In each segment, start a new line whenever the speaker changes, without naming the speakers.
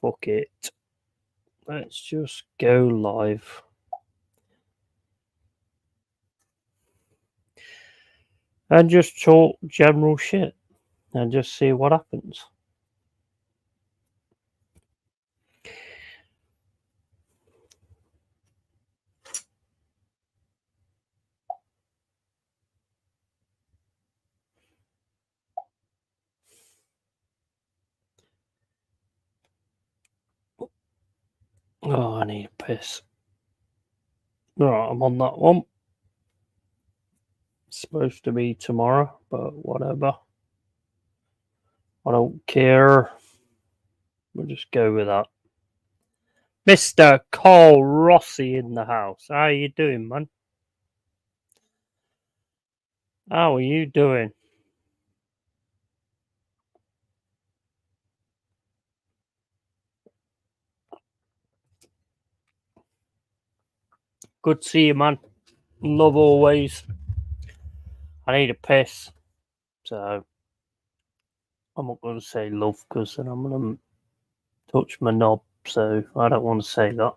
fuck it. Let's just go live. And just talk general shit. And just see what happens. Oh, I need a piss. Right, I'm on that one. It's supposed to be tomorrow, but whatever. I don't care. We'll just go with that. Mr. Carl Rossi in the house. How are you doing, man? How are you doing? Good to see you, man. Love always. I need a piss. So, I'm not going to say love because then I'm going to touch my knob. So, I don't want to say that.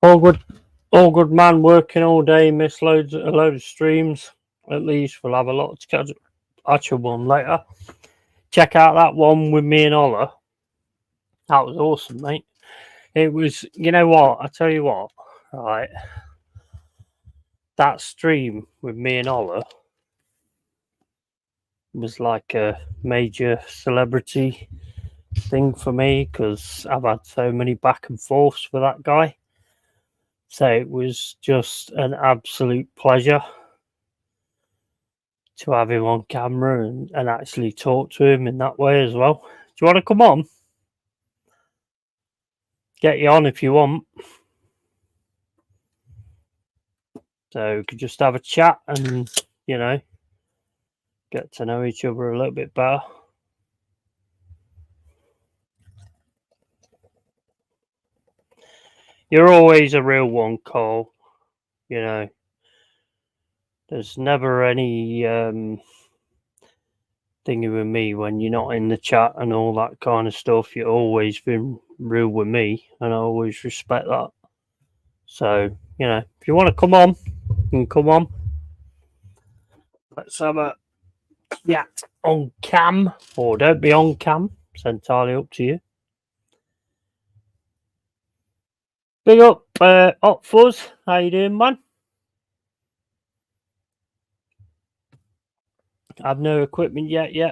All good, man. Working all day. Missed a load of streams. At least we'll have a lot to catch one later. Check out that one with me and Ola. That was awesome, mate. It was, you know what? I tell you what, right? That stream with me and Ola was like a major celebrity thing for me because I've had so many back and forths with that guy. So it was just an absolute pleasure to have him on camera and actually talk to him in that way as well. Do you want to come on? Get you on if you want. So we could just have a chat and, you know, get to know each other a little bit better. You're always a real one, Cole. You know, there's never any thingy with me when you're not in the chat and all that kind of stuff. You've always been real with me, and I always respect that. So, you know, if you want to come on, you can come on. Let's have a chat on cam, or don't be on cam. It's entirely up to you. Big up, Hot Fuzz. How you doing, man? I've no equipment yet. Yeah.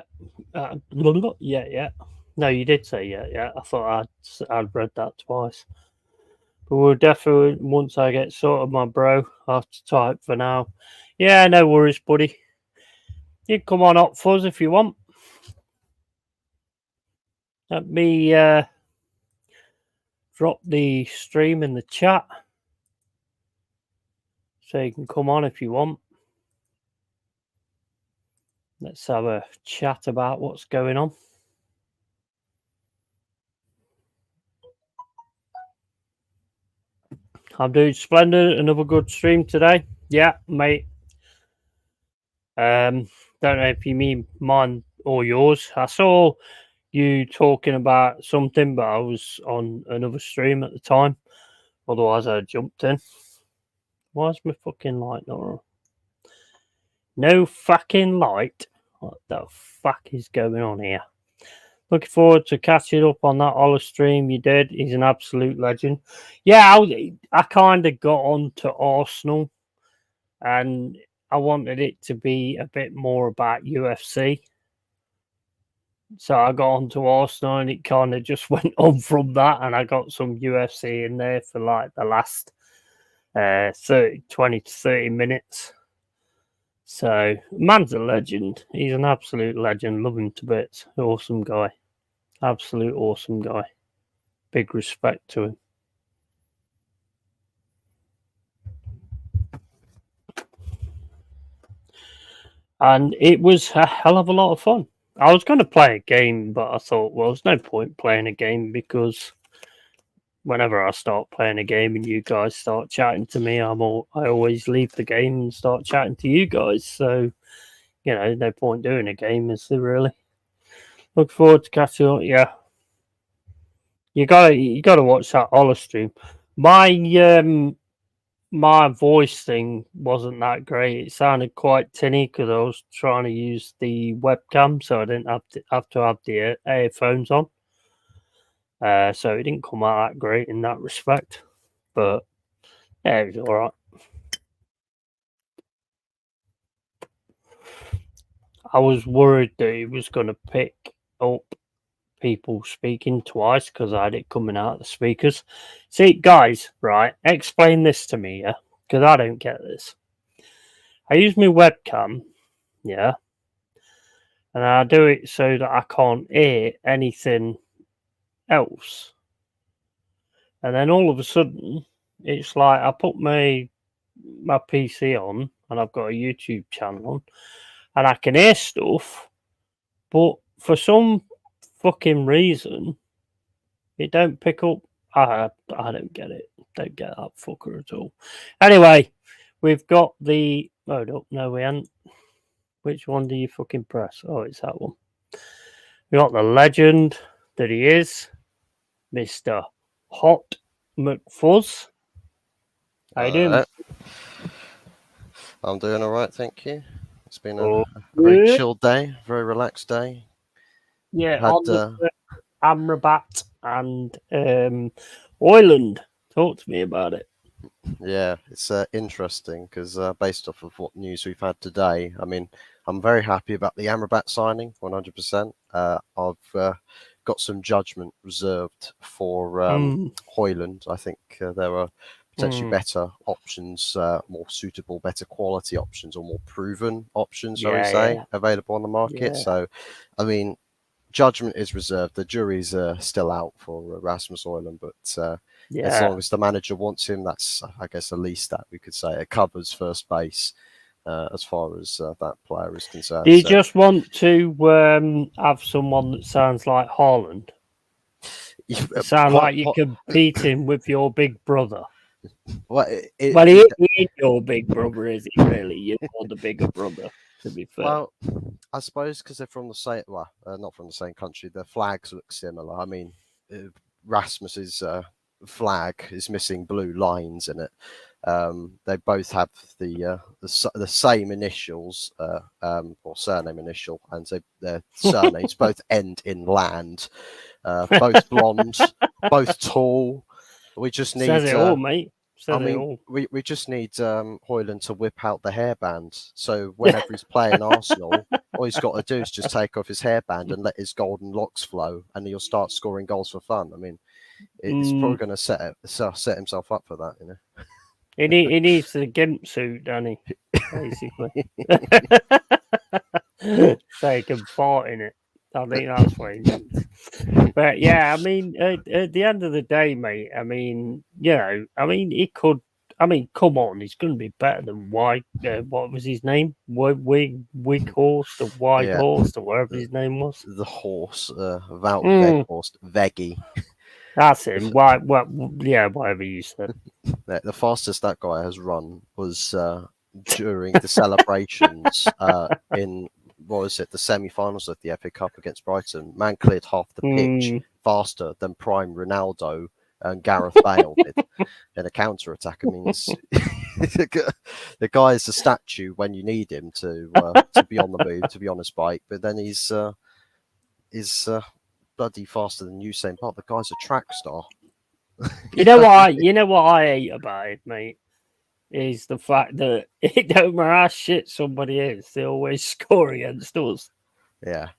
No, you did say yeah. I thought I'd read that twice. But we'll definitely, once I get sorted, my bro, I'll have to type for now. Yeah, no worries, buddy. You can come on Hot Fuzz if you want. Let me drop the stream in the chat. So you can come on if you want. Let's have a chat about what's going on. I'm doing splendid. Another good stream today. Yeah, mate. Don't know if you mean mine or yours. I saw you talking about something, but I was on another stream at the time. Otherwise, I jumped in. Why's my fucking light not on? No fucking light. What the fuck is going on here? Looking forward to catching up on that Ola stream you did. He's an absolute legend. Yeah, I kind of got on to Arsenal, and I wanted it to be a bit more about UFC. So I got on to Arsenal, and it kind of just went on from that, and I got some UFC in there for like the last 20 to 30 minutes. So, man's a legend. He's an absolute legend. Love him to bits. Awesome guy. Absolute awesome guy. Big respect to him. And it was a hell of a lot of fun. I was going to play a game, but I thought, well, there's no point playing a game because whenever I start playing a game and you guys start chatting to me, I always leave the game and start chatting to you guys. So, no point doing a game, is there really? Look forward to catching up. Yeah, you gotta watch that Ola stream. My voice thing wasn't that great. It sounded quite tinny because I was trying to use the webcam, so I didn't have to have the earphones on. So it didn't come out that great in that respect. But yeah, it was all right. I was worried that it was going to pick up people speaking twice because I had it coming out of the speakers. See, guys, right? Explain this to me, yeah? Because I don't get this. I use my webcam, yeah, and I do it so that I can't hear anything else. And then all of a sudden, it's like I put my PC on and I've got a YouTube channel on, and I can hear stuff, but for some fucking reason, it don't pick up. I don't get it. Don't get that fucker at all. Anyway, we've got the. Oh no, we haven't. Which one do you fucking press? Oh, it's that one. We got the legend that he is, Mr. Hot McFuzz. How you doing?
I'm doing all right, thank you. It's been a very chilled day, very relaxed day.
Yeah, on the Amrabat and Oiland. Talk to me about it.
Yeah, it's interesting because based off of what news we've had today, I mean, I'm very happy about the Amrabat signing, 100%. I've got some judgment reserved for Hoyland. I think there are potentially better options, more suitable, better quality options, or more proven options, shall we say, available on the market.
Yeah.
So, I mean, judgment is reserved. The jury's still out for Rasmus Højlund, but as long as the manager wants him, that's, I guess, the least that we could say. It covers first base as far as that player is concerned.
Do you just want to have someone that sounds like Haaland? Sound like you're competing with your big brother?
Well,
he ain't your big brother, is he? Really, you're the bigger brother. To be fair.
Well, I suppose because they're from the same, not from the same country. Their flags look similar. I mean, Rasmus's flag is missing blue lines in it. They both have the same initials, or surname initial, and their surnames both end in land. Both blonde, both tall. We just need.
Says it all, mate.
We just need Højlund to whip out the hairband. So whenever he's playing Arsenal, all he's got to do is just take off his hairband and let his golden locks flow, and he'll start scoring goals for fun. I mean, it's probably going to set himself up for that, you know.
He needs the gimp suit, doesn't he? Basically, so he can fart in it. I think that's what he needs. But yeah, I mean, at the end of the day, mate, I mean, he could. I mean, come on, he's going to be better than White. What was his name? Wig Horse, the White Horse, or whatever his name was.
The horse, Wout Weghorst, Veggie.
That's him. Whatever you said.
The fastest that guy has run was during the celebrations in, what was it, the semi-finals of the FA Cup against Brighton. Man cleared half the pitch faster than prime Ronaldo and Gareth Bale did in a counter attack. I mean, the guy is a statue when you need him to be on the move, to be on his bike, but then he's bloody faster than Usain Bolt. The guy's a track star.
You know what I hate about it, mate, is the fact that it don't matter how shit somebody is, they always score against us.
Yeah.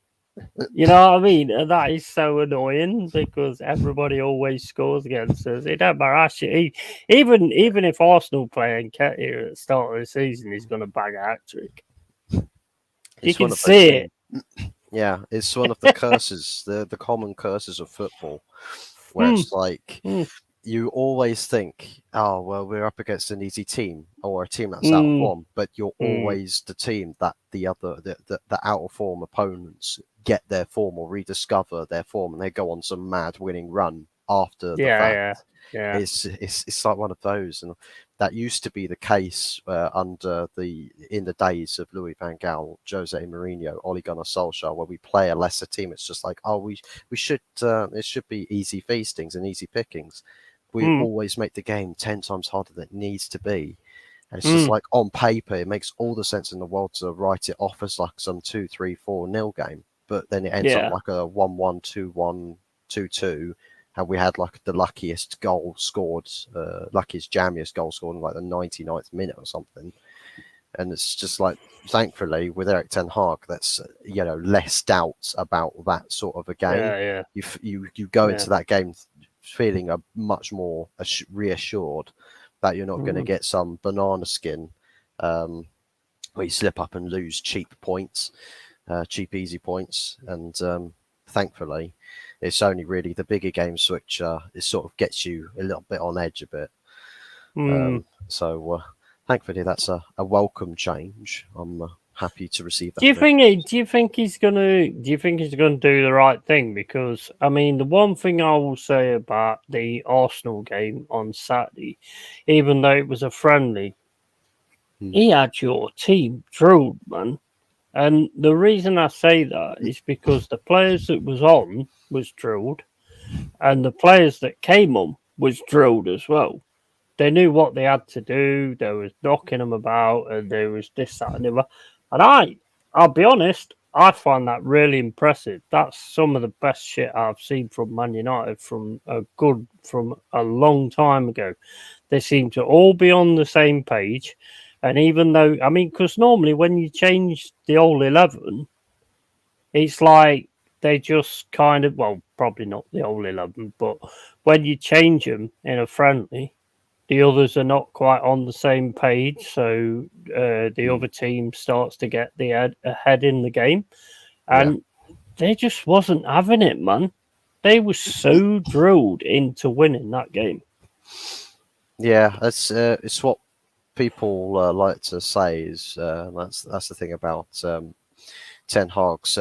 You know what I mean? And that is so annoying because everybody always scores against us. It don't matter how shit. Even if Arsenal play Nketiah at the start of the season, he's going to bag a hat trick. You can see it.
Yeah, it's one of the curses, the common curses of football, where it's like you always think, oh, well, we're up against an easy team or a team that's out of form, but you're always the team that the out of form opponents get their form or rediscover their form, and they go on some mad winning run after the fact.
Yeah.
It's like one of those, and that used to be the case in the days of Louis van Gaal, Jose Mourinho, Ole Gunnar Solskjaer, where we play a lesser team. It's just like, oh, we should it should be easy feastings and easy pickings. We always make the game 10 times harder than it needs to be. And it's just like, on paper, it makes all the sense in the world to write it off as like some 2-3-4-0 game, but then it ends up like a 1-1, 2-1, 2-2. And we had like the luckiest goal scored, luckiest, jammiest goal scored in like the 99th minute or something. And it's just like, thankfully, with Erik ten Hag, that's less doubts about that sort of a game. You go into that game feeling a much more reassured that you're not going to get some banana skin where you slip up and lose cheap points, easy points, and thankfully. It's only really the bigger games which it sort of gets you a little bit on edge a bit. So thankfully that's a welcome change. I'm happy to receive that.
Do you think he's gonna do the right thing? Because I mean, the one thing I will say about the Arsenal game on Saturday, even though it was a friendly, he had your team drilled, man. And the reason I say that is because the players that was on was drilled, and the players that came on was drilled as well. They knew what they had to do. There was knocking them about, and there was this, that, and the other. And I'll be honest, I find that really impressive. That's some of the best shit I've seen from Man United from a long time ago. They seem to all be on the same page. And even though, I mean, because normally when you change the old 11, it's like they just kind of, well, probably not the old 11, but when you change them in a friendly, the others are not quite on the same page. So the other team starts to get ahead in the game. And they just wasn't having it, man. They were so drilled into winning that game.
Yeah, it's what people like to say is that's the thing about Ten Hag's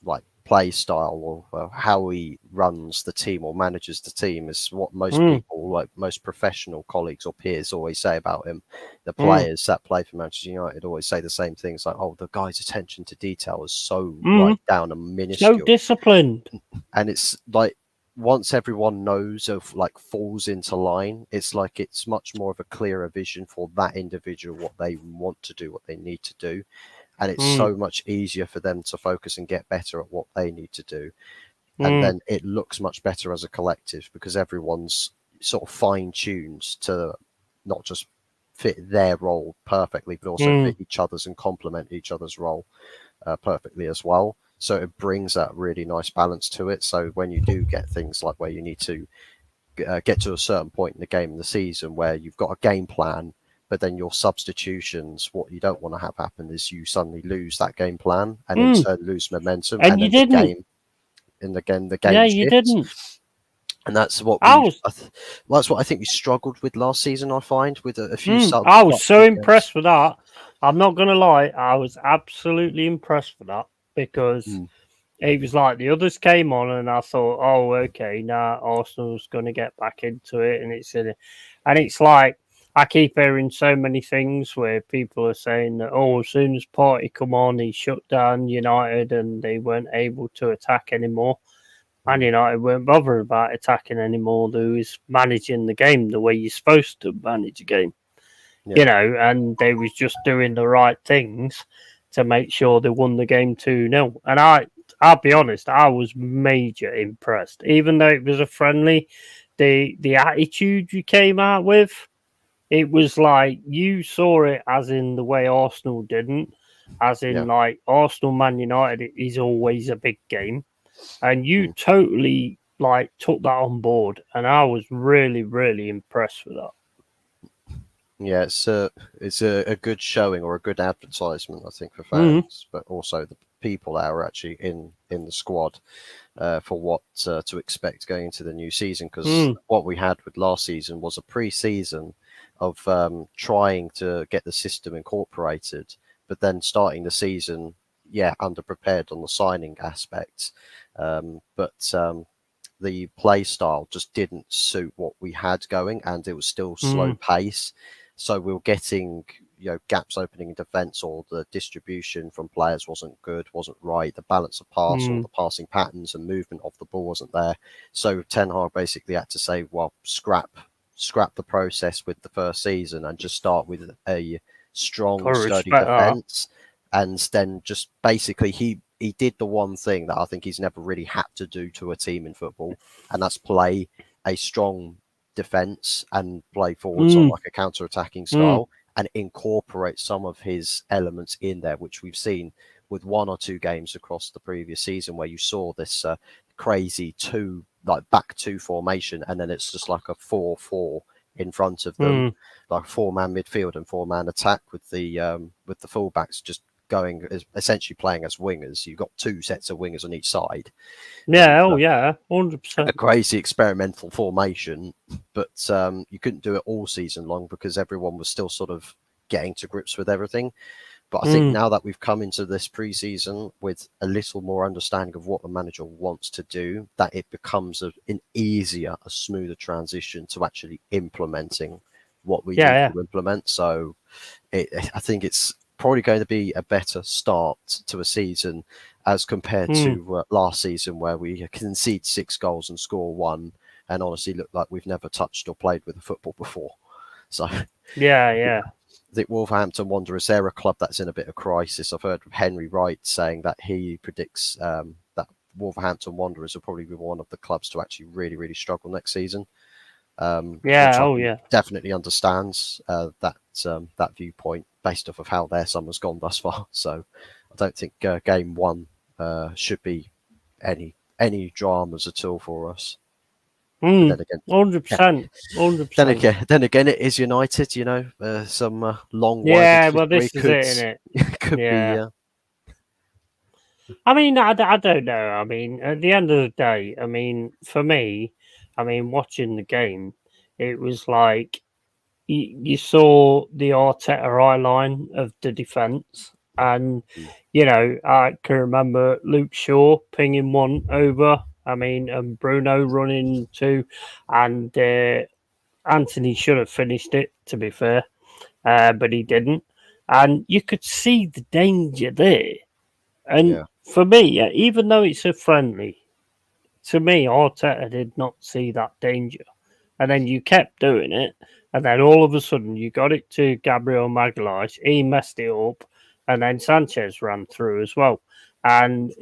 like play style or how he runs the team or manages the team is what most people, like most professional colleagues or peers, always say about him. The players that play for Manchester United always say the same things, like, "Oh, the guy's attention to detail is so right down and minuscule,
so disciplined,"
and it's like. Once everyone knows of like falls into line, it's like it's much more of a clearer vision for that individual, what they want to do, what they need to do. And it's so much easier for them to focus and get better at what they need to do. And then it looks much better as a collective because everyone's sort of fine-tuned to not just fit their role perfectly, but also fit each other's and complement each other's role perfectly as well. So it brings that really nice balance to it. So when you do get things like where you need to get to a certain point in the game in the season where you've got a game plan, but then your substitutions, what you don't want to have happen is you suddenly lose that game plan and in turn lose momentum.
And you didn't.
The game
you didn't.
And that's what that's what I think we struggled with last season. I find with a few.
I was so impressed with that. I'm not going to lie. I was absolutely impressed with that because it was like the others came on, and I thought, oh, okay, now Arsenal's going to get back into it, and it's like I keep hearing so many things where people are saying that, oh, as soon as Party come on, he shut down United and they weren't able to attack anymore. Man United weren't bothered about attacking anymore. They was managing the game the way you're supposed to manage a game,
Yeah.
and they was just doing the right things to make sure they won the game 2-0. And I'll be honest, I was major impressed. Even though it was a friendly, the attitude you came out with, it was like you saw it as in the way Arsenal didn't, as in
Yeah.
like Arsenal Man United is always a big game, and you
Mm.
totally like took that on board, and I was really really impressed with that.
Yeah, it's a good showing or a good advertisement, I think, for fans, but also the people that are actually in the squad for what to expect going into the new season. Because what we had with last season was a pre-season of trying to get the system incorporated, but then starting the season, underprepared on the signing aspects. But the play style just didn't suit what we had going, and it was still slow pace. So we were getting gaps opening in defence, or the distribution from players wasn't good, wasn't right. The balance of pass or the passing patterns and movement of the ball wasn't there. So Ten Hag basically had to say, well, scrap the process with the first season and just start with a strong, sturdy defence. And then just basically he did the one thing that I think he's never really had to do to a team in football, and that's play a strong defense and play forwards on like a counter-attacking style and incorporate some of his elements in there, which we've seen with one or two games across the previous season where you saw this crazy back two formation, and then it's just like a 4-4 in front of them, like a 4-man midfield and 4-man attack with the fullbacks just going essentially playing as wingers. You've got two sets of wingers on each side.
Yeah, 100%.
A crazy experimental formation, but you couldn't do it all season long because everyone was still sort of getting to grips with everything. But I think now that we've come into this pre-season with a little more understanding of what the manager wants to do, that it becomes an easier, a smoother transition to actually implementing what we need to implement. So I think it's probably going to be a better start to a season as compared to last season, where we concede 6 goals and score 1 and honestly look like we've never touched or played with a football before. So
I
think Wolverhampton Wanderers, they're a club that's in a bit of crisis. I've heard Henry Wright saying that he predicts that Wolverhampton Wanderers will probably be one of the clubs to actually really, really struggle next season. Definitely understands that viewpoint based off of how their summer's gone thus far. So I don't think game 1 should be any dramas at all for us.
Then again, 100%, 100%.
Then again, it is United. Some long.
Well, this is it, isn't it?
Could be.
I mean, I don't know. I mean, at the end of the day, I mean, for me, watching the game, it was like you saw the Arteta eye line of the defence, and I can remember Luke Shaw pinging one over. And Bruno running 2, and Anthony should have finished it, to be fair, but he didn't. And you could see the danger there. And for me, even though it's a friendly, to me, Arteta did not see that danger. And then you kept doing it, and then all of a sudden you got it to Gabriel Magalhaes. He messed it up, and then Sanchez ran through as well. And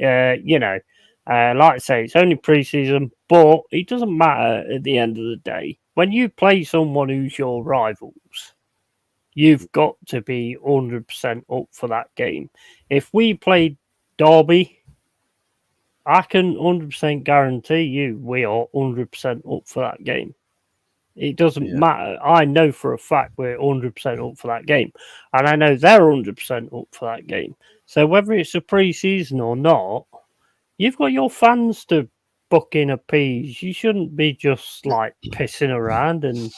like I say, it's only pre-season, but it doesn't matter at the end of the day. When you play someone who's your rivals, you've got to be 100% up for that game. If we played Derby, I can 100% guarantee you we are 100% up for that game. It doesn't matter. I know for a fact we're 100% up for that game. And I know they're 100% up for that game. So whether it's a pre-season or not, you've got your fans to fucking appease. You shouldn't be just like pissing around and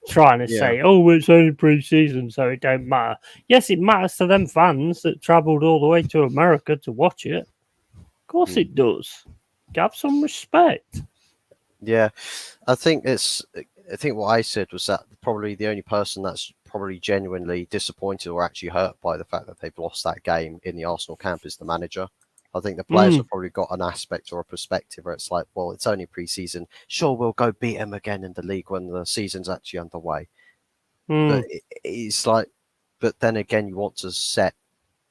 trying to say, oh, it's only pre-season, so it don't matter. Yes, it matters to them fans that travelled all the way to America to watch it. Of course it does. Have some respect.
Yeah, I think it's I think what I said was that probably the only person that's probably genuinely disappointed or actually hurt by the fact that they've lost that game in the Arsenal camp is the manager. I think the players have probably got an aspect or a perspective where it's like, well, it's only pre-season. Sure, we'll go beat them again in the league when the season's actually underway. But it's like, but then again, you want to set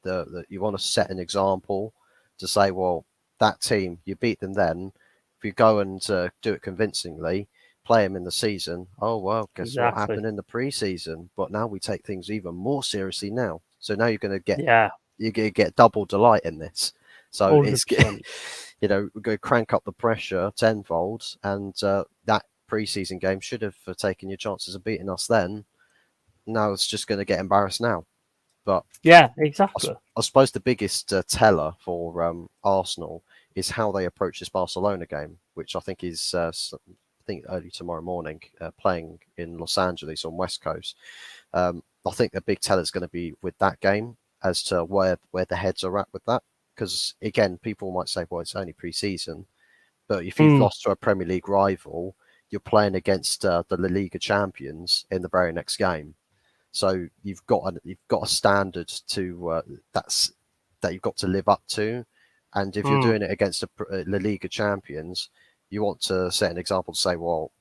an example to say, well, that team, you beat them then. If you go and do it convincingly, play them in the season. Oh well, guess what happened in the pre-season? But now we take things even more seriously now. So now you're going to get double delight in this. So
100%.
it's we're going to crank up the pressure tenfold, and that pre-season game should have taken your chances of beating us then. Now it's just going to get embarrassed now. But
yeah, exactly.
I suppose the biggest teller for Arsenal is how they approach this Barcelona game, which I think is early tomorrow morning, playing in Los Angeles on West Coast. I think the big teller is going to be with that game as to where the heads are at with that. Because again, people might say, well, it's only pre-season, but if you've lost to a Premier League rival, you're playing against the La Liga champions in the very next game. So you've got a standard to that you've got to live up to, and if you're doing it against the La Liga champions, you want to set an example to say, well,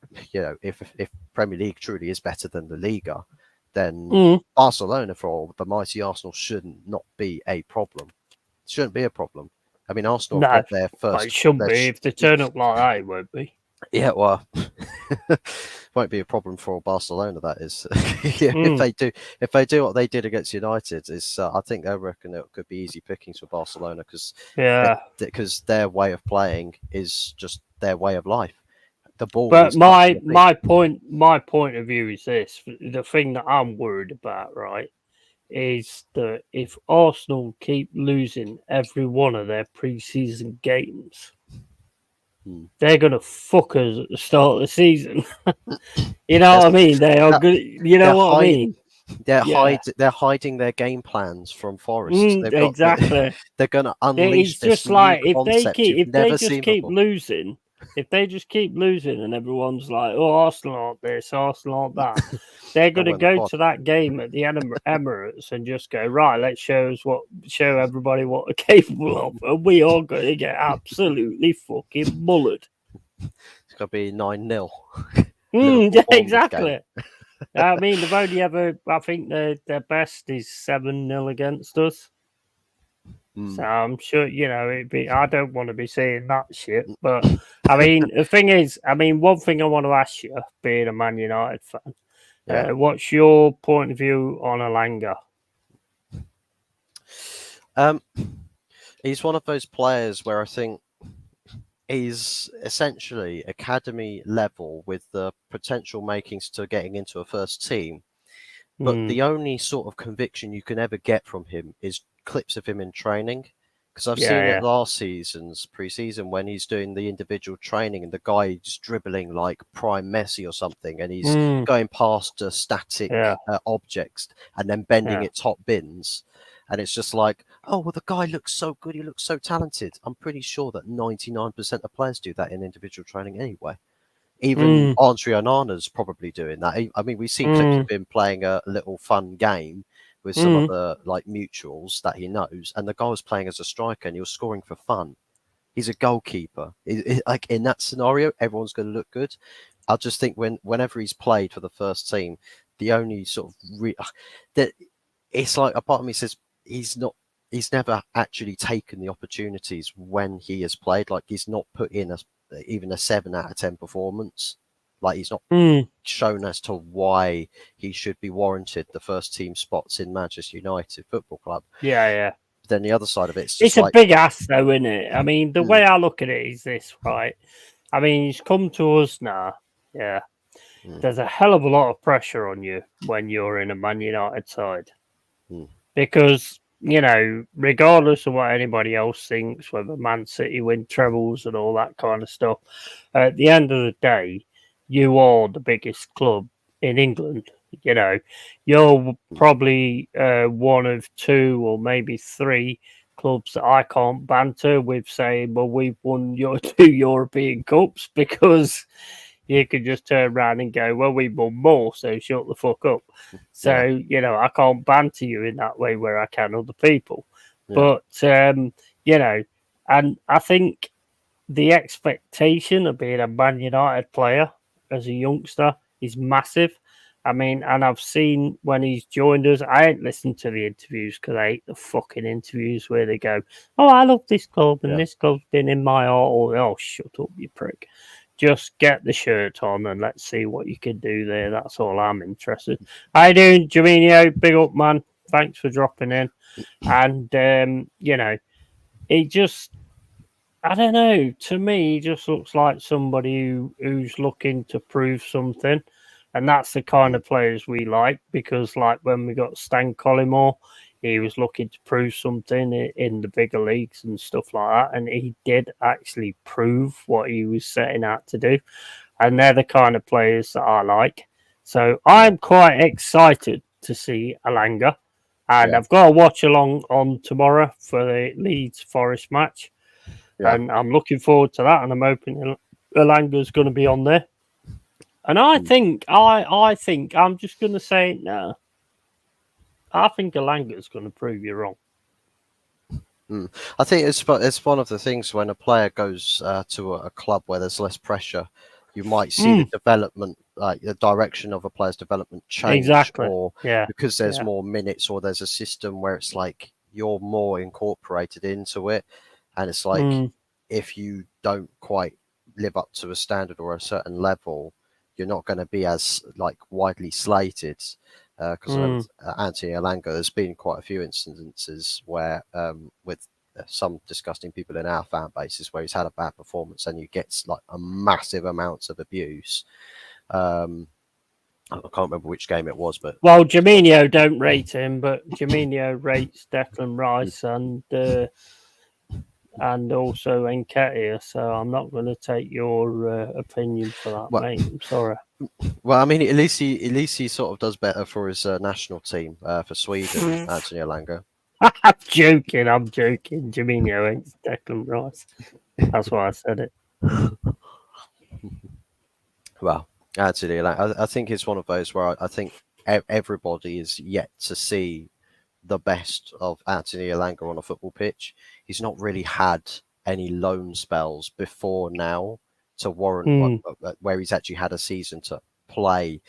if Premier League truly is better than the Liga, then Barcelona for the mighty Arsenal shouldn't not be a problem. Shouldn't be a problem. I mean, Arsenal have got their first.
It shouldn't be. If they turn up like that, it won't be.
Yeah, well, won't be a problem for Barcelona. That is, if they do what they did against United, I think they reckon it could be easy pickings for Barcelona because their way of playing is just their way of life. The ball.
But my point of view is this: the thing that I'm worried about, right, is that if Arsenal keep losing every one of their pre-season games, they're going to fuck us at the start of the season. You know what I mean? They are good. You know what I mean?
They're hiding their game plans from Forest.
Exactly.
They're going to unleash
it's just like if they just keep losing. If they just keep losing and everyone's like, oh, Arsenal aren't this, Arsenal aren't that, they're going to go to that game at the Emirates and just go, right, let's show everybody what they're capable of. And we are going to get absolutely fucking mullered.
It's going to be 9-0.
Yeah, exactly. I mean, they've only ever, I think their best is 7-0 against us. So I'm sure, I don't want to be saying that shit. But, I mean, the thing is, one thing I want to ask you, being a Man United fan, what's your point of view on Elanga?
He's one of those players where I think he's essentially academy level with the potential makings to getting into a first team. But the only sort of conviction you can ever get from him is clips of him in training, because I've seen it last season's pre-season when he's doing the individual training and the guy is dribbling like prime Messi or something, and he's going past static objects and then bending it top bins, and it's just like, oh well, the guy looks so good, he looks so talented. I'm pretty sure that 99% of players do that in individual training anyway. Even Andre Onana's probably doing that. I mean, we've seen clips of him playing a little fun game with some of the like mutuals that he knows, and the guy was playing as a striker and he was scoring for fun. He's a goalkeeper. Like in that scenario, everyone's going to look good. I just think whenever he's played for the first team, the only sort of that it's like a part of me says he's never actually taken the opportunities when he has played. Like he's not put in even a 7 out of 10 performance. Like he's not shown as to why he should be warranted the first team spots in Manchester United Football Club.
Yeah.
But then the other side of it's
a big ask though, isn't it? I mean, the way I look at it is this, right? I mean, he's come to us now. Yeah. There's a hell of a lot of pressure on you when you're in a Man United side. Because, regardless of what anybody else thinks, whether Man City win trebles and all that kind of stuff, at the end of the day, you are the biggest club in England. You're probably one of 2 or maybe 3 clubs that I can't banter with saying, well, we've won your 2 European Cups because, you could just turn around and go, well, we won more, so shut the fuck up. So, you know, I can't banter you in that way where I can other people.
Yeah.
But, you know, and I think the expectation of being a Man United player as a youngster is massive. I mean, and I've seen when he's joined us, I ain't listened to the interviews because I hate the fucking interviews where they go, oh, I love this club and this club's been in my heart. Or, oh, shut up, you prick. Just get the shirt on and let's see what you can do there. That's all I'm interested. How you doing, Jaminio? Big up, man. Thanks for dropping in. And, you know, it just, I don't know. To me, he just looks like somebody who's looking to prove something. And that's the kind of players we like because, like, when we got Stan Collymore, he was looking to prove something in the bigger leagues and stuff like that. And he did actually prove what he was setting out to do. And they're the kind of players that I like. So I'm quite excited to see Alanga. And I've got to watch along on tomorrow for the Leeds Forest match. Yeah. And I'm looking forward to that. And I'm hoping Alanga's going to be on there. And I think I'm just going to say no. I think Alanga's going to prove you wrong.
I think it's one of the things when a player goes to a club where there's less pressure, you might see the development, like the direction of a player's development change, or because there's more minutes, or there's a system where it's like you're more incorporated into it, and it's like if you don't quite live up to a standard or a certain level, you're not going to be as like widely slated. Because Anthony Alanga, there's been quite a few instances where with some disgusting people in our fan bases where he's had a bad performance and you get like a massive amounts of abuse. I can't remember which game it was, but
Jaminio don't rate him, but Jaminio rates Declan Rice and also Nketiah, so I'm not going to take your opinion for that, mate. I'm sorry.
Well, I mean, at least he sort of does better for his national team for Sweden, Anthony Alanga.
I'm joking. Jaminio hates Declan Rice. That's why I said it.
Well, Anthony Alanga, I think it's one of those where I think everybody is yet to see the best of Anthony Alanga on a football pitch. He's not really had any loan spells before now to warrant where he's actually had a season to play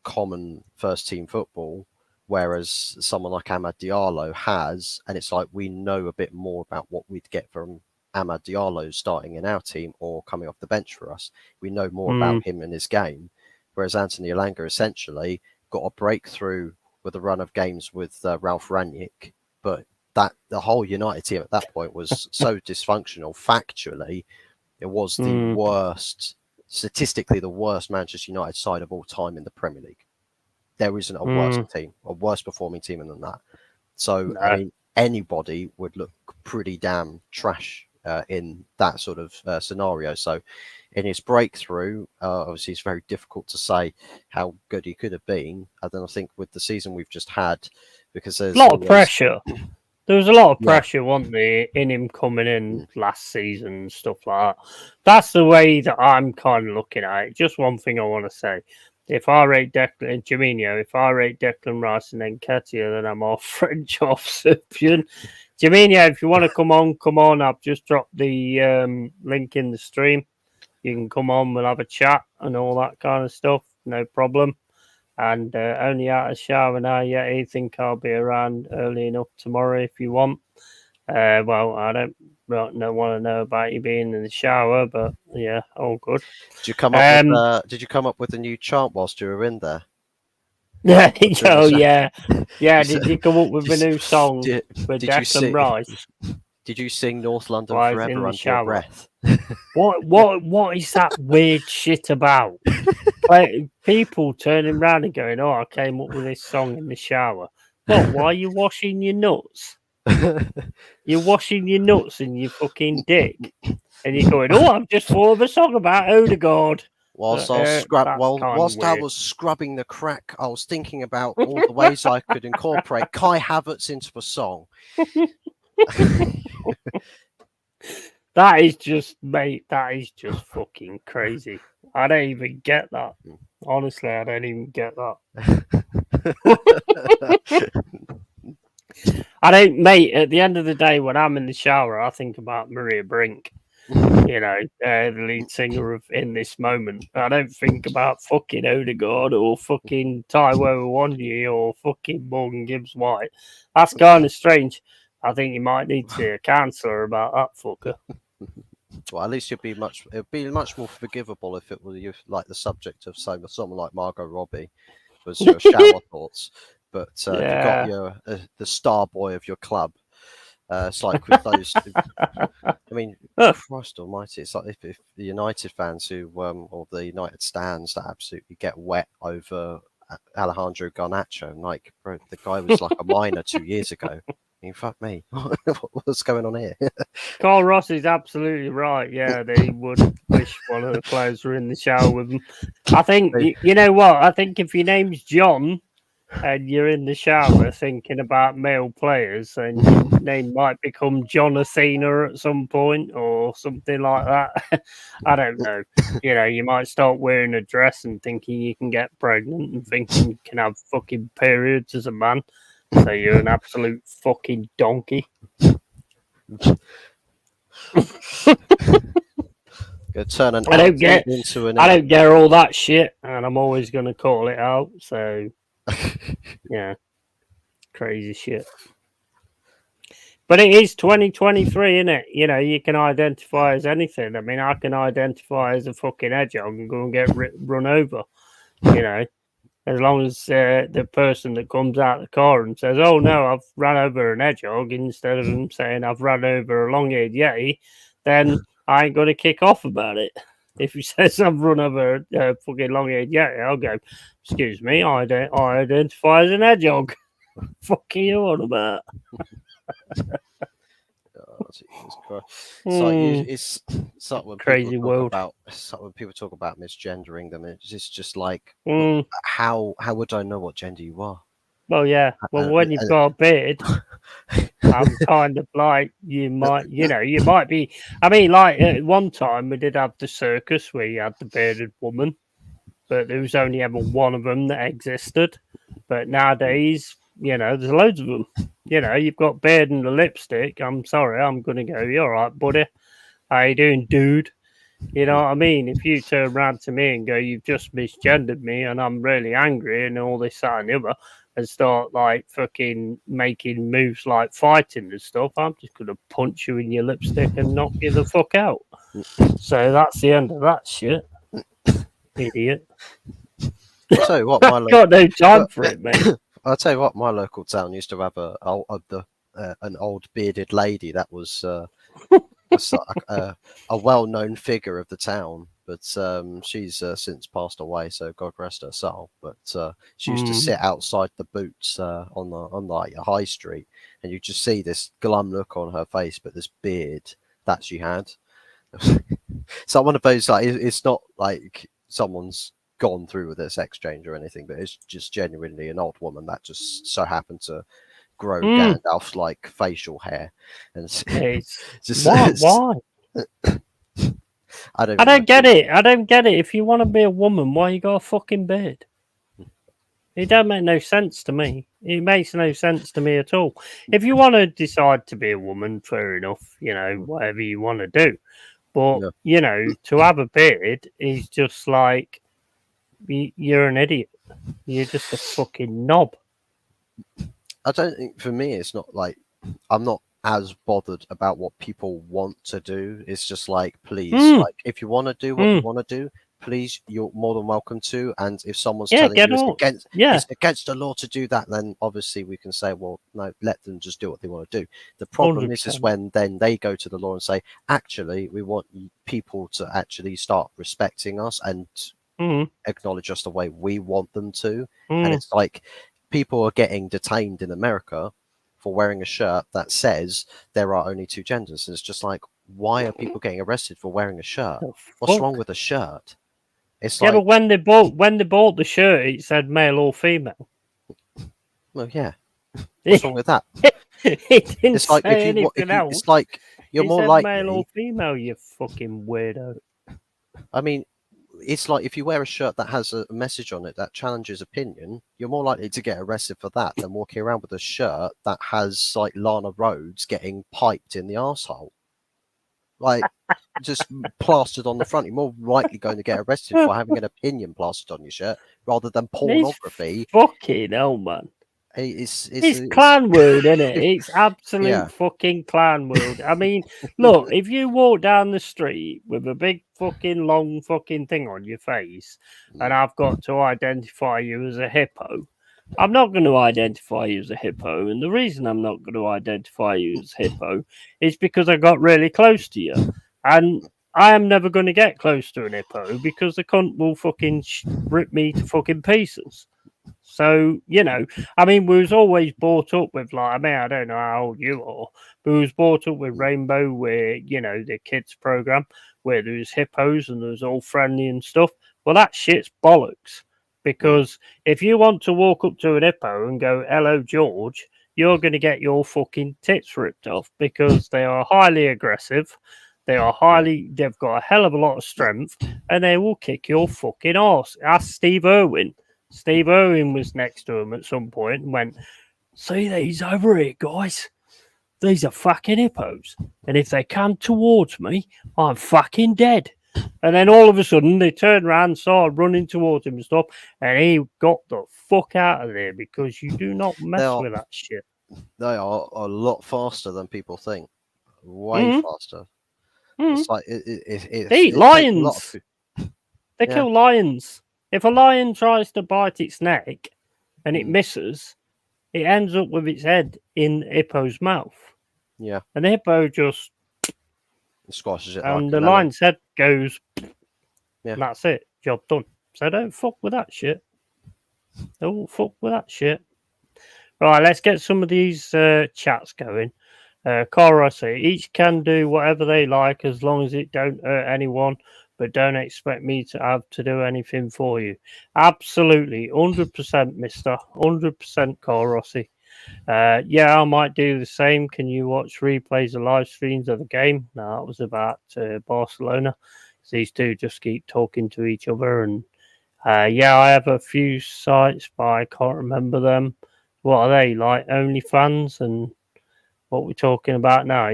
common first team football, whereas someone like Amad Diallo has, and it's like we know a bit more about what we'd get from Amad Diallo starting in our team or coming off the bench for us. We know more about him and his game, whereas Anthony Alanga essentially got a breakthrough with a run of games with Ralph Rangnick, but that the whole United team at that point was so dysfunctional. Factually, it was the worst, statistically the worst Manchester United side of all time in the Premier League. There isn't a worse team, a worse performing team than that. So, I mean, anybody would look pretty damn trash in that sort of scenario. So, in his breakthrough, obviously it's very difficult to say how good he could have been. And then I think with the season we've just had, because there's
a lot of pressure. There was a lot of pressure, wasn't there, in him coming in last season and stuff like that. That's the way that I'm kind of looking at it. Just one thing I want to say. If I rate Jaminio, if I rate Declan Rice and then Nketiah, then I'm off French, off Serbian. Jaminio, if you want to come on. I've just dropped the link in the stream. You can come on, we'll have a chat and all that kind of stuff. No problem. And only out of shower now yet. I think I'll be around early enough tomorrow if you want. Well, I don't want to know about you being in the shower, but yeah, all good.
Did you come up with a new chant whilst you were in there?
Yeah. Did you come up with a new song for Declan Rice?
Did you sing North London Forever under your breath?
What is that weird shit about? Like, people turning around and going, "Oh, I came up with this song in the shower." What? Why are you washing your nuts? You're washing your nuts and your fucking dick, and you're going, "Oh, I've just thought of a song about Odegaard."
Whilst I was scrubbing the crack, I was thinking about all the ways I could incorporate Kai Havertz into a song.
That is just, mate. That is just fucking crazy. I don't even get that. Honestly, I don't even get that. I don't, mate. At the end of the day, when I'm in the shower, I think about Maria Brink. You know, the lead singer of In This Moment. I don't think about fucking Odegaard or fucking Taiwo Awoniyi or fucking Morgan Gibbs White. That's kind of strange. I think you might need to see a counsellor about that fucker.
Well, at least it'd be much more forgivable if it were you, like the subject of someone like Margot Robbie was your shower thoughts. But if you got the star boy of your club, it's like with those. I mean, Christ Almighty! It's like if the United fans who or the United stands that absolutely get wet over Alejandro Garnacho, like, bro, the guy was like a minor 2 years ago. I mean, fuck me, what's going on here?
Carl Ross is absolutely right. Yeah, they would wish one of the players were in the shower with them. I think you know what? I think if your name's John and you're in the shower thinking about male players, and your name might become John Athena at some point or something like that. I don't know. You know, you might start wearing a dress and thinking you can get pregnant and thinking you can have fucking periods as a man. So you're an absolute fucking donkey.
Turn an
I don't get
into an.
I don't get all that shit, and I'm always going to call it out. So, yeah, crazy shit. But it is 2023, isn't it? You know, you can identify as anything. I mean, I can identify as a fucking hedgehog and go and get run over. You know, as long as the person that comes out of the car and says, "Oh no, I've run over an hedgehog," instead of them saying, "I've run over a long-haired yeti," then I ain't going to kick off about it. If he says I've run over a fucking long-haired yeti, I'll go, "Excuse me, I identify as an hedgehog." Fuck you on about.
It's like when
crazy world.
It's like when people talk about misgendering them. It's just like,
Mm.
how would I know what gender you are?
Well, yeah. Well, when you've got a beard, I'm kind of like you might be. I mean, like at one time we did have the circus where you had the bearded woman, but there was only ever one of them that existed. But nowadays, you know, there's loads of them. You know, you've got beard and the lipstick. I'm sorry, I'm gonna go. You all right, buddy? How you doing, dude? You know what I mean? If you turn around to me and go, "You've just misgendered me," and I'm really angry and all this, that, and the other, and start like fucking making moves like fighting and stuff, I'm just gonna punch you in your lipstick and knock you the fuck out. So that's the end of that shit. Idiot.
I'll tell you what,
I've got no time for it, mate.
I'll tell you what, my local town used to have an old bearded lady that was a well-known figure of the town, but she's since passed away, so God rest her soul. But she used to sit outside the Boots on like a high street, and you just see this glum look on her face, but this beard that she had. So one of those, like, it's not like someone's gone through with this exchange or anything, but it's just genuinely an old woman that just so happened to grow Gandalf's like facial hair, and
just why?
I
don't get it. I don't get it. If you want to be a woman, why you got a fucking beard? It don't make no sense to me. It makes no sense to me at all. If you want to decide to be a woman, fair enough. You know, whatever you want to do. But you know, to have a beard is just like you're an idiot. You're just a fucking knob.
I don't think, for me, it's not like, I'm not as bothered about what people want to do. It's just like, please, like, if you want to do what you want to do, please, you're more than welcome to. And if someone's telling you it's against the law to do that, then obviously we can say, well, no, let them just do what they want to do. The problem 100%. Is when then they go to the law and say, actually, we want people to actually start respecting us and acknowledge us the way we want them to. And it's like, people are getting detained in America for wearing a shirt that says there are only two genders. And it's just like, why are people getting arrested for wearing a shirt? What's wrong with a shirt? It's like,
but when they bought the shirt, it said male or female.
Well, yeah. What's wrong with that?
It's like
it's like you're more like
male or female. You fucking weirdo.
I mean, it's like if you wear a shirt that has a message on it that challenges opinion, you're more likely to get arrested for that than walking around with a shirt that has like Lana Rhodes getting piped in the arsehole. Like, just plastered on the front. You're more likely going to get arrested for having an opinion plastered on your shirt rather than pornography.
Fucking hell, man.
It's
Clan world, isn't it? It's absolute
Yeah.
fucking clan world. I mean, look, if you walk down the street with a big fucking long fucking thing on your face and I've got to identify you as a hippo, I'm not going to identify you as a hippo. And the reason I'm not going to identify you as hippo is because I got really close to you. And I am never going to get close to an hippo because the cunt will fucking rip me to fucking pieces. So, you know, I mean, we was always brought up with, like, I mean, I don't know how old you are, but we was brought up with Rainbow, where, you know, the kids program, where there was hippos and there was all friendly and stuff. Well, that shit's bollocks. Because if you want to walk up to an hippo and go, hello, George, you're going to get your fucking tits ripped off because they are highly aggressive. They've got a hell of a lot of strength and they will kick your fucking ass. Ask Steve Irwin. Steve Irwin was next to him at some point and went, see these over here, guys? These are fucking hippos. And if they come towards me, I'm fucking dead. And then all of a sudden, they turned around, started running towards him and stuff, and he got the fuck out of there because you do not mess with that shit.
They are a lot faster than people think. Way faster. It's like
they eat lions. They kill lions. If a lion tries to bite its neck and it misses, it ends up with its head in the hippo's mouth.
Yeah.
And the hippo just
squashes it.
And the lion's head goes, and that's it. Job done. So don't fuck with that shit. Don't fuck with that shit. Right, let's get some of these chats going. Carl Rossi, each can do whatever they like as long as it don't hurt anyone, but don't expect me to have to do anything for you. Absolutely, 100%, mister. 100%, Carl Rossi. Yeah, I might do the same. Can you watch replays of live streams of the game? No, that was about Barcelona. These two just keep talking to each other. And yeah, I have a few sites, but I can't remember them. What are they, like OnlyFans and what we're talking about now?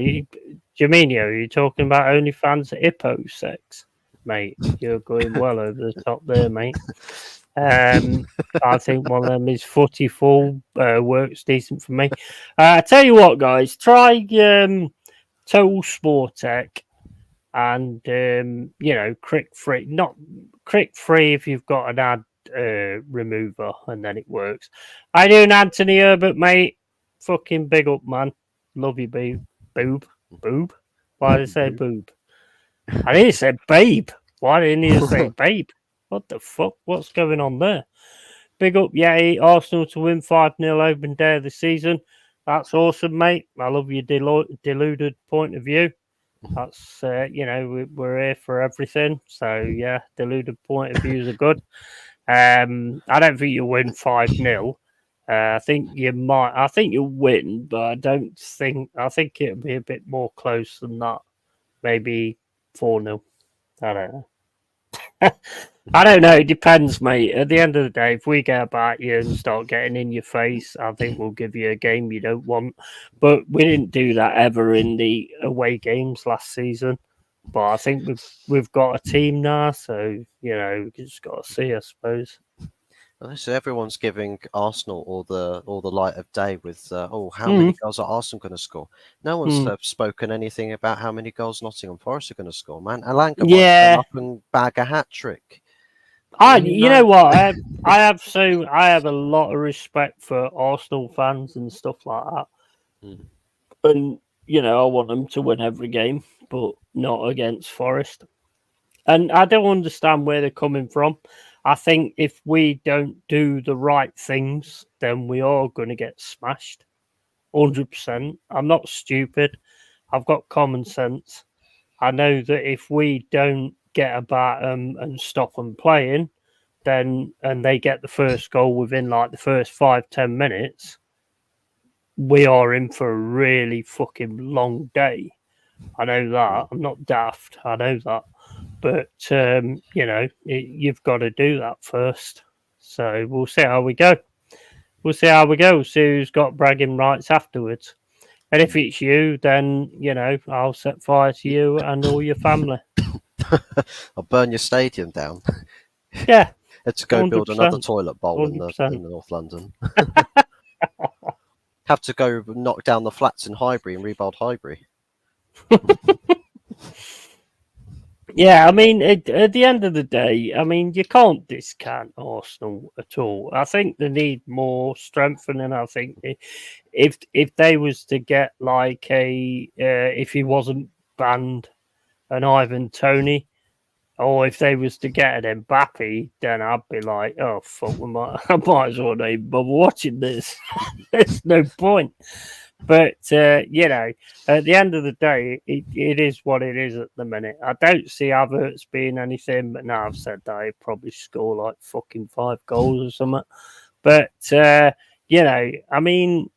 Jaminio, you're talking about OnlyFans hippo sex? Mate, you're going well over the top there, mate. I think one of them is footy full, works decent for me. I tell you what, guys, try Total Sport Tech and you know, Crick Free. Not Crick Free if you've got an ad remover and then it works. I do an Anthony Herbert, mate. Fucking big up, man. Love you, boob. Why did I say boob? I didn't say babe. Why didn't you say babe? What the fuck? What's going on there? Big up, Yeti. Arsenal to win 5-0 open day of the season. That's awesome, mate. I love your deluded point of view. That's, you know, we're here for everything. So, yeah, deluded point of views are good. I don't think you'll win 5-0. I think you might. I think you'll win, but I think it'll be a bit more close than that. Maybe 4-0. I don't know. I don't know. It depends, mate. At the end of the day, if we get about you and start getting in your face, I think we'll give you a game you don't want. But we didn't do that ever in the away games last season. But I think we've got a team now, so you know we just got to see, I suppose.
So everyone's giving Arsenal all the light of day with how many goals are Arsenal going to score? No one's spoken anything about how many goals Nottingham Forest are going to score, man. Alanga might come up and bag a hat trick.
You know what? I have a lot of respect for Arsenal fans and stuff like that. And you know, I want them to win every game, but not against Forest. And I don't understand where they're coming from. I think if we don't do the right things, then we are going to get smashed. 100%. I'm not stupid. I've got common sense. I know that if we don't get about them and stop them playing, then and they get the first goal within like the first 5-10 minutes, we are in for a really fucking long day. I know that. I'm not daft. I know that. But you've got to do that first. So we'll see how we go. We'll see how we go. See who's got bragging rights afterwards. And if it's you, then I'll set fire to you and all your family.
I'll burn your stadium down.
Yeah,
Had to go build another
100%.
toilet bowl in
100%.
the North London. Have to go knock down the flats in Highbury and rebuild Highbury.
Yeah, I mean, at the end of the day, I mean, you can't discount Arsenal at all. I think they need more strengthening. I think if they was to get like if he wasn't banned, an Ivan Toney, or if they was to get an Mbappe, then I'd be like, oh fuck, I might as well not even bother watching this. There's no point. But at the end of the day, it is what it is at the minute. I don't see Havertz being anything, but now I've said that he'd probably score like fucking 5 goals or something. But I mean,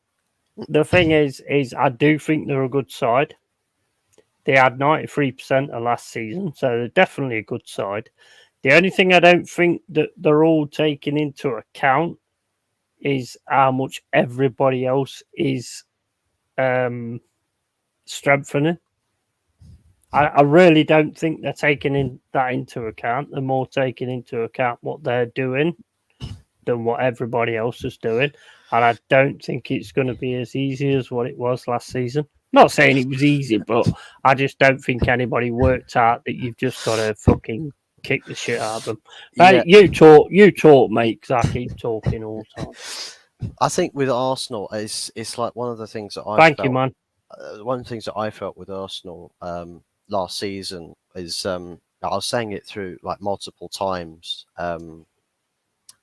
the thing is I do think they're a good side. They had 93% of last season, so they're definitely a good side. The only thing I don't think that they're all taking into account is how much everybody else is strengthening. I really don't think they're taking that into account. They're more taking into account what they're doing than what everybody else is doing. And I don't think it's going to be as easy as what it was last season. Not saying it was easy, but I just don't think anybody worked out that you've just got to fucking kick the shit out of them. But you talk, mate, because I keep talking all the time.
I think with Arsenal, it's like one of the things that I
Thank you, man.
One of the things that I felt with Arsenal last season is I was saying it through like multiple times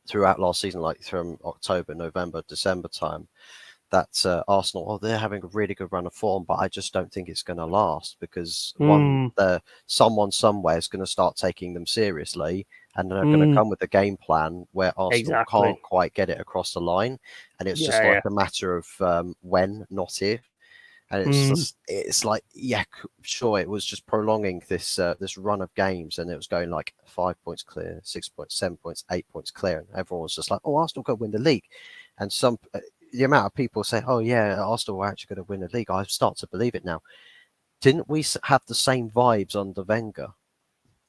throughout last season, like from October, November, December time, that Arsenal, they're having a really good run of form, but I just don't think it's going to last because someone somewhere is going to start taking them seriously, and they're going to come with a game plan where Arsenal can't quite get it across the line, and it's just like a matter of when, not if. And it's just, it's like, yeah, sure, it was just prolonging this this run of games, and it was going like 5 points clear, 6 points, 7 points, 8 points clear, and everyone was just like, oh, Arsenal could win the league. And the amount of people say, oh yeah, Arsenal are actually going to win the league, I start to believe it now. Didn't we have the same vibes under Wenger?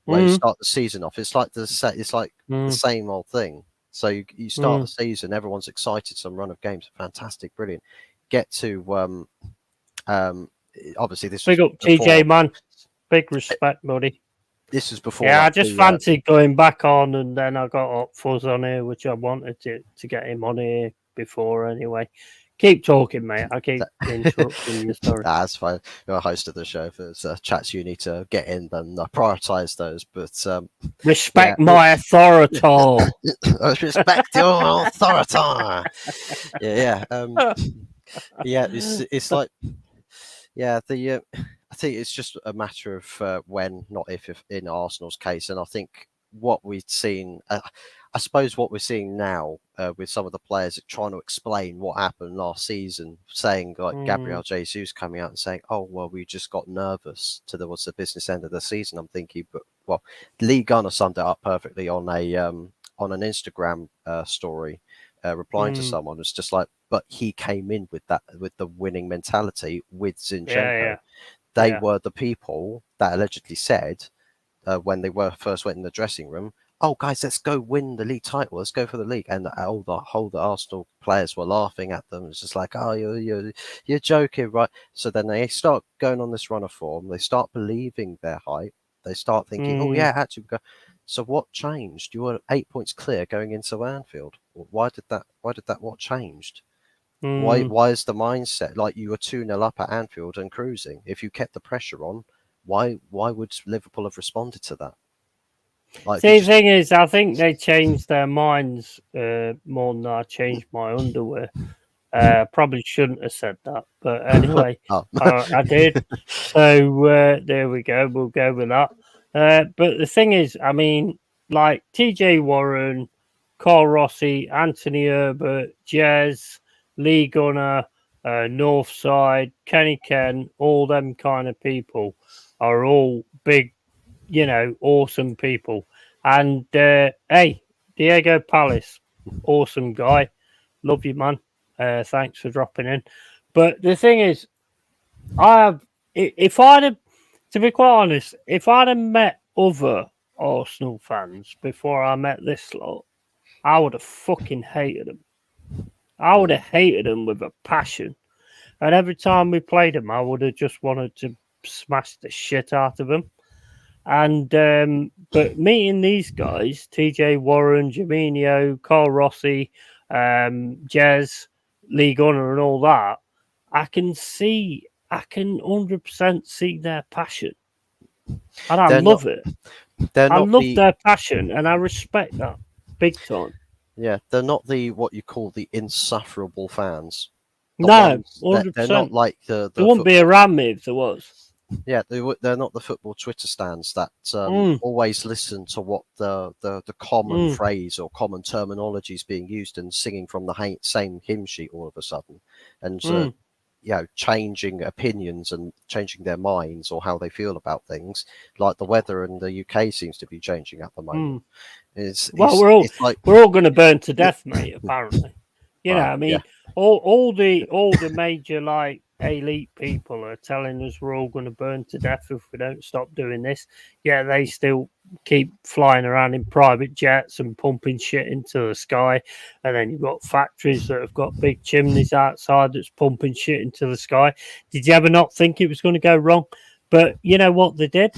Where you start the season off, it's like the same old thing. So you start the season, everyone's excited, some run of games, fantastic, brilliant. Get to obviously this
big
was
up TJ, man, big respect, buddy.
This was before.
Yeah, I just fancied going back on, and then I got up Fuzz on here, which I wanted to get him on here before anyway. Keep talking, mate. I keep interrupting you. Sorry.
That's fine. You're a host of the show. If there's chats you need to get in, then prioritize those. But
respect my authority.
Respect your authority. Yeah. Yeah. It's like, yeah. I think it's just a matter of when, not if in Arsenal's case. And I think what we've seen, I suppose what we're seeing now with some of the players trying to explain what happened last season, saying like Gabriel Jesus coming out and saying, oh, well, we just got nervous towards the business end of the season. I'm thinking, but well, Lee Gunner summed it up perfectly on an Instagram story, replying to someone. It's just like, but he came in with the winning mentality with Zinchenko.
Yeah.
They were the people that allegedly said when they first went in the dressing room, oh, guys, let's go win the league title. Let's go for the league. And the Arsenal players were laughing at them. It's just like, oh, you're joking, right? So then they start going on this run of form. They start believing their hype. They start thinking, oh, yeah, actually. So what changed? You were 8 points clear going into Anfield. What changed? Why is the mindset like you were 2-0 up at Anfield and cruising? If you kept the pressure on, why would Liverpool have responded to that?
Like, see, the thing is, I think they changed their minds more than I changed my underwear. Probably shouldn't have said that, but anyway, I did. So there we go. We'll go with that. But the thing is, I mean, like TJ Warren, Carl Rossi, Anthony Herbert, Jez, Lee Gunner, Northside, Kenny Ken, all them kind of people are all big awesome people. And hey, Diego Palace, awesome guy. Love you, man. Thanks for dropping in. But the thing is, if I'd have, to be quite honest, if I'd have met other Arsenal fans before I met this lot, I would have fucking hated them. I would have hated them with a passion. And every time we played them, I would have just wanted to smash the shit out of them. And but meeting these guys, TJ Warren, Jaminio, Carl Rossi, Jez, Lee Gunner, and all that, I can 100% see their passion. And I love it. I love their passion and I respect that big time.
Yeah, they're not what you call the insufferable fans.
No, 100%.
They're not like the
there wouldn't be around me if there was.
Yeah, they're not the football Twitter stands that always listen to what the common phrase or common terminology is being used and singing from the same hymn sheet all of a sudden, and changing opinions and changing their minds or how they feel about things. Like the weather in the UK seems to be changing at the moment.
We're all going to burn to death, mate. Apparently, I mean. Yeah. All the major like elite people are telling us we're all going to burn to death if we don't stop doing this. Yeah, they still keep flying around in private jets and pumping shit into the sky. And then you've got factories that have got big chimneys outside that's pumping shit into the sky. Did you ever not think it was going to go wrong? But you know what they did?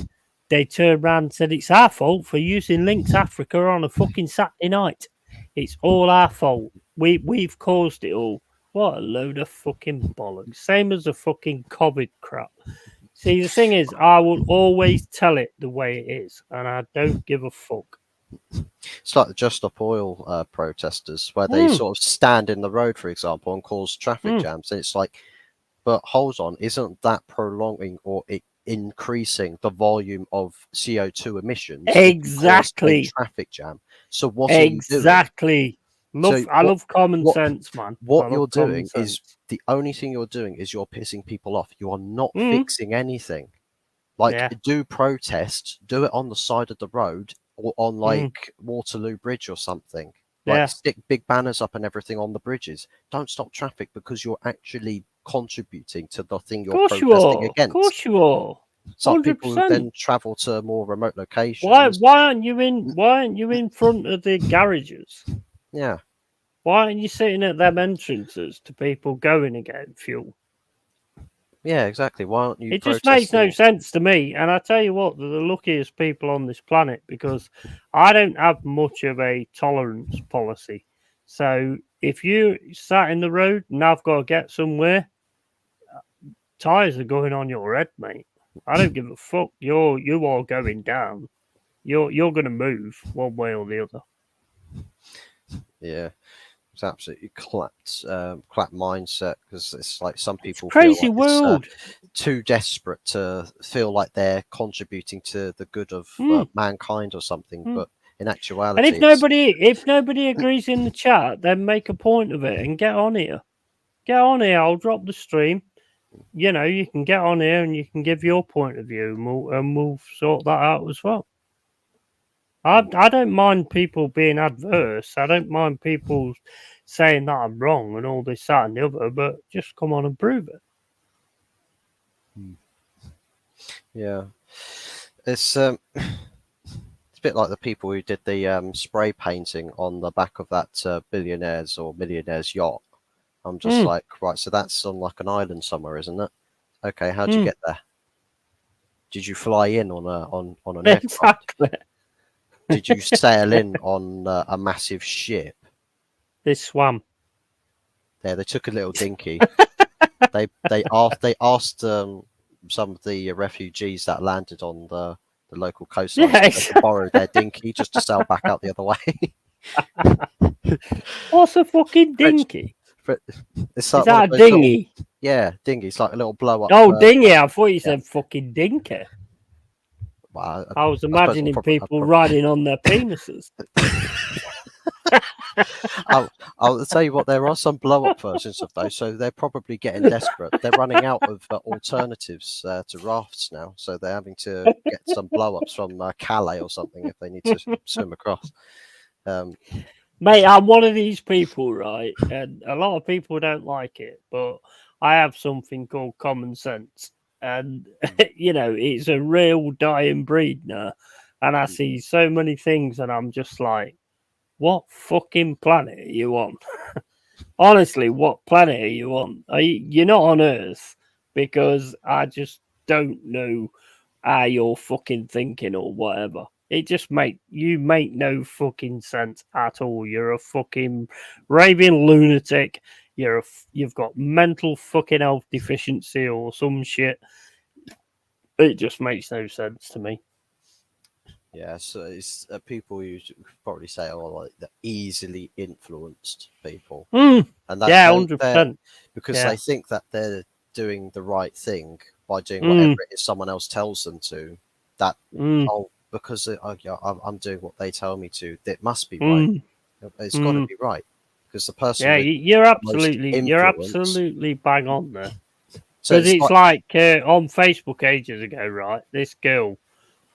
They turned around and said it's our fault for using Lynx Africa on a fucking Saturday night. It's all our fault. We've caused it all. What a load of fucking bollocks. Same as the fucking COVID crap. See, the thing is, I will always tell it the way it is, and I don't give a fuck.
It's like the Just Stop Oil protesters, where they sort of stand in the road, for example, and cause traffic jams. And it's like, but hold on, isn't that prolonging or increasing the volume of CO2 emissions?
Exactly.
Traffic jam. So what are you doing?
Exactly. I love common sense, man.
What you're doing is the only thing you're doing is you're pissing people off. You are not fixing anything. Do protest, do it on the side of the road or on like Waterloo Bridge or something. Stick big banners up and everything on the bridges. Don't stop traffic because you're actually contributing to the thing you're protesting against.
Of course you are.
Some people then travel to more remote locations.
Why aren't you in front of the garages?
Yeah.
Why aren't you sitting at them entrances to people going and getting fuel?
Yeah, exactly. Why aren't you?
It just makes no sense to me. And I tell you what, they're the luckiest people on this planet because I don't have much of a tolerance policy. So if you sat in the road and I've got to get somewhere, tires are going on your head, mate. I don't give a fuck. You are going down. You're going to move one way or the other.
Yeah, it's absolutely clapped mindset because it's like some people
crazy
feel like
world.
It's too desperate to feel like they're contributing to the good of mankind or something, but in actuality,
and if nobody agrees in the chat, then make a point of it and get on here. Get on here. I'll drop the stream. You can get on here and you can give your point of view, and we'll sort that out as well. I don't mind people being adverse. I don't mind people saying that I'm wrong and all this, that, and the other, but just come on and prove it.
Yeah. It's a bit like the people who did the spray painting on the back of that billionaire's or millionaire's yacht. I'm just like, right, so that's on like an island somewhere, isn't it? Okay, how'd you get there? Did you fly in on an aircraft? Did you sail in on a massive ship?
They swam.
Yeah, they took a little dinghy. they asked some of the refugees that landed on the local coastline to borrow their dinghy just to sail back out the other way.
What's a fucking dinghy?
It's like
is that a dinghy?
Dinghy. It's like a little blow up.
Oh, dinghy! I thought you said fucking dinky.
Well,
I was imagining people riding on their penises.
I'll tell you what, there are some blow-up versions of those, so they're probably getting desperate. They're running out of alternatives to rafts now, so they're having to get some blow-ups from Calais or something if they need to swim across.
Mate, I'm one of these people, right? And a lot of people don't like it, but I have something called common sense. And, it's a real dying breed now. And I see so many things, and I'm just like, what fucking planet are you on? Honestly, what planet are you on? You're not on Earth, because I just don't know how you're fucking thinking or whatever. It just make no fucking sense at all. You're a fucking raving lunatic. You've got mental fucking health deficiency or some shit. It just makes no sense to me.
Yeah, so it's people who probably say, "Oh, like the easily influenced people,"
and
that
100%,
because they think that they're doing the right thing by doing whatever it is someone else tells them to. That because I'm doing what they tell me to, it must be right. It's got to be right because the person.
Yeah, you're absolutely bang on there. Because it's like on Facebook ages ago, right? This girl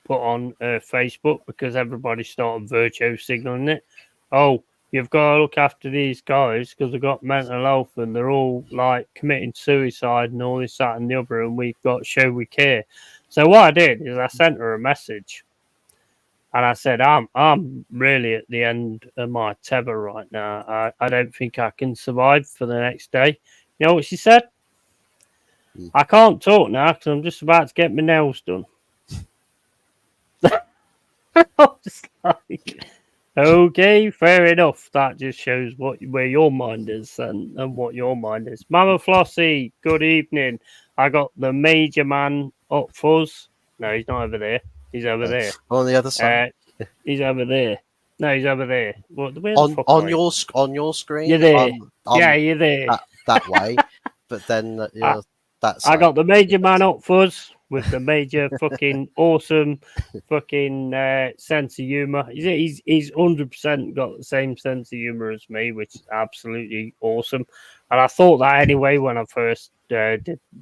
put on Facebook because everybody started virtue signaling it. Oh, you've got to look after these guys because they've got mental health and they're all like committing suicide and all this, that, and the other, and we've got to show we care. So what I did is I sent her a message, and I said, I'm really at the end of my tether right now. I don't think I can survive for the next day. You know what she said? I can't talk now because I'm just about to get my nails done. I'm just like, okay, fair enough. That just shows where your mind is and what your mind is. Mama Flossie, good evening. I got the major man up fuzz. No, he's not over there. He's over there.
On the other side.
He's over there. No, he's over there. Where the fuck
on your screen.
You're there. You're there.
That way. But then that side.
I got the major man up fuzz with the major fucking awesome fucking sense of humor. He's 100% got the same sense of humor as me, which is absolutely awesome. And I thought that anyway when I first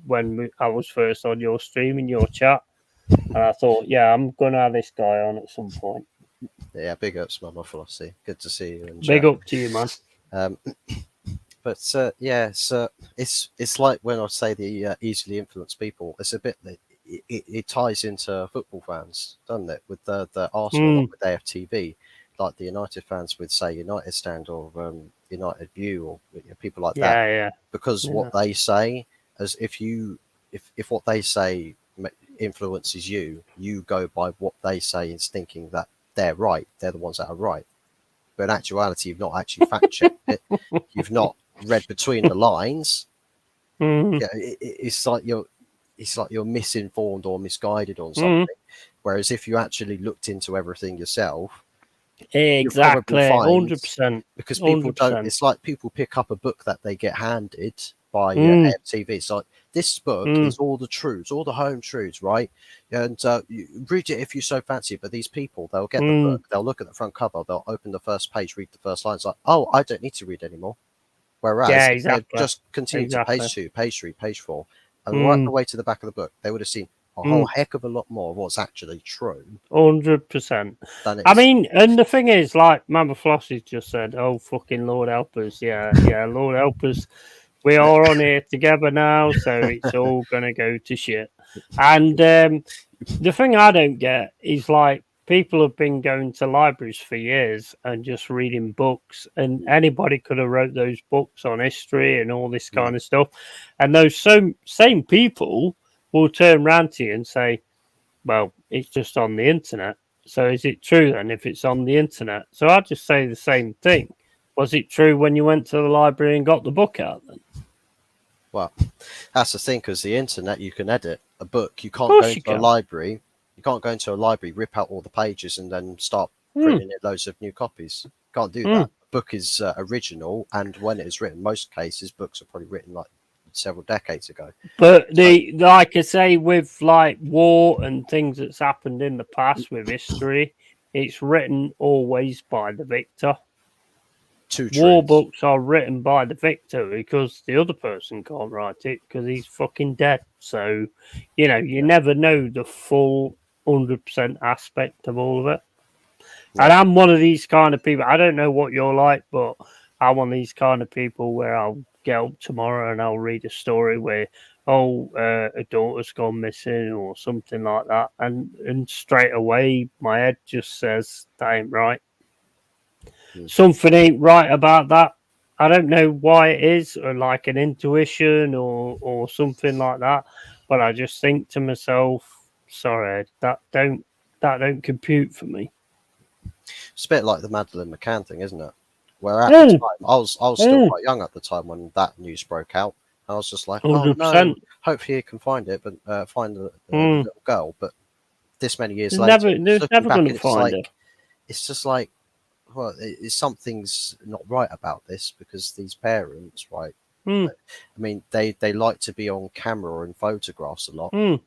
when I was first on your stream in your chat. And I thought, yeah, I'm gonna have this guy on at some point.
Yeah, big ups, Mama Flossie. Good to see you.
Big up to you, man.
But it's like when I say the easily influenced people. It's a bit that it ties into football fans, doesn't it? With the Arsenal with AFTV, like the United fans with say United Stand or United View or people like that.
Yeah.
Because what they say, as if what they say influences you, you go by what they say and thinking that they're right. They're the ones that are right. But in actuality, you've not actually fact checked it. You've not read between the lines. Yeah, it's like you're misinformed or misguided on something. Whereas if you actually looked into everything yourself,
exactly, 100%.
Because people don't. It's like people pick up a book that they get handed by AFTV. It's like this book is all the truths, all the home truths, right? And you read it if you so fancy. But these people, they'll get the book, they'll look at the front cover, they'll open the first page, read the first line. It's like, oh, I don't need to read anymore. Whereas just continue to page 2, page 3, page 4, and right the way to the back of the book, they would have seen a whole heck of a lot more of what's actually true.
100%. I mean, and the thing is, like Mama Flossie just said, oh, fucking Lord help us. Yeah, Lord help us. We are on here together now, so it's all going to go to shit. And the thing I don't get is, like, people have been going to libraries for years and just reading books, and anybody could have wrote those books on history and all this kind of stuff. And those same people will turn around to you and say, well, it's just on the internet. So is it true then if it's on the internet? So I'll just say the same thing. Was it true when you went to the library and got the book out then?
Well, that's the thing, because the internet, you can edit a book. You can't go into a library. You can't go into a library, rip out all the pages, and then start printing loads of new copies. Can't do that. A book is original, and when it is written, most cases, books are probably written like several decades ago.
But like I say, with like war and things that's happened in the past with history, it's written always by the victor.
Two
war
truths.
books are written by the victor because the other person can't write it because he's fucking dead. So, you know, you never know the full 100% aspect of all of it. And
Yeah.
I'm one of these kind of people. I don't know what you're like, but I'm one of these kind of people where I'll get up tomorrow and I'll read a story where, a daughter's gone missing or something like that. And straight away, my head just says, that ain't right.
Mm.
Something ain't right about that. I don't know why it is, or like an intuition or something like that. But I just think to myself, sorry, Ed, that don't compute for me.
It's a bit like the Madeleine McCann thing, isn't it? Where at the
Mm,
time, I was still
mm,
quite young at the time when that news broke out. I was just like, oh no,
100%.
hopefully he can find it, but find the
Mm.
little girl. But this many years
There's
later,
never, there's
looking
never
back,
going to
it's
find her.
like, it's just like, well, something's not right about this because these parents, right?
Mm,
I mean, they like to be on camera and photographs a lot.
mm,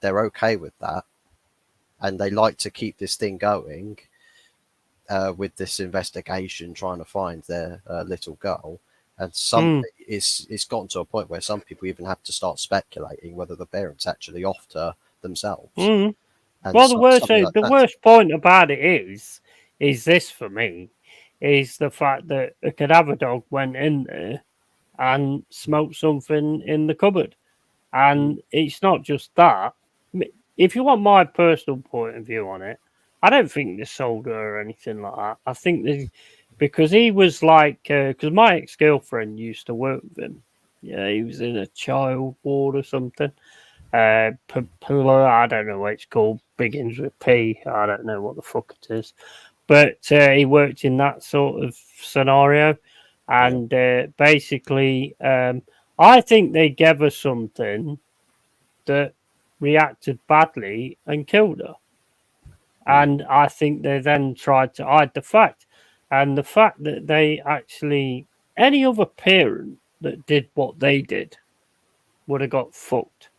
They're okay with that, and they like to keep this thing going with this investigation, trying to find their little girl. And
mm,
it's gotten to a point where some people even have to start speculating whether the parents actually offed her themselves,
mm.
and
Well, the worst,
something like
the
that.
worst point about it is this for me, is the fact that a cadaver dog went in there and smoked something in the cupboard.
Mm,
And it's not just that. If you want my personal point of view on it, I don't think they sold her or anything like that. I think they, because he was like, because my ex girlfriend used to work with him. Yeah, he was in a child ward or something. I don't know what it's called. Begins with P. I don't know what the fuck it is. But he worked in that sort of scenario.
yeah.
And basically, I think they gave her something that reacted badly and killed her.
Mm,
And I think they then tried to hide the fact. And the fact that they actually, any other parent that did what they did would have got fucked.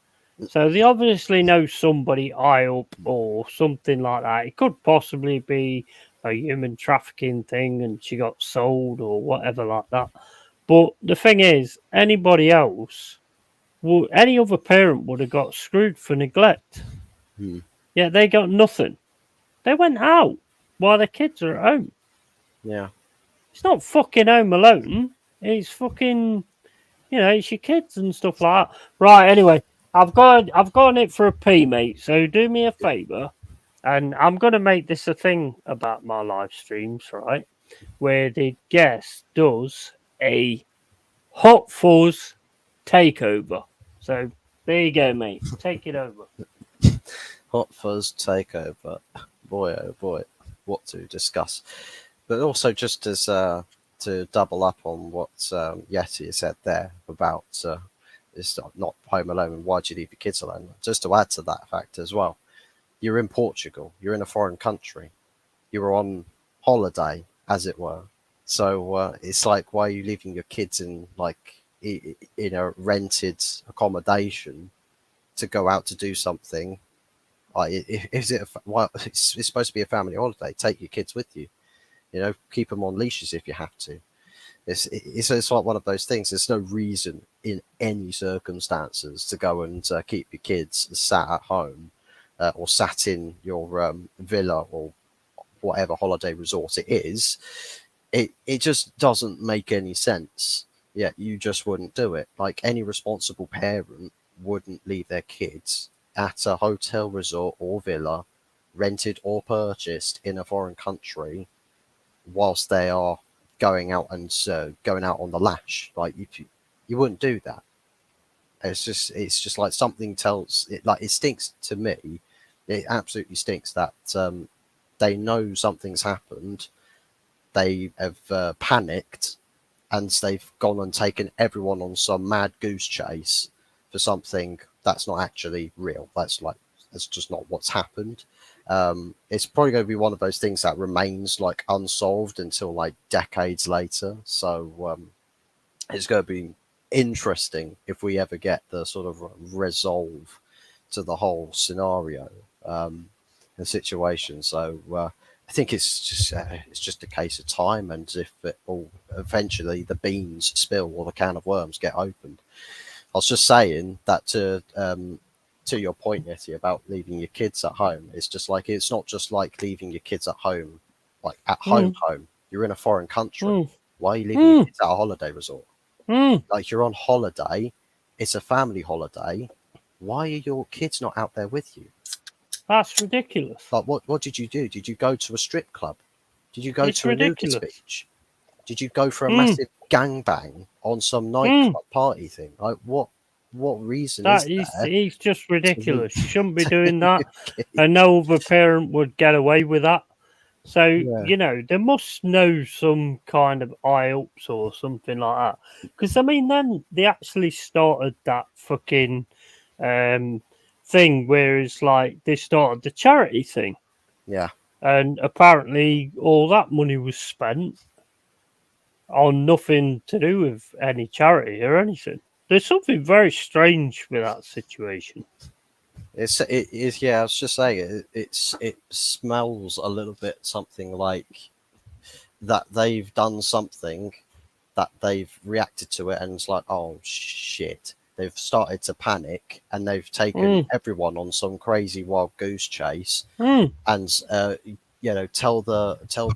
So they obviously know somebody high up or something like that. It could possibly be a human trafficking thing and she got sold or whatever like that. But the thing is, anybody else, any other parent would have got screwed for neglect.
mm,
Yeah, they got nothing. They went out while their kids are at home.
yeah.
It's not fucking Home Alone. It's fucking, it's your kids and stuff like that. Right. Anyway, I've got it for a pee, mate. So do me a favour, and I'm gonna make this a thing about my live streams, right? Where the guest does a hot fuzz takeover. So there you go, mate. Take it over.
Hot Fuzz takeover. Boy, oh boy, what to discuss. But also, just as to double up on what Yeti said there about it's not Home Alone and why do you leave the kids alone? Just to add to that fact as well, you're in Portugal, you're in a foreign country, you're on holiday, as it were. So it's like, why are you leaving your kids in in a rented accommodation to go out to do something? Is it? Well, it's supposed to be a family holiday. Take your kids with you. Keep them on leashes if you have to. It's like one of those things. There's no reason in any circumstances to go and keep your kids sat at home or sat in your villa or whatever holiday resort it is. It just doesn't make any sense. Yeah, you just wouldn't do it. Like any responsible parent wouldn't leave their kids at a hotel resort or villa, rented or purchased in a foreign country, whilst they are going out on the lash. Like you wouldn't do that. It's just like something tells it. Like it stinks to me. It absolutely stinks that they know something's happened. They have panicked and they've gone and taken everyone on some mad goose chase for something that's not actually real. That's just not what's happened. It's probably going to be one of those things that remains like unsolved until like decades later. So it's going to be interesting if we ever get the sort of resolve to the whole scenario, the situation. So I think it's just a case of time, and if it all eventually the beans spill or the can of worms get opened. I was just saying that to your point, Yeti, about leaving your kids at home. It's just like it's not just like leaving your kids at home, like at home. You're in a foreign country. Why are you leaving your kids at a holiday resort? Like you're on holiday. It's a family holiday. Why are your kids not out there with you?
That's ridiculous.
Like what did you do? Did you go to a strip club? Did you go
It's
to a nudist
ridiculous.
beach? Did you go for a massive gangbang on some nightclub party thing? Like what reason is there?
He's just ridiculous. You shouldn't be doing that. And no other parent would get away with that. So, you know, they must know some kind of IELTS or something like that. Because, I mean, then they actually started that fucking thing where it's like they started the charity thing.
Yeah.
And apparently all that money was spent on nothing to do with any charity or anything. There's something very strange with that situation.
It is, yeah. I was just saying, it smells a little bit something like that they've done something, that they've reacted to it, and it's like, oh shit, they've started to panic, and they've taken everyone on some crazy wild goose chase, and you know, tell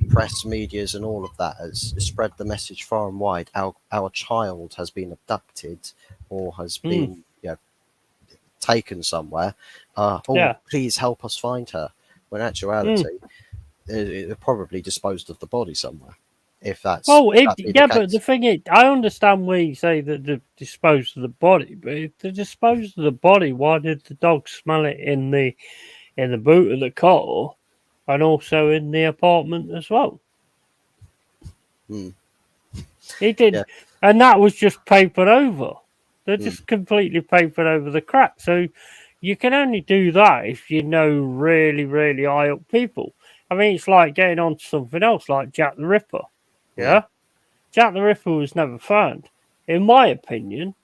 press, medias, and all of that, has spread the message far and wide. Our child has been abducted or has been, you know, taken somewhere. Please help us find her. When in actuality, it probably disposed of the body somewhere. If that's
but the thing is, I understand where you say that they disposed of the body, but if they disposed of the body, why did the dog smell it in the boot of the car and also in the apartment as well? He did, and that was just papered over. They're just completely papered over the crack. So you can only do that if you know really, really high up people. I mean, it's like getting on to something else, like Jack the Ripper. Yeah? Jack the Ripper was never found. In my opinion,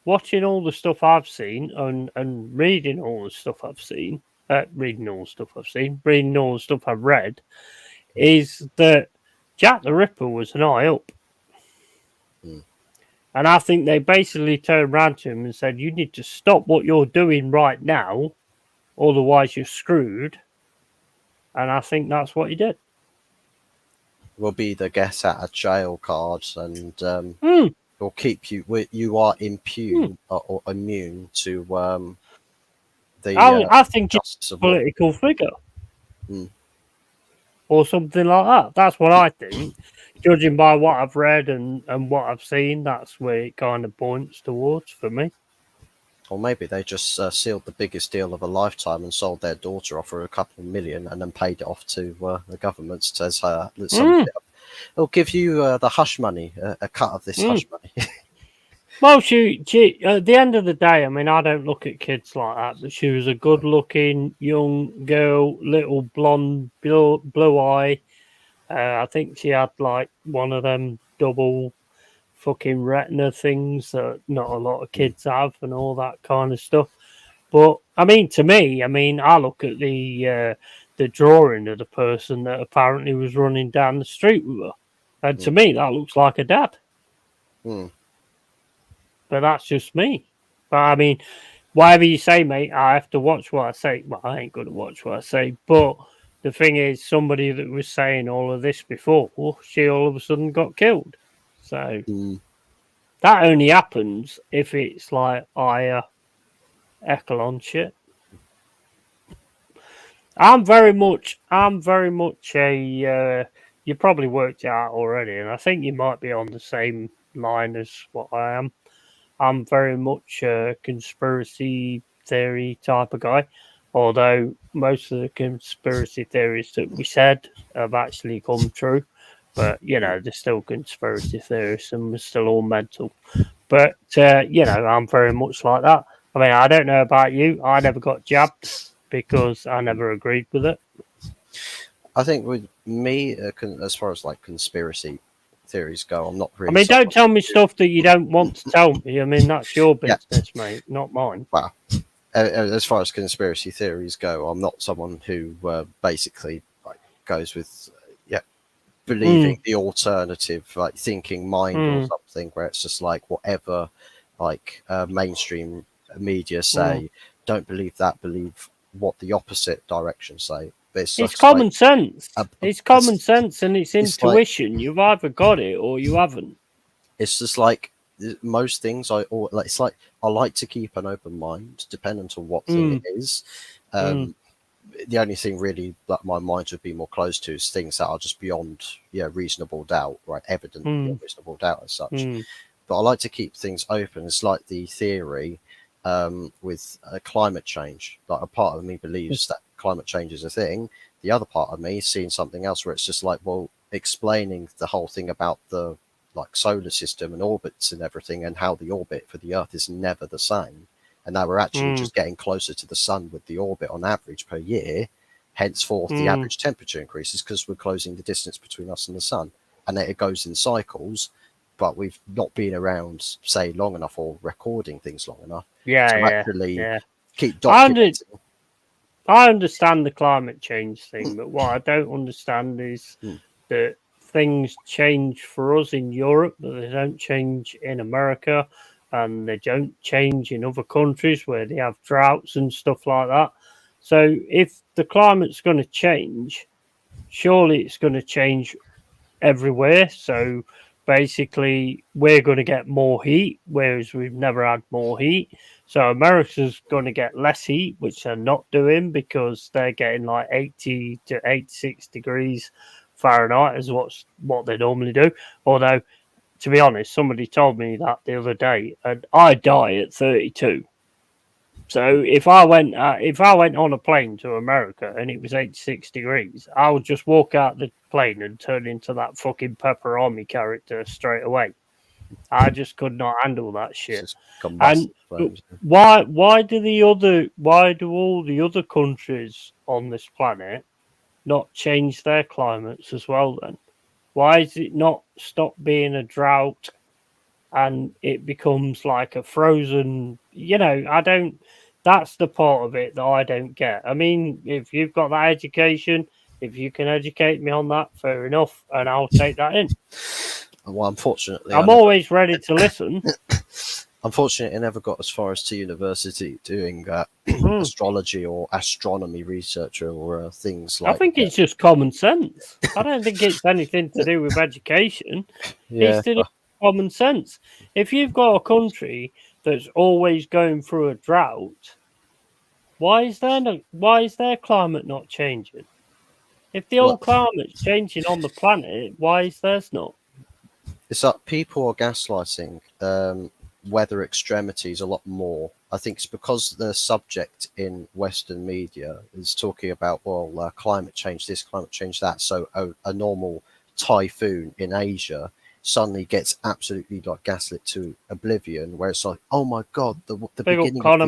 watching all the stuff I've seen and reading all the stuff I've seen, reading all the stuff I've read, is that Jack the Ripper was an eye up. And I think they basically turned around to him and said, you need to stop what you're doing right now, otherwise you're screwed. And I think that's what he did.
Will be the get out of jail cards, and will keep you. You are immune or immune to the.
I think it's a political figure, or something like that. That's what I think. Judging by what I've read and what I've seen, that's where it kind of points towards for me.
Or maybe they just sealed the biggest deal of a lifetime and sold their daughter off for a couple of million and then paid it off to the government. Says it'll give you the hush money, a cut of this hush money.
Well, she at the end of the day, I mean, I don't look at kids like that, but she was a good-looking young girl, little blonde, blue eye. I think she had like one of them double fucking retina things that not a lot of kids have and all that kind of stuff. But I mean, to me, I look at the drawing of the person that apparently was running down the street with her, and to me, that looks like a dad. But that's just me. But I mean, whatever you say, mate, I have to watch what I say. Well, I ain't going to watch what I say, but the thing is, somebody that was saying all of this before, she all of a sudden got killed. So that only happens if it's like higher echelon shit. I'm very much a. You probably worked it out already, and I think you might be on the same line as what I am. I'm very much a conspiracy theory type of guy. Although most of the conspiracy theories that we said have actually come true. But, you know, they're still conspiracy theorists and we're still all mental. But, you know, I'm very much like that. I mean, I don't know about you. I never got jabbed because I never agreed with it.
I think with me, as far as like conspiracy theories go, I'm not really.
I mean, don't tell me stuff that you don't want to tell me. I mean, that's your business, mate, not mine.
Wow. As far as conspiracy theories go, I'm not someone who basically like goes with believing the alternative, like thinking mind or something, where it's just like whatever, like mainstream media say, don't believe that, believe what the opposite direction say. But
it's common sense. It's common
it's
sense, and it's intuition. You've either got it or you haven't.
It's just like most things. It's like I like to keep an open mind, dependent on what thing it is. The only thing really that my mind would be more close to is things that are just beyond reasonable doubt, right? Evident beyond reasonable doubt as such. But I like to keep things open. It's like the theory with climate change. Like a part of me believes that climate change is a thing. The other part of me is seeing something else where it's just like, well, explaining the whole thing about the like solar system and orbits and everything, and how the orbit for the Earth is never the same, and that we're actually just getting closer to the sun with the orbit on average per year. Henceforth, the average temperature increases because we're closing the distance between us and the sun, and it goes in cycles. But we've not been around, say, long enough or recording things long enough to actually keep documenting.
I understand the climate change thing, but what I don't understand is that things change for us in Europe, but they don't change in America, and they don't change in other countries where they have droughts and stuff like that. So if the climate's going to change, surely it's going to change everywhere. So basically, we're going to get more heat, whereas we've never had more heat. So America's going to get less heat, which they're not doing because they're getting like 80 to 86 degrees Fahrenheit is what they normally do. Although, to be honest, somebody told me that the other day, and I die at 32. So if I went on a plane to America and it was 86 degrees, I would just walk out the plane and turn into that fucking Pepperoni character straight away. I just could not handle that shit. And why do all the other countries on this planet not change their climates as well then? Why is it not stop being a drought and it becomes like a frozen, that's the part of it that I don't get. I mean, if you've got that education, if you can educate me on that, fair enough, and I'll take that in.
Well, unfortunately,
I'm always ready to listen.
Unfortunately, I never got as far as to university doing astrology or astronomy research or things like that.
I think it's just common sense. I don't think it's anything to do with education. It's to do with common sense. If you've got a country that's always going through a drought, why is their climate not changing? If the whole climate's changing on the planet, why is theirs not?
It's like people are gaslighting weather extremities a lot more. I think it's because the subject in Western media is talking about, climate change this, climate change that. So a normal typhoon in Asia suddenly gets absolutely like gaslit to oblivion, where it's like, oh my god, the beginning of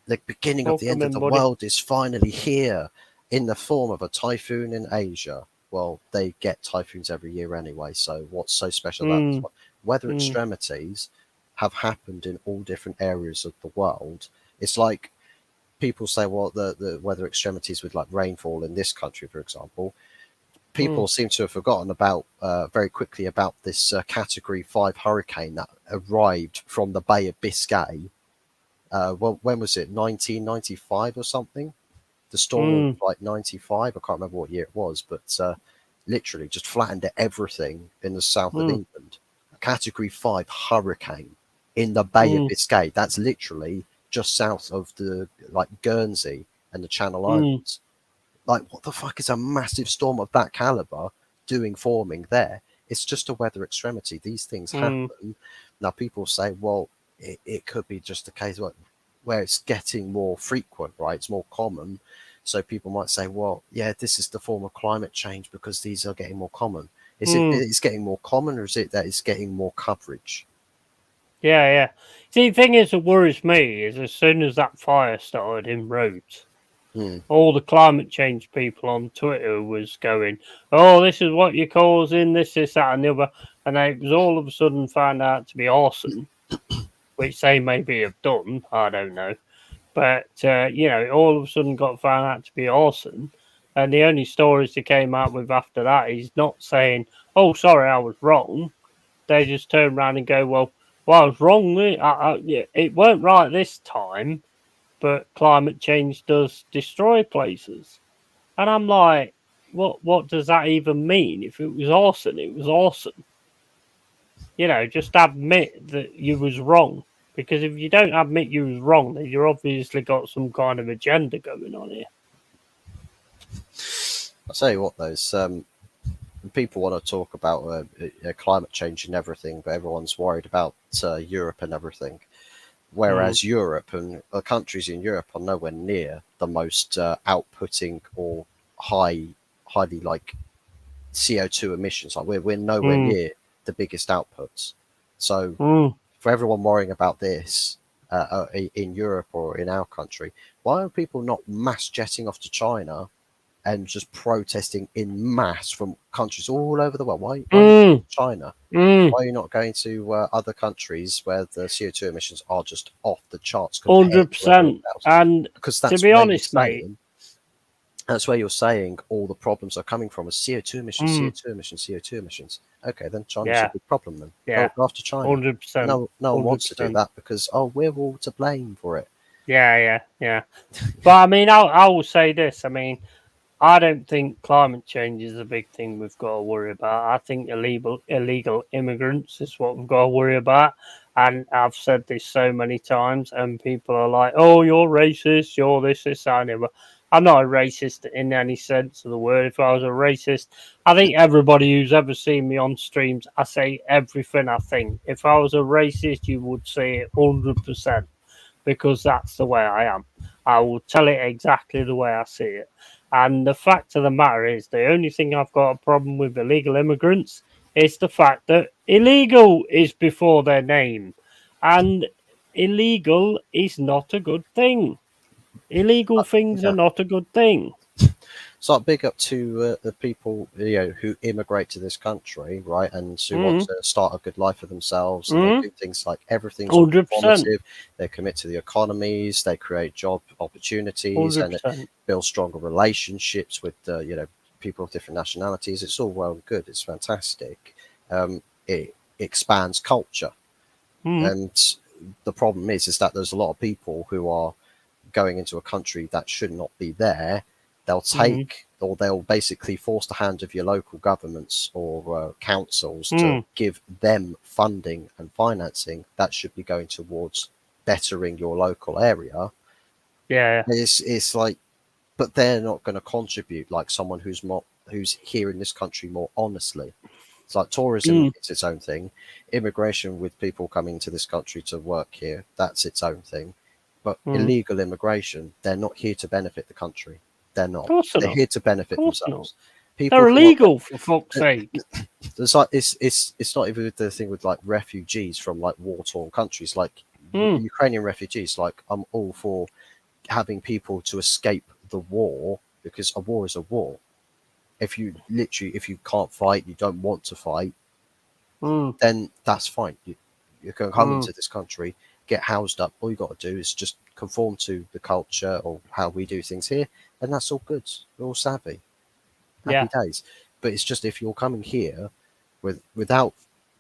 the beginning of the end of the world is finally here in the form of a typhoon in Asia. Well, they get typhoons every year anyway, so what's so special about this one? Weather extremities have happened in all different areas of the world. It's like people say, well, the weather extremities with like rainfall in this country, for example, people seem to have forgotten about very quickly about this Category 5 hurricane that arrived from the Bay of Biscay. When was it? 1995 or something? The storm of like 95. I can't remember what year it was, but literally just flattened everything in the south of England. A Category 5 hurricane in the Bay of Biscay. That's literally just south of the like Guernsey and the Channel Islands. Like, what the fuck is a massive storm of that caliber forming there? It's just a weather extremity. These things happen. Now, people say, well, it could be just a case where it's getting more frequent, right? It's more common. So people might say, well, yeah, this is the form of climate change because these are getting more common. Is it it's getting more common, or is it that it's getting more coverage?
Yeah. See, the thing is that worries me is as soon as that fire started in Rhodes, all the climate change people on Twitter was going, oh, this is what you're causing, this, that, and the other. And it was all of a sudden found out to be arson, which they maybe have done. I don't know. But, all of a sudden got found out to be arson. And the only stories they came out with after that is not saying, "Oh, sorry, I was wrong." They just turn around and go, "Well, I was wrong. It weren't right this time, but climate change does destroy places." And I'm like, "What does that even mean? If it was awesome, it was awesome. Just admit that you was wrong." Because if you don't admit you was wrong, then you've obviously got some kind of agenda going on here.
I'll tell you what, those people want to talk about climate change and everything, but everyone's worried about Europe and everything. Whereas Europe and the countries in Europe are nowhere near the most outputting or highly like CO2 emissions. Like we're nowhere near the biggest outputs. So for everyone worrying about this in Europe or in our country, why are people not mass jetting off to China and just protesting in mass from countries all over the world? Why are you going to China? Why are you not going to other countries where the CO2 emissions are just off the charts compared to everyone
100%.
else?
And
Because
to
that's
be
where
honest, mate,
that's where you're saying all the problems are coming from is CO2 emissions, CO2 emissions, CO2 emissions. Okay, then China's a
yeah,
big problem then.
yeah,
Go after China.
100%,
No one wants to do
100%.
that because, we're all to blame for it.
Yeah. But I mean, I will say this. I mean, I don't think climate change is a big thing we've got to worry about. I think illegal immigrants is what we've got to worry about. And I've said this so many times, and people are like, "Oh, you're racist. You're this, that." And I'm not a racist in any sense of the word. If I was a racist, I think everybody who's ever seen me on streams, I say everything I think. If I was a racist, you would say it 100%, because that's the way I am. I will tell it exactly the way I see it. And the fact of the matter is, the only thing I've got a problem with illegal immigrants is the fact that illegal is before their name. And illegal is not a good thing. Illegal things are
Yeah.
not a good thing.
So big up to the people who immigrate to this country, right, and who want to start a good life for themselves, and they do things like everything's all
100%.
informative. They commit to the economies, they create job opportunities, and they
100%.
build stronger relationships with people of different nationalities. It's all well and good. It's fantastic. It expands culture, and the problem is that there's a lot of people who are going into a country that should not be there. They'll take or they'll basically force the hand of your local governments or councils to give them funding and financing that should be going towards bettering your local area.
Yeah.
It's like, but they're not going to contribute like someone who's here in this country more honestly. It's like tourism is its own thing. Immigration with people coming to this country to work here, that's its own thing. But illegal immigration, they're not here to benefit the country. They're
Of
not.
course they're
They're
not.
here to
Of
benefit
course not.
themselves. People
They're
who are,
illegal, for fuck's sake.
it's like it's not even the thing with like refugees from like war-torn countries. Like Ukrainian refugees, like I'm all for having people to escape the war because a war is a war. If you can't fight, you don't want to fight, then that's fine. You can come into this country, get housed up. All you got to do is just conform to the culture or how we do things here, and that's all good. We're all savvy, happy days. But it's just if you're coming here without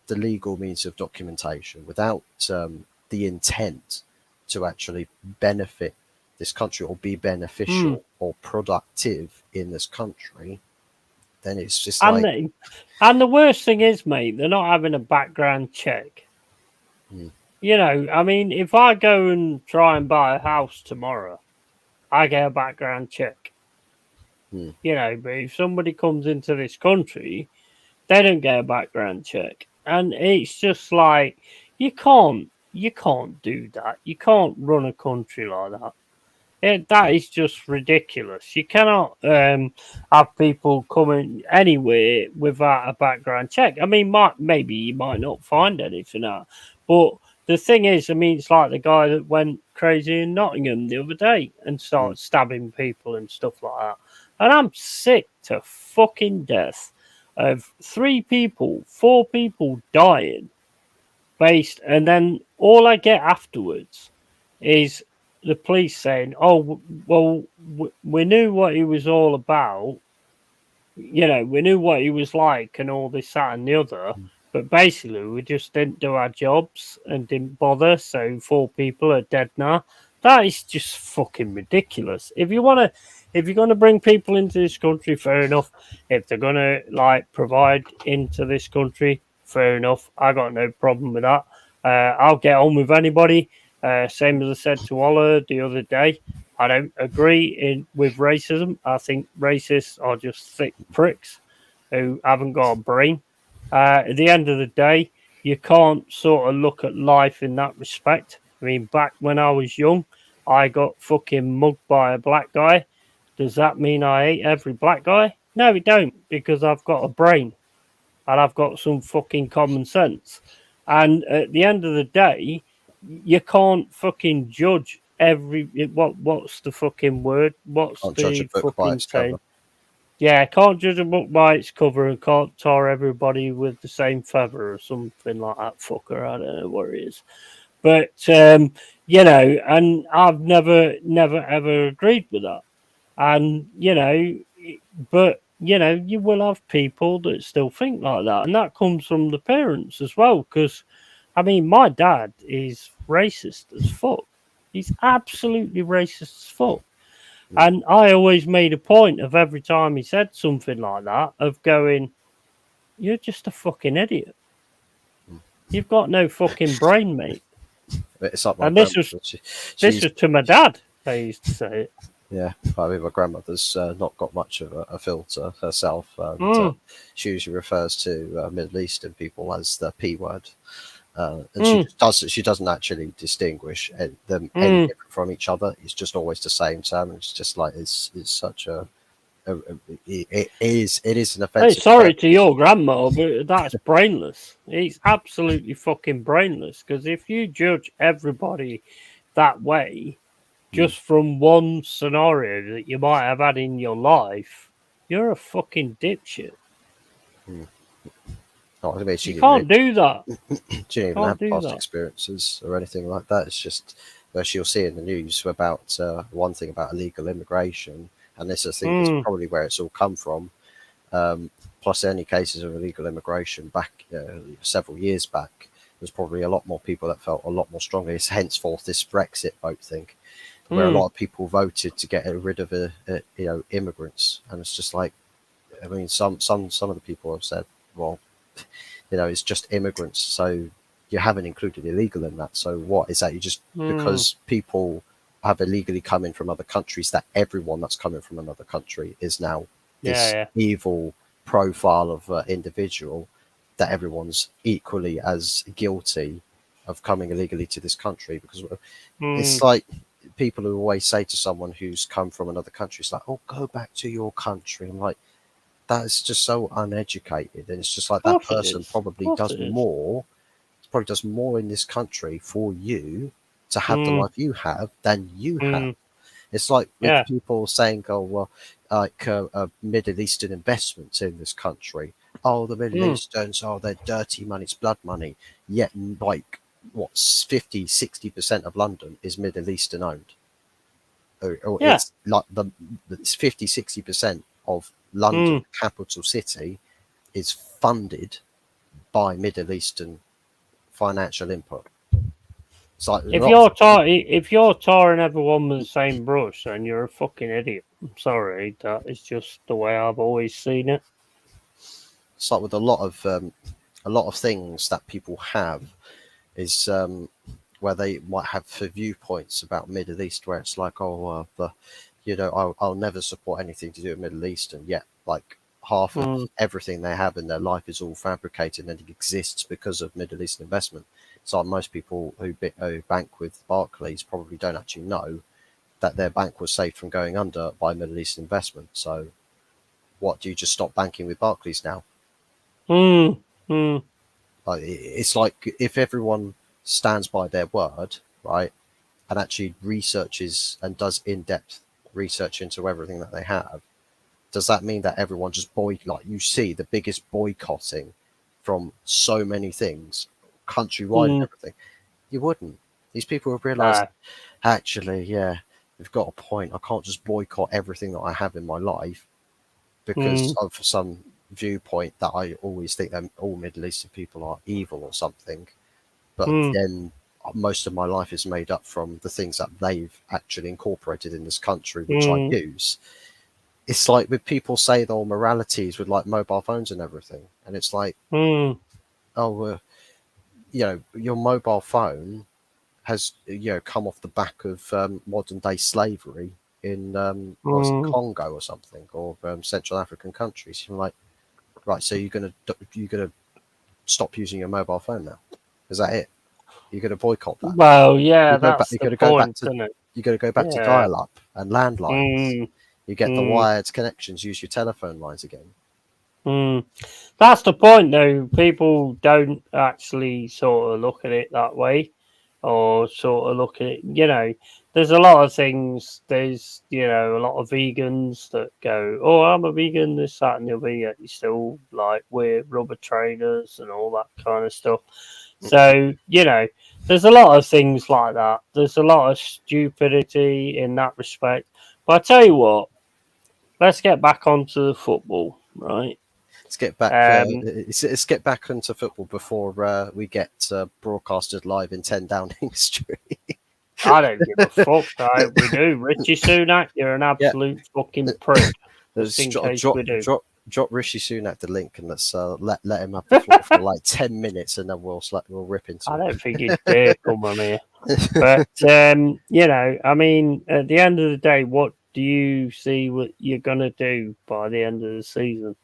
the legal means of documentation, without the intent to actually benefit this country or be beneficial or productive in this country, then it's just
And
like.
and the worst thing is, mate, they're not having a background check. I mean, if I go and try and buy a house tomorrow, I get a background check. But if somebody comes into this country, they don't get a background check. And it's just like, you can't do that. You can't run a country like that. That is just ridiculous. You cannot have people coming anywhere without a background check. I mean, maybe you might not find anything out, but the thing is, I mean, it's like the guy that went crazy in Nottingham the other day and started stabbing people and stuff like that. And I'm sick to fucking death of 4 people dying and then all I get afterwards is the police saying, "Oh, well, we knew what he was all about. You know, we knew what he was like, and all this, that, and the other." But basically, we just didn't do our jobs and didn't bother. So 4 people are dead now. That is just fucking ridiculous. If you're gonna bring people into this country, fair enough. If they're gonna like provide into this country, fair enough. I got no problem with that. I'll get on with anybody. Same as I said to Ola the other day. I don't agree with racism. I think racists are just thick pricks who haven't got a brain. At the end of the day, you can't sort of look at life in that respect. I mean, back when I was young, I got fucking mugged by a black guy. Does that mean I hate every black guy? No, it don't, because I've got a brain and I've got some fucking common sense. And at the end of the day, you can't fucking judge what's the fucking word? What's
Can't judge a
the
book by
fucking
its cover.
saying? Yeah, can't judge a book by its cover and can't tar everybody with the same feather or something like that. Fucker, I don't know what it is. But you know, and I've never ever agreed with that. And you know, but you know, you will have people that still think like that, and that comes from the parents as well. Because I mean, my dad is racist as fuck. He's absolutely racist as fuck. And I always made a point of every time he said something like that, of going, "You're just a fucking idiot. You've got no fucking brain, mate."
It's like my
And this
grandmother.
was this
She's
was to my dad. I used to say it.
yeah. I mean, my grandmother's not got much of a filter herself, and
Mm,
she usually refers to Middle Eastern people as the P word. And
mm,
she doesn't actually distinguish them any
mm.
different from each other. It's just always the same term. It's just like it's such it is an
Hey,
offensive term.
sorry to your grandma, but that's brainless. It's absolutely fucking brainless. Because if you judge everybody that way,
Mm.
just from one scenario that you might have had in your life, you're a fucking dipshit.
Mm. Oh, I mean,
You can't do that.
she didn't even
Can't
have
do
past
that.
experiences or anything like that. It's just where she'll see in the news about one thing about illegal immigration, and this I think is
Mm,
probably where it's all come from. Plus, any cases of illegal immigration back several years back, there's probably a lot more people that felt a lot more strongly. It's henceforth this Brexit vote thing, where a lot
mm.
of people voted to get rid of immigrants, and it's just like, I mean, some of the people have said, well, it's just immigrants, so you haven't included illegal in that. So what is that? You just
Mm,
because people have illegally come in from other countries, that everyone that's coming from another country is now
yeah,
this
yeah.
evil profile of individual, that everyone's equally as guilty of coming illegally to this country. Because it's
Mm,
like people who always say to someone who's come from another country, it's like, oh, go back to your country. I'm like, that is just so uneducated, and it's just
of
like that
course it
person
is. Of course it is.
probably does more in this country for you to have the
Mm,
life you have than you have.
mm,
It's like with
yeah.
people saying, "Oh well, like Middle Eastern investments in this country. Oh, the Middle
Mm,
Easterns, oh, they're dirty money, it's blood money." Yet, like, what 50-60% of London is Middle Eastern owned, or
yeah.
it's like it's 50-60% of London,
Mm.
capital city, is funded by Middle Eastern financial input. It's like there's a lot of
If you're tarring everyone with the same brush, then you're a fucking idiot. I'm sorry, that is just the way I've always seen it.
it's like with a lot of things that people have is where they might have for viewpoints about Middle East, where it's like, oh, I'll never support anything to do with Middle East, and yet like half of
Mm,
everything they have in their life is all fabricated and it exists because of Middle Eastern investment. So most people who bank with Barclays probably don't actually know that their bank was saved from going under by Middle Eastern investment. So what, do you just stop banking with Barclays now?
mm, mm,
Like, it's like if everyone stands by their word, right, and actually researches and does in-depth research into everything that they have, does that mean that everyone just like you see the biggest boycotting from so many things countrywide and
mm.
everything? You wouldn't. These people have realised,
No.
actually, yeah, they've got a point. I can't just boycott everything that I have in my life because of some viewpoint that I always think that all Middle Eastern people are evil or something. But then most of my life is made up from the things that they've actually incorporated in this country, which I use. It's like with people say their moralities with like mobile phones and everything, and it's like, oh, your mobile phone has come off the back of modern day slavery in what's it, Congo or something, or Central African countries. You're like, right, so you're gonna stop using your mobile phone now? Is that it? You're gonna boycott that?
Well, yeah,
You go back.
that's
You
the
got to go back
point,
to.
isn't it?
You got to go back to
Yeah.
dial-up and landlines. You get the wired connections. Use your telephone lines again.
That's the point, though. People don't actually sort of look at it that way, or sort of look at it. There's a lot of things. There's a lot of vegans that go, "Oh, I'm a vegan," this, that, and the other. Yet you still like wear rubber trainers and all that kind of stuff. So there's a lot of things like that. There's a lot of stupidity in that respect. But I tell you what, let's get back onto the football, right?
Let's get back. Let's get back into football before we get broadcasted live in 10 Downing Street.
I don't give a fuck. I hope we do. Richie Sunak, you're an absolute fucking prick. Just in case we do.
Drop Rishi Sunak the link and let's let him have the floor for like 10 minutes and then we'll rip into
I
it.
don't think he'd dare come on here. But I mean, at the end of the day, what do you see what you're gonna do by the end of the season?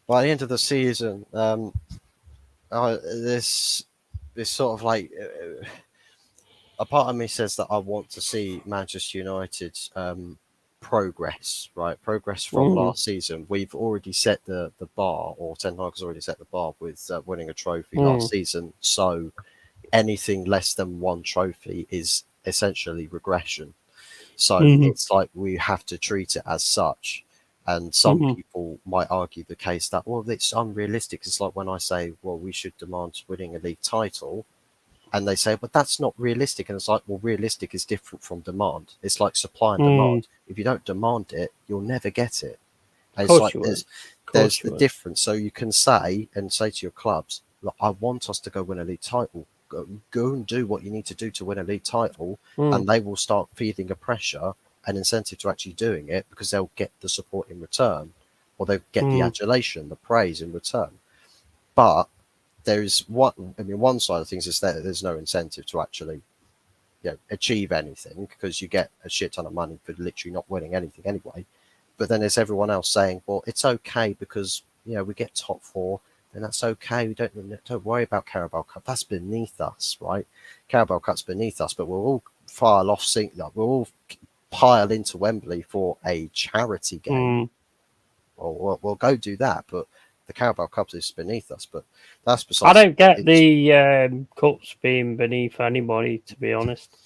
By the end of the season, this sort of like a part of me says that I want to see Manchester United's progress, right? Progress from last season. We've already set the bar, or Ten Hag has already set the bar with winning a trophy last season. So anything less than one trophy is essentially regression. So it's like we have to treat it as such. And some people might argue the case that, well, it's unrealistic. It's like when I say, well, we should demand winning a league title. And they say, but that's not realistic. And it's like, well, realistic is different from demand. It's like supply and demand. If you don't demand it, you'll never get it. And it's like there's the difference. So you can say to your clubs, look, I want us to go win a league title. Go and do what you need to do to win a league title. And they will start feeding a pressure and incentive to actually doing it because they'll get the support in return, or they'll get the adulation, the praise in return. But there's one side of things is that there's no incentive to actually achieve anything because you get a shit ton of money for literally not winning anything anyway. But then there's everyone else saying, well, it's okay because we get top four, then that's okay. We don't worry about Carabao Cup. That's beneath us, right? Carabao Cup's beneath us, but we'll all file off sync. We'll all pile into Wembley for a charity game. Or we'll go do that, but the Carabao Cup is beneath us. But that's besides.
I don't get the cups being beneath anybody, to be honest.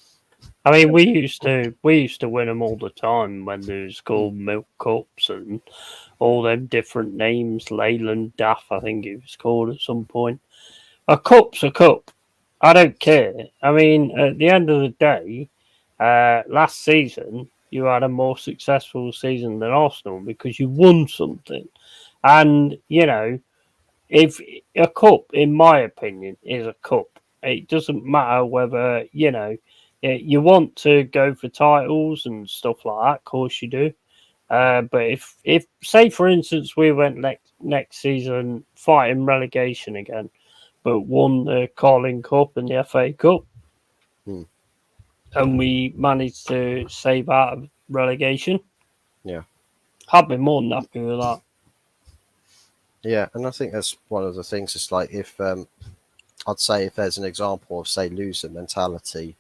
I mean, we used to win them all the time when there was called Milk Cups and all them different names. Leyland Daff, I think it was called at some point. A cup's a cup. I don't care. I mean, at the end of the day, last season you had a more successful season than Arsenal because you won something. And if a cup, in my opinion, is a cup, it doesn't matter whether you want to go for titles and stuff like that. Of course, you do. But if say for instance we went next season fighting relegation again, but won the Carling Cup and the FA Cup, and we managed to save out of relegation, I'd be more than happy with that.
Yeah, and I think that's one of the things. It's like if I'd say if there's an example of say loser mentality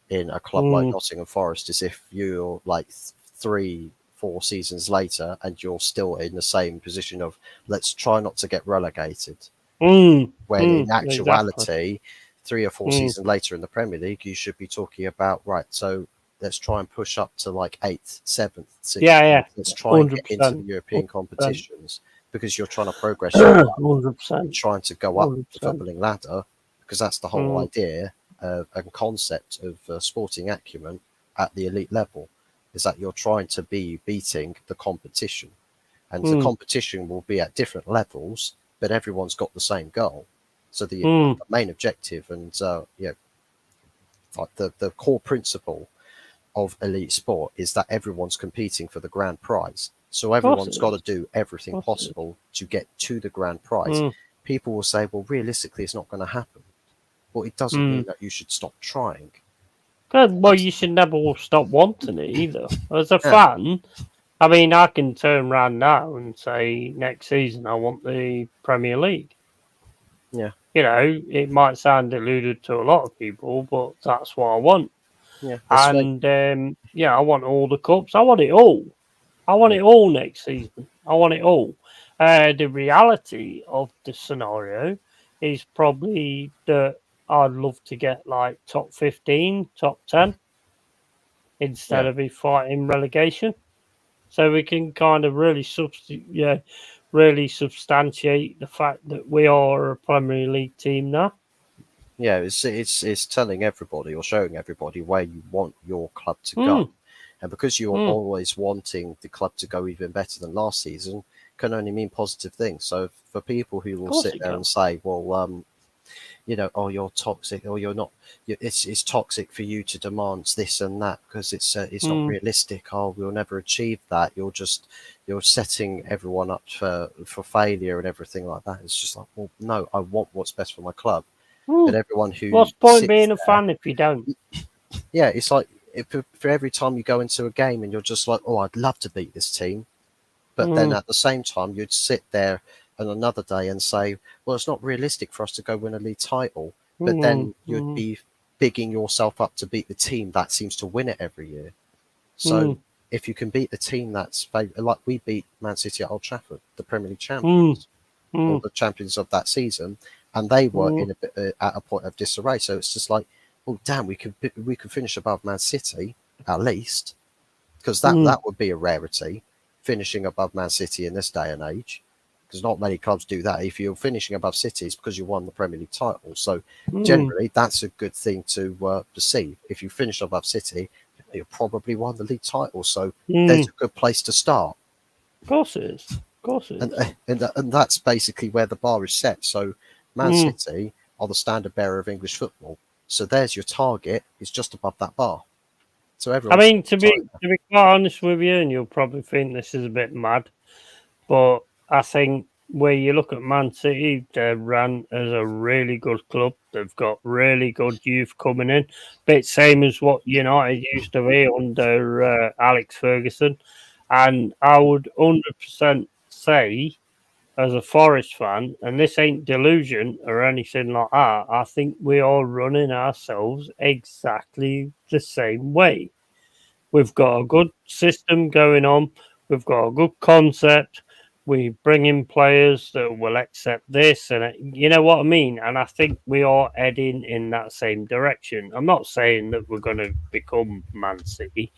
in a club like Nottingham Forest, is if you're like 3-4 seasons later and you're still in the same position of let's try not to get relegated. When in actuality, 3 or 4 seasons later in the Premier League, you should be talking about right. So let's try and push up to like 8th, 7th, 6th.
Yeah.
Let's try and get into the European competitions because you're trying to progress. You're trying to go up the footballing ladder because that's the whole idea. and concept of sporting acumen at the elite level is that you're trying to be beating the competition, and the competition will be at different levels, but everyone's got the same goal. So the main objective and like the core principle of elite sport is that everyone's competing for the grand prize. So everyone's got to do everything possible to get to the grand prize. People will say, well, realistically, it's not going to happen. Well, it doesn't mean that you should stop trying.
Well, you should never stop wanting it either. As a
Yeah.
fan, I mean, I can turn around now and say next season I want the Premier League.
Yeah.
You know, it might sound deluded to a lot of people, but that's what I want.
Yeah.
And I want all the cups. I want it all. I want it all next season. I want it all. The reality of the scenario is probably that I'd love to get like top 15, top 10 instead of be fighting relegation. So we can kind of really really substantiate the fact that we are a Premier League team now.
Yeah, it's telling everybody or showing everybody where you want your club to go. And because you're always wanting the club to go even better than last season, can only mean positive things. So for people who will sit there and say, well, oh, you're toxic, or you're not, it's toxic for you to demand this and that because it's not realistic. Oh, we'll never achieve that. You're setting everyone up for failure and everything like that. It's just like, well, no, I want what's best for my club. But everyone who
what's the point being a fan if you don't?
Yeah, it's like for every time you go into a game and you're just like, oh, I'd love to beat this team, but then at the same time you'd sit there on another day and say, well, it's not realistic for us to go win a league title, but then you'd be bigging yourself up to beat the team that seems to win it every year. So if you can beat the team that's like we beat Man City at Old Trafford, the Premier League champions, or the champions of that season, and they were in a bit at a point of disarray. So it's just like, well, damn, we could finish above Man City at least, because that would be a rarity, finishing above Man City in this day and age, because not many clubs do that. If you're finishing above City, it's because you won the Premier League title. So generally, that's a good thing to see. If you finish above City, you probably won the league title. So there's a good place to start.
Of course it is. Of course it is.
And that's basically where the bar is set. So Man City are the standard bearer of English football. So there's your target. It's just above that bar. So everyone.
I mean, to be quite honest with you, and you'll probably think this is a bit mad, but I think where you look at Man City, they're run as a really good club. They've got really good youth coming in. Bit same as what United used to be under Alex Ferguson. And I would 100% say, as a Forest fan, and this ain't delusion or anything like that, I think we are running ourselves exactly the same way. We've got a good system going on. We've got a good concept. We bring in players that will accept this, and you know what I mean. And I think we are heading in that same direction. I'm not saying that we're going to become Man City,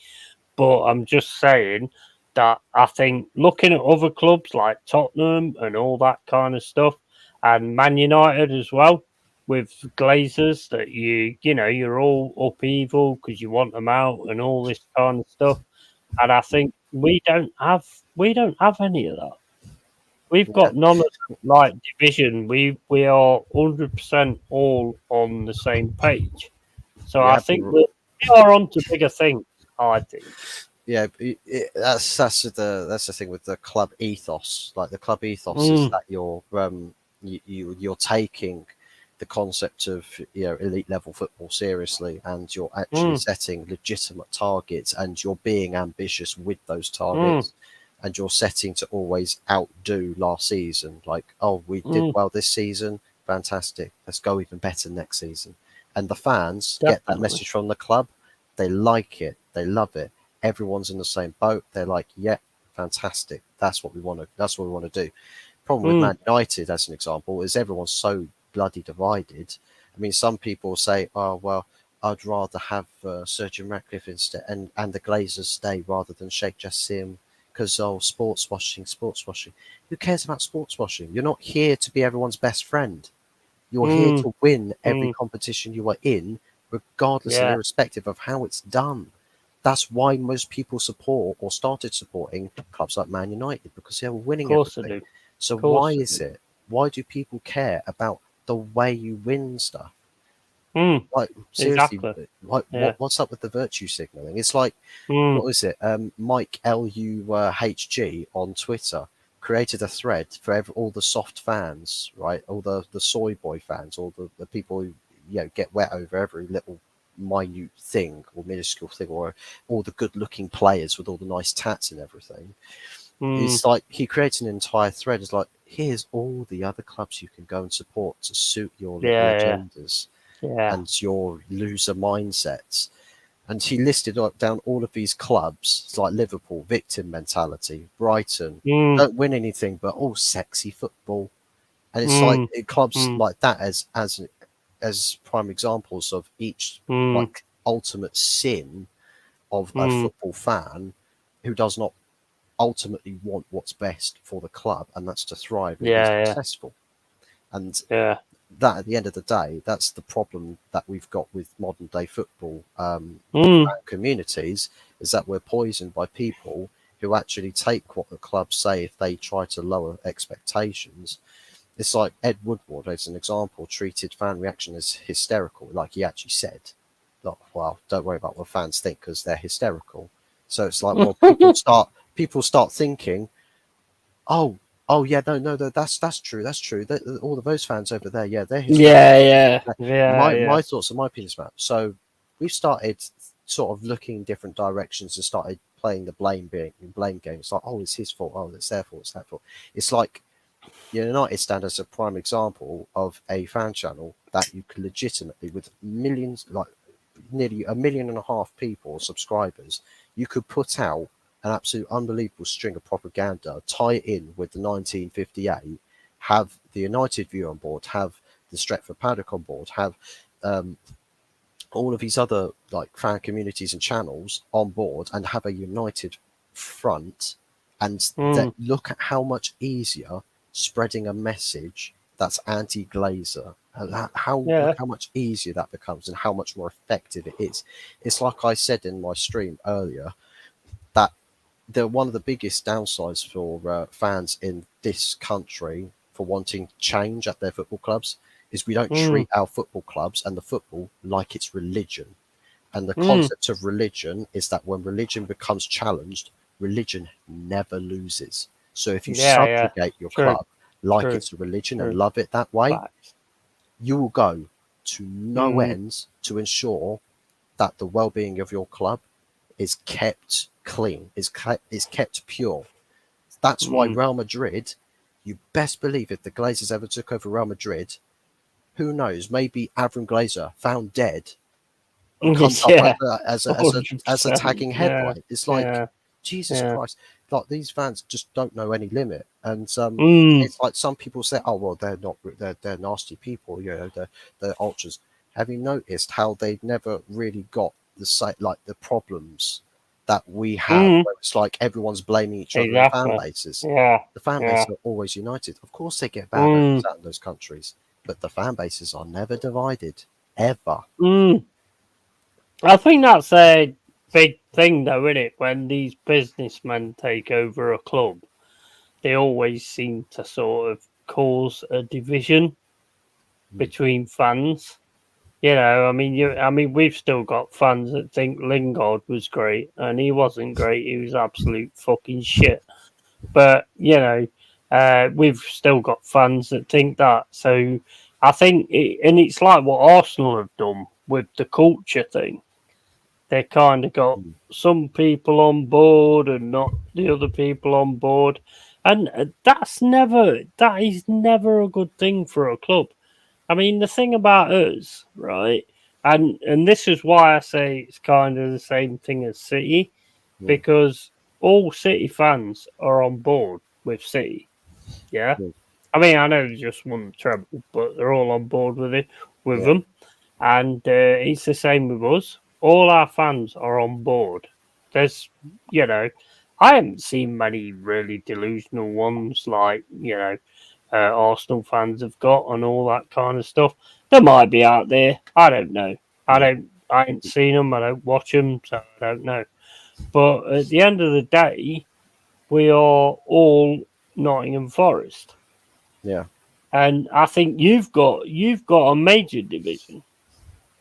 but I'm just saying that I think looking at other clubs like Tottenham and all that kind of stuff, and Man United as well, with Glazers that you're all upheaval because you want them out and all this kind of stuff. And I think we don't have any of that. We've got none of that, like division. We are 100% all on the same page. So I think we are on to bigger things. I think.
Yeah, that's the thing with the club ethos. Like the club ethos is that you're taking the concept of elite level football seriously, and you're actually setting legitimate targets, and you're being ambitious with those targets, and you're setting to always outdo last season. Like, oh, we did well this season, fantastic. Let's go even better next season. And the fans get that message from the club. They like it. They love it. Everyone's in the same boat. They're like, yeah, fantastic. That's what we want to. That's what we want to do. Problem with Man United, as an example, is everyone's so bloody divided. I mean, some people say, oh well, I'd rather have Sir Jim Ratcliffe instead, and the Glazers stay rather than Sheikh Jassim, because sports washing. Who cares about sports washing? You're not here to be everyone's best friend. You're here to win every competition you are in, regardless and
Yeah.
irrespective of how it's done. That's why most people support or started supporting clubs like Man United, because they were
Of
winning
course I
everything.
do.
So
Of
why
course I
is
do.
it? Why do people care about the way you win stuff?
Mm,
Like seriously,
exactly.
like
Yeah.
what's up with the virtue signaling? It's like, what
Mm,
was it? Mike LUHG on Twitter created a thread for all the soft fans, right? All the soy boy fans, all the people who get wet over every little minute thing or minuscule thing, or all the good looking players with all the nice tats and everything.
mm,
It's like he creates an entire thread. It's like, here's all the other clubs you can go and support to suit your little
yeah.
agendas
Yeah.
and your loser mindsets. And he listed down all of these clubs. It's like Liverpool, victim mentality; Brighton,
Mm,
don't win anything, but all sexy football. And it's like
mm,
clubs
mm,
like that as prime examples of each
mm,
like ultimate sin of a
mm.
football fan who does not ultimately want what's best for the club, and that's to thrive and be
Yeah.
successful. And
Yeah.
that, at the end of the day, that's the problem that we've got with modern day football
Mm,
communities, is that we're poisoned by people who actually take what the clubs say if they try to lower expectations. It's like Ed Woodward, as an example, treated fan reaction as hysterical, like he actually said, "Look, well, don't worry about what fans think because they're hysterical." So it's like, well, people start thinking, oh, oh yeah, no, that's true, that's true. All of those fans over there, yeah, they're hysterical.
yeah. Yeah. Yeah.
My
Yeah.
thoughts and my opinions about it. So we've started sort of looking in different directions and started playing the blame game. It's like, oh, it's his fault. Oh, it's their fault. It's that fault. It's like United stand as a prime example of a fan channel that you could legitimately, with millions, like nearly 1.5 million people, subscribers, you could put out an absolute unbelievable string of propaganda, tie it in with the 1958, have the United view on board, have the Stretford Paddock on board, have um, all of these other like fan communities and channels on board, and have a united front, and that
Mm,
look at how much easier spreading a message that's anti-glazer, and look
yeah.
how much easier that becomes and how much more effective it is. It's like I said in my stream earlier, that they're one of the biggest downsides for fans in this country for wanting change at their football clubs is we don't
Mm,
treat our football clubs and the football like it's religion. And the
mm.
concept of religion is that when religion becomes challenged, religion never loses. So if you
Yeah. Yeah.
subjugate your
True.
club like
True.
it's a religion and
True.
love it that way,
Facts.
you will go to no
Mm,
ends to ensure that the well-being of your club is kept clean, is kept pure. That's why
mm.
Real Madrid, you best believe if the Glazers ever took over Real Madrid, who knows, maybe Avram Glazer found dead comes up
Yeah.
as a
100%.
tagging
Yeah.
headline. It's like,
Yeah.
Jesus
Yeah.
Christ, like these fans just don't know any limit. And
Mm,
it's like some people say, oh well, they're not, they're nasty people, they're ultras. Have you noticed how they've never really got the like the problems that we have,
mm.
where it's like everyone's blaming each other in fan
Exactly.
bases?
Yeah.
The fan
Yeah.
bases are always united. Of course, they get bad owners
Mm,
out in those countries, but the fan bases are never divided, ever.
mm. I think that's a big thing, though, isn't it? When these businessmen take over a club, they always seem to sort of cause a division
Mm.
between fans. You know, I mean, we've still got fans that think Lingard was great, and he wasn't great. He was absolute fucking shit. But we've still got fans that think that. So I think, and it's like what Arsenal have done with the culture thing. They kind of got
Mm.
some people on board and not the other people on board, and that is never a good thing for a club. I mean, the thing about us, right, and this is why I say it's kind of the same thing as City,
Mm.
because all City fans are on board with City. Yeah,
Mm.
I mean, I know they just won the treble, but they're all on board with it with
Yeah.
them, and it's the same with us. All our fans are on board. There's, you know, I haven't seen many really delusional ones like Arsenal fans have got and all that kind of stuff. There might be out there. I don't know. I ain't seen them. I don't watch them, so I don't know. But at the end of the day, we are all Nottingham Forest,
Yeah.
and I think you've got a major division.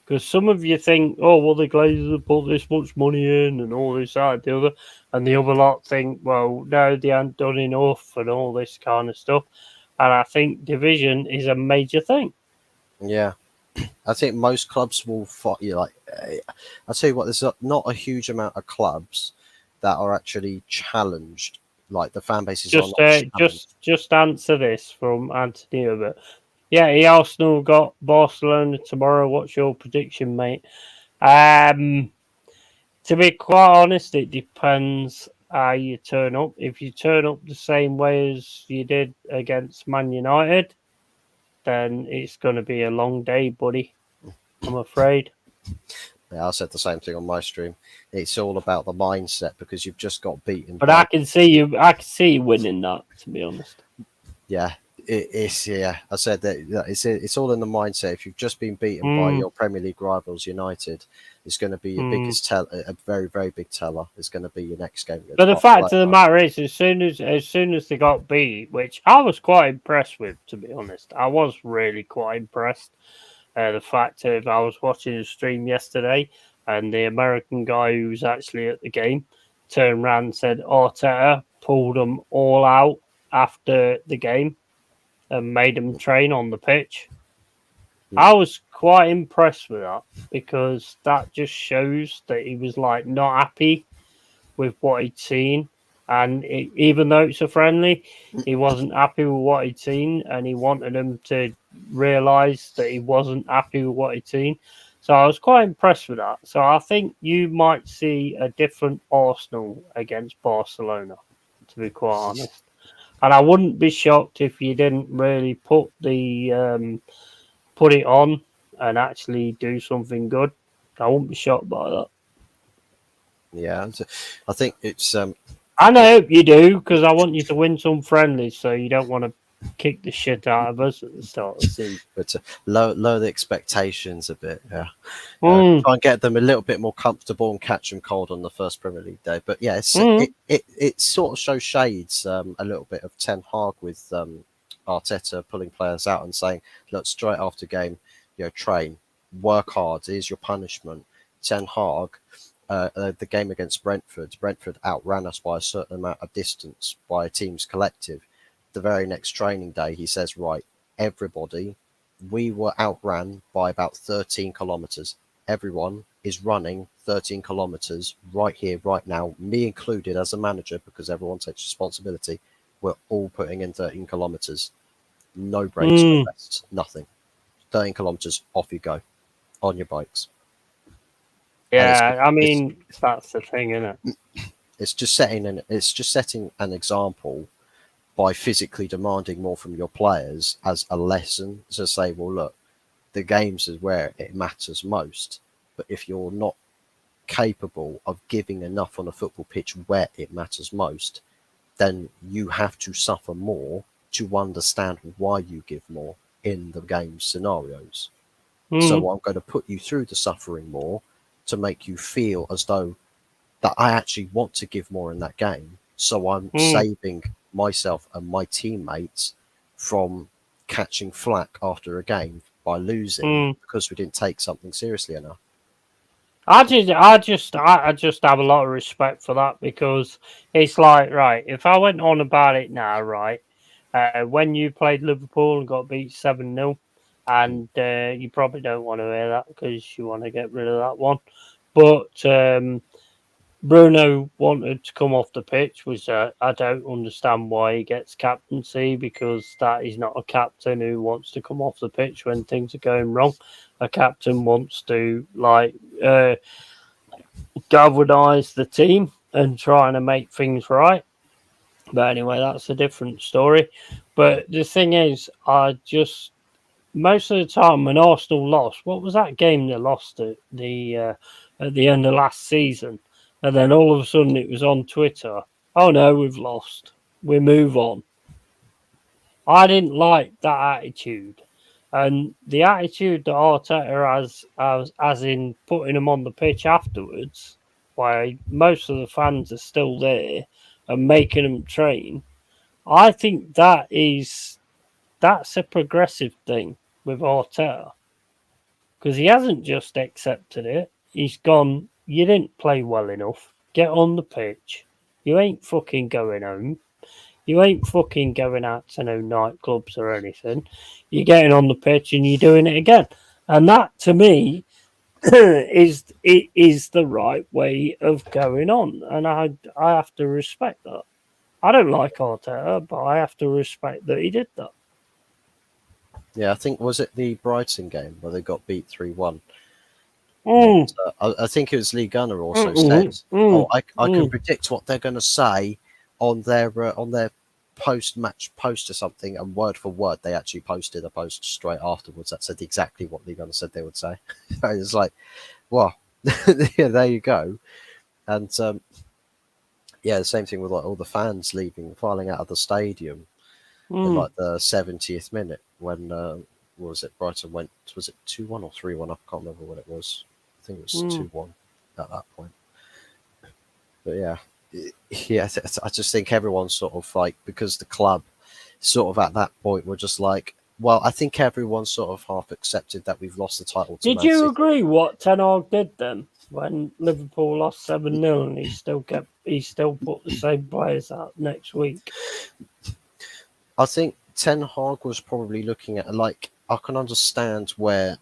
Because some of you think, oh, well, the Glazers have put this much money in and all this, that, the other. And the other lot think, well, no, they haven't done enough and all this kind of stuff. And I think division is a major thing.
Yeah. I think most clubs will fight you. Like, I'll tell you what, there's not a huge amount of clubs that are actually challenged. Like the fan bases are
Just,
not challenged.
just answer this from Anthony Herbert. Yeah, Arsenal got Barcelona tomorrow. What's your prediction, mate? To be quite honest, it depends how you turn up. If you turn up the same way as you did against Man United, then it's going to be a long day, buddy. I'm afraid.
Yeah, I said the same thing on my stream. It's all about the mindset because you've just got beaten
But
by.
I can see you. I can see you winning that. To be honest.
Yeah, it's yeah. I said that it's all in the mindset. If you've just been beaten by
Mm,
your Premier League rivals, United, it's going to be your
mm.
biggest a very very big teller. It's going to be your next game
But
against
the fact of the
Barcelona.
matter is, as soon as they got beat, which I was quite impressed with, to be honest, I was really quite impressed. The fact of I was watching the stream yesterday, and the American guy who was actually at the game turned around and said Arteta pulled them all out after the game and made them train on the pitch.
Hmm.
I was quite impressed with that because that just shows that he was like not happy with what he'd seen. And even though it's a friendly, he wasn't happy with what he'd seen, and he wanted him to realise that he wasn't happy with what he'd seen. So I was quite impressed with that. So I think you might see a different Arsenal against Barcelona, to be quite honest. And I wouldn't be shocked if you didn't really put it on and actually do something good. I wouldn't be shocked by that.
Yeah, I think it's
And I hope you do, because I want you to win some friendlies, so you don't want to kick the shit out of us at the start of the season.
but lower the expectations a bit. Yeah,
Mm,
try and get them a little bit more comfortable and catch them cold on the first Premier League day. But yeah,
mm,
it sort of shows shades a little bit of Ten Hag with Arteta pulling players out and saying, "Look, straight after game, train, work hard. Here's your punishment." Ten Hag. The game against Brentford outran us by a certain amount of distance by a team's collective. The very next training day, he says, right, everybody, we were outran by about 13 kilometres. Everyone is running 13 kilometres right here, right now, me included as a manager, because everyone takes responsibility. We're all putting in 13 kilometres. No breaks, no
mm.
rests, nothing. 13 kilometres, off you go on your bikes. And
Yeah, I
it's
mean, that's the thing, isn't it?
it's just setting an example by physically demanding more from your players as a lesson to say, well, look, the games is where it matters most. But if you're not capable of giving enough on a football pitch where it matters most, then you have to suffer more to understand why you give more in the game scenarios.
Mm,
So I'm going to put you through the suffering more to make you feel as though that I actually want to give more in that game. So I'm
mm,
saving myself and my teammates from catching flack after a game by losing
mm.
because we didn't take something seriously enough.
I just have a lot of respect for that because it's like, right, if I went on about it now, right, when you played Liverpool and got beat 7-0, and you probably don't want to hear that because you want to get rid of that one. But Bruno wanted to come off the pitch, which I don't understand why he gets captaincy because that is not a captain who wants to come off the pitch when things are going wrong. A captain wants to galvanise the team and trying to make things right. But anyway, that's a different story. But the thing is, I just most of the time when Arsenal lost, what was that game they lost at the end of last season? And then all of a sudden it was on Twitter. Oh no, we've lost. We move on. I didn't like that attitude. And the attitude that Arteta has, as in putting them on the pitch afterwards, why most of the fans are still there and making them train, I think that's a progressive thing with Arteta, because he hasn't just accepted it. He's gone, you didn't play well enough. Get on the pitch. You ain't fucking going home. You ain't fucking going out to no nightclubs or anything. You're getting on the pitch and you're doing it again. And that, to me, is the right way of going on. And I have to respect that. I don't like Arteta, but I have to respect that he did that.
Yeah, I think was it the Brighton game where they got beat 3-1.
Mm.
I think it was Lee Gunner also
Mm-hmm.
said, "Oh, I can predict what they're going to say on their post-match post or something," and word for word, they actually posted a post straight afterwards that said exactly what Lee Gunner said they would say. It's like, well, yeah, there you go. And yeah, the same thing with like all the fans leaving, filing out of the stadium in like the 70th minute when what was it? Brighton went, was it 2-1 or 3-1? I can't remember what it was. I think it was 2-1 at that point. But yeah, I just think everyone's sort of like, because the club sort of at that point were just like, well, I think everyone sort of half accepted that we've lost the title to
Did
Man
you
City.
agree what Ten Hag did then when Liverpool lost 7-0 and he still put the same players out next week?
I think Ten Hag was probably looking at, like, I can understand where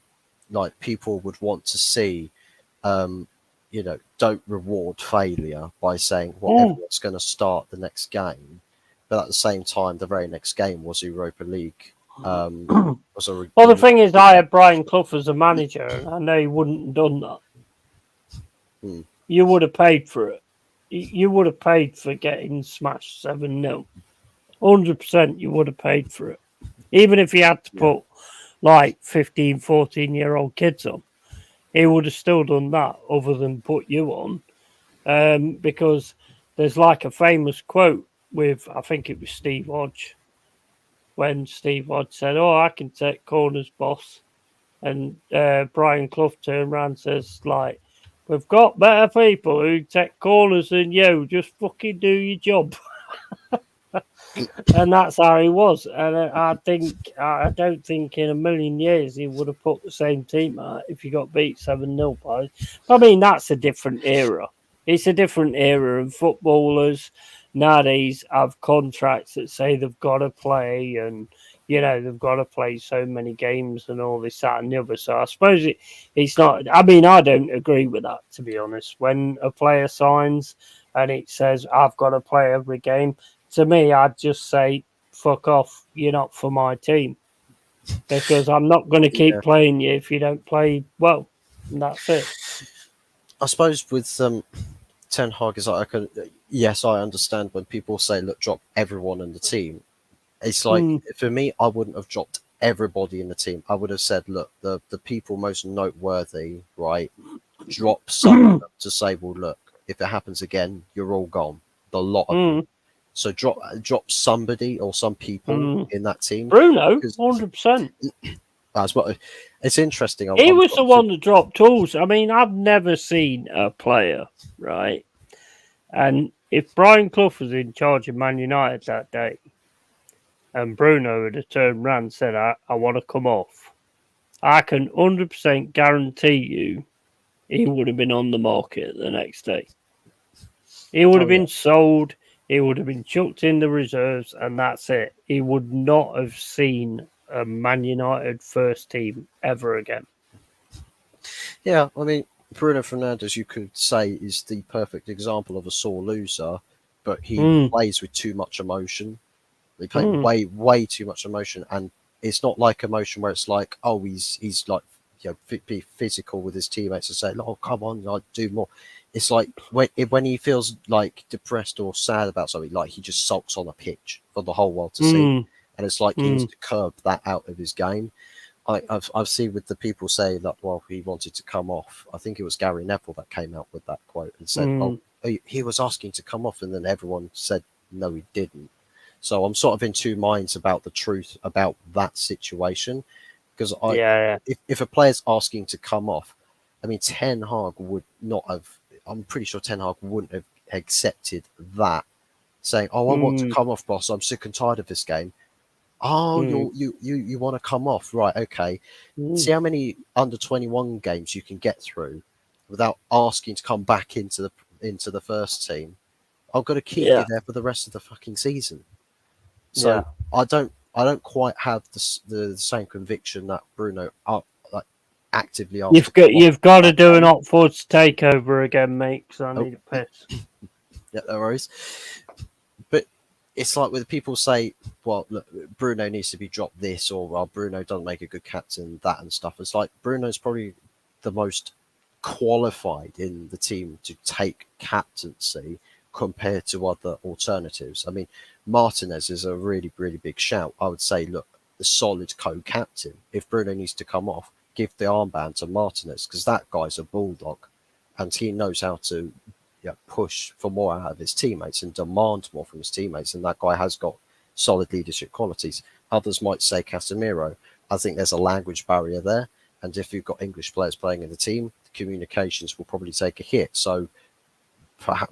like people would want to see, don't reward failure by saying, well, everyone's going to start the next game. But at the same time, the very next game was Europa League.
Well, the thing is, I had Brian Clough as a manager, and I know he wouldn't have done that. You would have paid for it. You would have paid for getting smashed 7-0. 100% you would have paid for it. Even if he had to put like 15, 14-year-old kids on, he would have still done that other than put you on. Because there's like a famous quote with, I think it was Steve Hodge, when Steve Hodge said, "Oh, I can take corners, boss." And Brian Clough turned around and says, like, "We've got better people who take corners than you. Just fucking do your job." And that's how he was. And I don't think in a million years he would have put the same team out if you got beat 7-0 by. I mean, that's a different era. It's a different era, and footballers nowadays have contracts that say they've got to play, and they've got to play so many games and all this, that, and the other. So I suppose it's not. I mean, I don't agree with that, to be honest. When a player signs and it says I've got to play every game, to me, I'd just say, fuck off, you're not for my team. Because I'm not going to keep playing you if you don't play well. And that's it.
I suppose with Ten Hag is like, yes, I understand when people say, look, drop everyone in the team. It's like, for me, I wouldn't have dropped everybody in the team. I would have said, look, the people most noteworthy, right, drop some to say, well, look, if it happens again, you're all gone. The lot of you. So drop somebody or some people in that team.
Bruno, 100%.
That's what it's interesting.
He was the one that dropped tools. I mean, I've never seen a player, right? And if Brian Clough was in charge of Man United that day, and Bruno had turned around and said, I want to come off, I can 100% guarantee you he would have been on the market the next day. He would have been sold. He would have been chucked in the reserves, and that's it. He would not have seen a Man United first team ever again.
Yeah, I mean, Bruno Fernandes, you could say, is the perfect example of a sore loser, but he plays with too much emotion. They play way too much emotion, and it's not like emotion where it's like, oh, he's like, be physical with his teammates and say, oh, come on, I'll do more. It's like when he feels like depressed or sad about something, like he just sulks on a pitch for the whole world to see, and it's like he needs to curb that out of his game. I've seen with the people say that, well, he wanted to come off. I think it was Gary Neville that came out with that quote and said, oh, he was asking to come off, and then everyone said, no, he didn't. So I'm sort of in two minds about the truth about that situation, Because
Yeah.
if a player's asking to come off, I mean, Ten Hag would not have. I'm pretty sure Ten Hag wouldn't have accepted that, saying, "Oh, I want to come off, boss. I'm sick and tired of this game." Oh, you want to come off, right? Okay. See how many under-21 games you can get through without asking to come back into the first team. I've got to keep you there for the rest of the fucking season. So I don't quite have the same conviction that Bruno like actively asked to come off.
You've got to do an Oxford's takeover again, mate, because I need a piss.
Yeah, no worries. But it's like when people say, well, look, Bruno needs to be dropped this, or well, Bruno doesn't make a good captain, that and stuff. It's like Bruno's probably the most qualified in the team to take captaincy compared to other alternatives. I mean, Martinez is a really, really big shout. I would say, look, the solid co-captain. If Bruno needs to come off, give the armband to Martinez, because that guy's a bulldog and he knows how to push for more out of his teammates and demand more from his teammates. And that guy has got solid leadership qualities. Others might say Casemiro. I think there's a language barrier there. And if you've got English players playing in the team, the communications will probably take a hit. So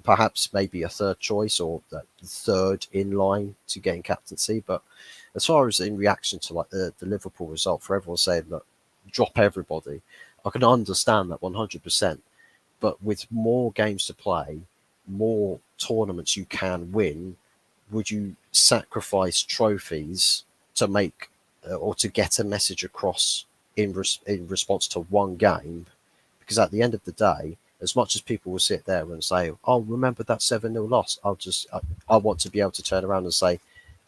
perhaps maybe a third choice or the third in line to getting captaincy. But as far as in reaction to like the Liverpool result, for everyone saying, look, drop everybody, I can understand that 100%. But with more games to play, more tournaments you can win, would you sacrifice trophies to make or to get a message across in response to one game? Because at the end of the day, as much as people will sit there and say, "Oh, remember that 7-0 loss?" I want to be able to turn around and say,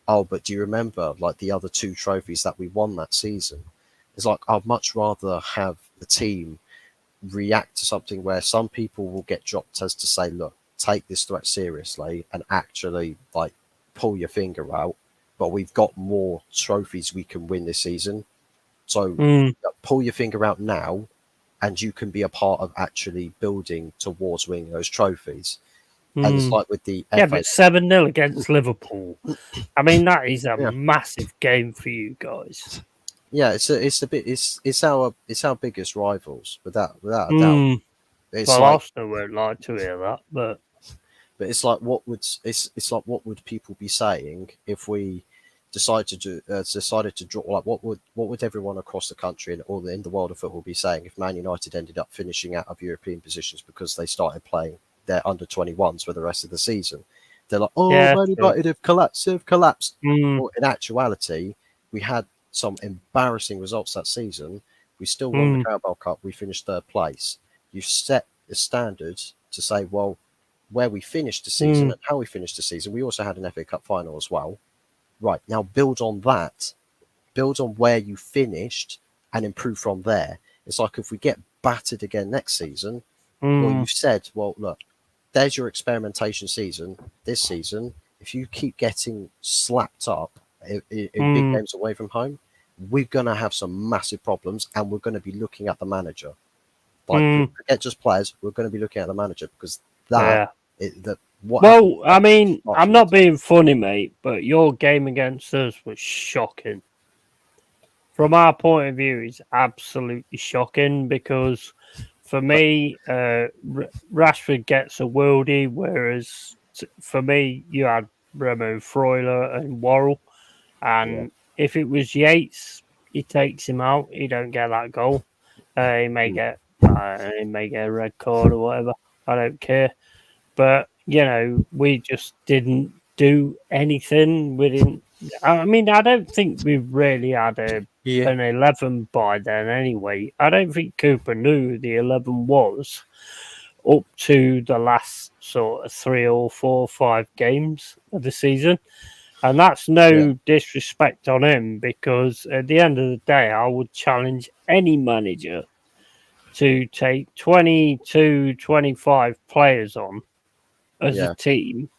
"Oh, but do you remember like the other two trophies that we won that season?" It's like I'd much rather have the team react to something where some people will get dropped as to say, look, take this threat seriously and actually like pull your finger out, but we've got more trophies we can win this season, so pull your finger out now and you can be a part of actually building towards winning those trophies. And it's like with the FA,
but 7-0 against Liverpool, I mean, that is a massive game for you guys.
Yeah, it's our biggest rivals without a doubt. It's
well,
like,
Arsenal won't like to hear that, but
it's like what would people be saying if we decided to draw? Like what would everyone across the country and all in the world of football be saying if Man United ended up finishing out of European positions because they started playing their under-21s for the rest of the season? They're like, oh, Man United have collapsed. Well, in actuality, we had some embarrassing results that season. We still won the Carabao Cup. We finished third place. You set the standards to say, well, where we finished the season and how we finished the season. We also had an FA Cup final as well. Right, now build on that. Build on where you finished and improve from there. It's like if we get battered again next season, well, you've said, well, look, there's your experimentation season this season. If you keep getting slapped up in big games away from home, we're going to have some massive problems and we're going to be looking at the manager. Like, forget just players, we're going to be looking at the manager because
I mean, I'm not being funny, mate, but your game against us was shocking. From our point of view, it's absolutely shocking because for me, Rashford gets a worldie, whereas for me, you had Remo Freuler and Worrell. And if it was Yates, he takes him out. He don't get that goal. He may get a red card or whatever. I don't care. But we just didn't do anything. We didn't. I mean, I don't think we really had an 11 by then. Anyway, I don't think Cooper knew the 11 was up to the last sort of 3 or 4 or 5 games of the season. And that's no disrespect on him because at the end of the day, I would challenge any manager to take 22, 25 players on as a team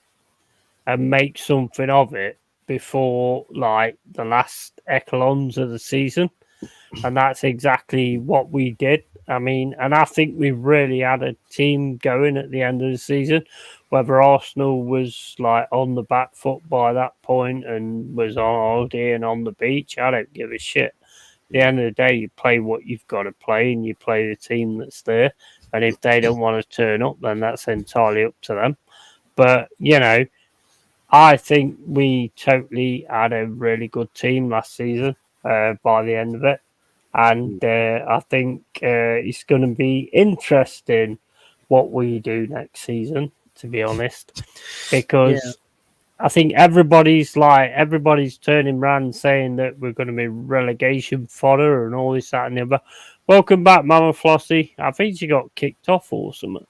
and make something of it before like the last echelons of the season. And that's exactly what we did. I mean, and I think we really had a team going at the end of the season. Whether Arsenal was like on the back foot by that point and was on holiday and on the beach, I don't give a shit. the end of the day, you play what you've got to play, and you play the team that's there. And if they don't want to turn up, then that's entirely up to them. But I think we totally had a really good team last season. By the end of it, and I think it's going to be interesting what we do next season. To be honest, because I think everybody's turning around saying that we're going to be relegation fodder and all this, that, and the other. Welcome back, Mama Flossie. I think she got kicked off or something.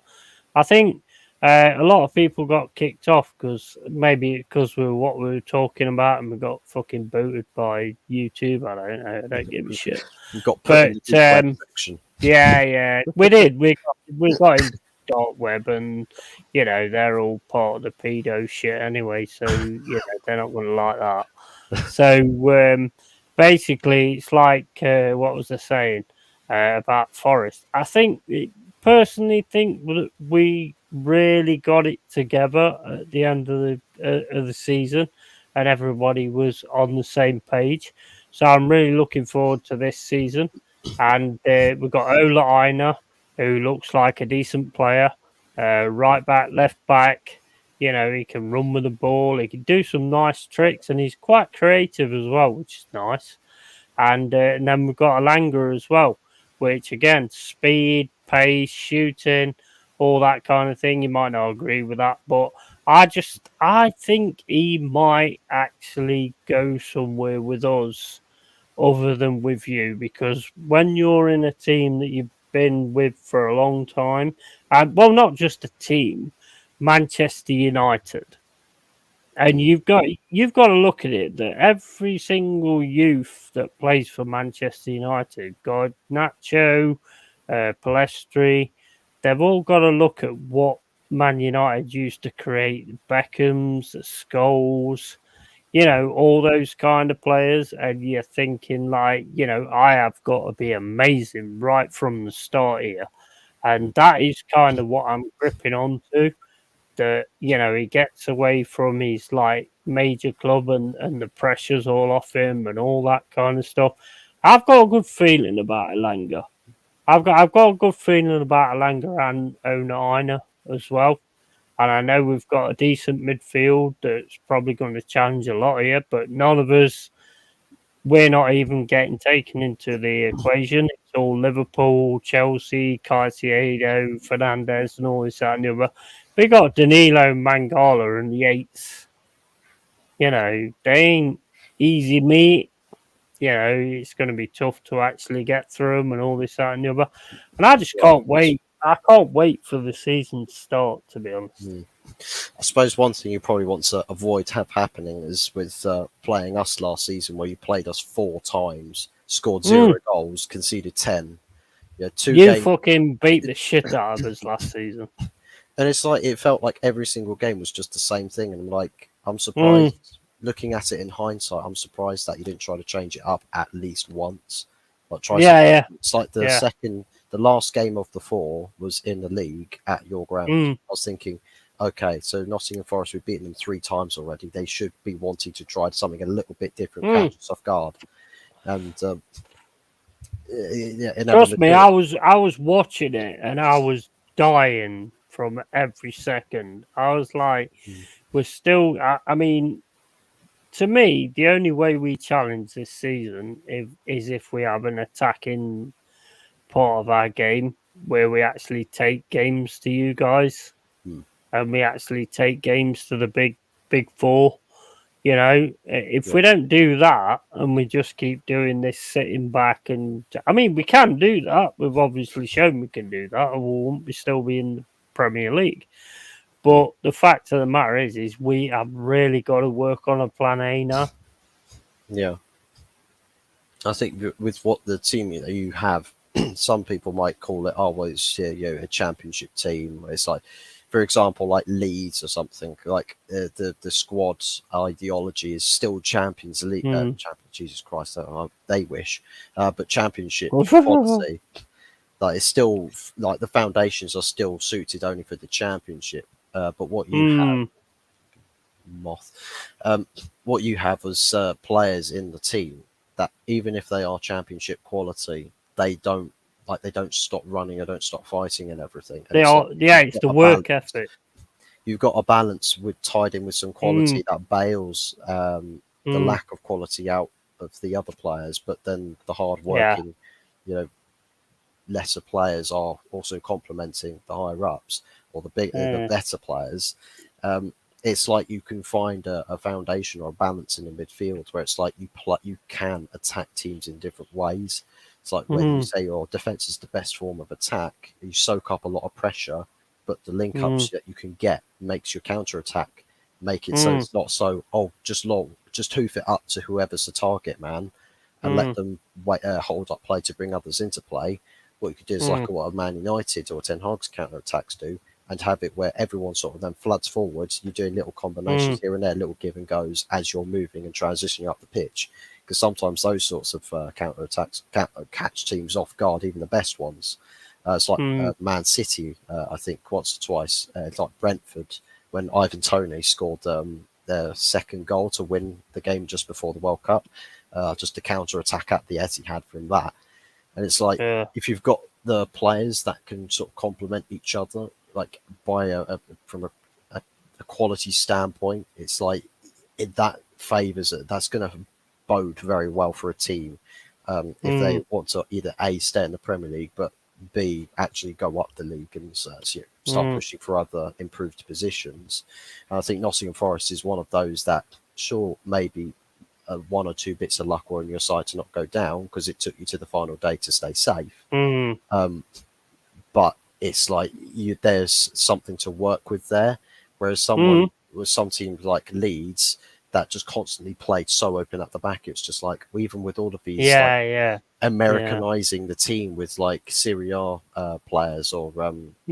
I think a lot of people got kicked off because we were what we were talking about, and we got fucking booted by YouTube. I don't know. I don't give a shit.
You got put in the deep web section.
Yeah, we did. We got in dark web, and they're all part of the pedo shit anyway. So they're not going to like that. So basically, it's like what was I saying about Forest? I personally think that we really got it together at the end of the season, and everybody was on the same page. So I'm really looking forward to this season. And we've got Ola Aina, who looks like a decent player. Right back, left back. He can run with the ball. He can do some nice tricks, and he's quite creative as well, which is nice. And then we've got Alanga as well, which again, speed, pace, shooting, all that kind of thing. You might not agree with that, but I think he might actually go somewhere with us other than with you, because when you're in a team that you've been with for a long time, and well, not just a team, Manchester United, and you've got to look at it that every single youth that plays for Manchester United, got Nacho, Palestri, they've all got to look at what Man United used to create: the Beckhams, the Scholes, all those kind of players, and you're thinking like, I have got to be amazing right from the start here, and that is kind of what I'm gripping onto. That he gets away from his like major club, and the pressure's all off him and all that kind of stuff. I've got a good feeling about Elanga. I've got a good feeling about Elanga and Onaina as well. And I know we've got a decent midfield that's probably going to challenge a lot here, but none of us, we're not even getting taken into the equation. It's all Liverpool, Chelsea, Caicedo, Fernandez, and all this, that, and the other. We got Danilo, Mangala, and Yates. They ain't easy meat. It's going to be tough to actually get through them and all this, that, and the other. And I just can't wait. I can't wait for the season to start, to be honest.
I suppose one thing you probably want to avoid happening is with playing us last season, where you played us 4 times, scored 0 goals, conceded 10. Yeah,
you fucking beat the shit out of us last season.
And it's like, it felt like every single game was just the same thing. And I'm surprised, looking at it in hindsight, I'm surprised that you didn't try to change it up at least once. Like It's like the last game of the 4 was in the league at your ground. I was thinking, okay, so Nottingham Forest, we've beaten them 3 times already. They should be wanting to try something a little bit different, catch us off guard. And
trust me, I was watching it and I was dying from every second. I was like, we're still. I mean, to me, the only way we challenge this season is if we have an attacking part of our game where we actually take games to you guys, and we actually take games to the big 4. If we don't do that and we just keep doing this sitting back, and I mean, we can do that. We've obviously shown we can do that, or we won't still be in the Premier League. But the fact of the matter is we have really got to work on a plan A now.
Yeah. I think with what the team you have, some people might call it, it's a championship team. It's like, for example, like Leeds or something, like the squad's ideology is still Champions League. Jesus Christ, they wish, but Championship policy, like it's still like the foundations are still suited only for the Championship. But what you have, what you have was players in the team that even if they are championship quality, they don't stop running or don't stop fighting and everything. And
They
it's
are,
like
yeah, it's the work ethic.
you've got a balance with tied in with some quality that bails the
Mm,
lack of quality out of the other players, but then the hard
yeah.
working, you know, lesser players are also complementing the higher ups or the
Mm,
better players. Um, it's like you can find a foundation or a balance in the midfield where it's like you can attack teams in different ways. It's like whether you
mm,
say your defense is the best form of attack, you soak up a lot of pressure, but the link
mm,
ups that you can get makes your counter attack make it so
mm,
it's not so just hoof it up to whoever's the target man and let
mm,
them hold up play to bring others into play. What you could do is
mm,
like what a Man United or Ten Hag's counter attacks do, and have it where everyone sort of then floods forwards. You're doing little combinations
mm,
here and there, little give and goes as you're moving and transitioning up the pitch. Because sometimes those sorts of counter attacks catch teams off guard, even the best ones. It's like
mm,
Man City, I think once or twice. It's like Brentford when Ivan Toney scored their second goal to win the game just before the World Cup. Just a counter attack at the Etihad from that. And it's like
yeah.
if you've got the players that can sort of complement each other, like by from a quality standpoint, it's like that favors it. That's going to bode very well for a team if
Mm,
they want to either A, stay in the Premier League, but B, actually go up the league and start
mm,
pushing for other improved positions. And I think Nottingham Forest is one of those that, sure, maybe one or two bits of luck were on your side to not go down because it took you to the final day to stay safe.
mm,
But it's like there's something to work with there. Whereas
mm.
some teams like Leeds that just constantly played so open at the back, it's just like even with all of these like
Yeah, yeah, yeah,
Americanizing the team with like Serie A players or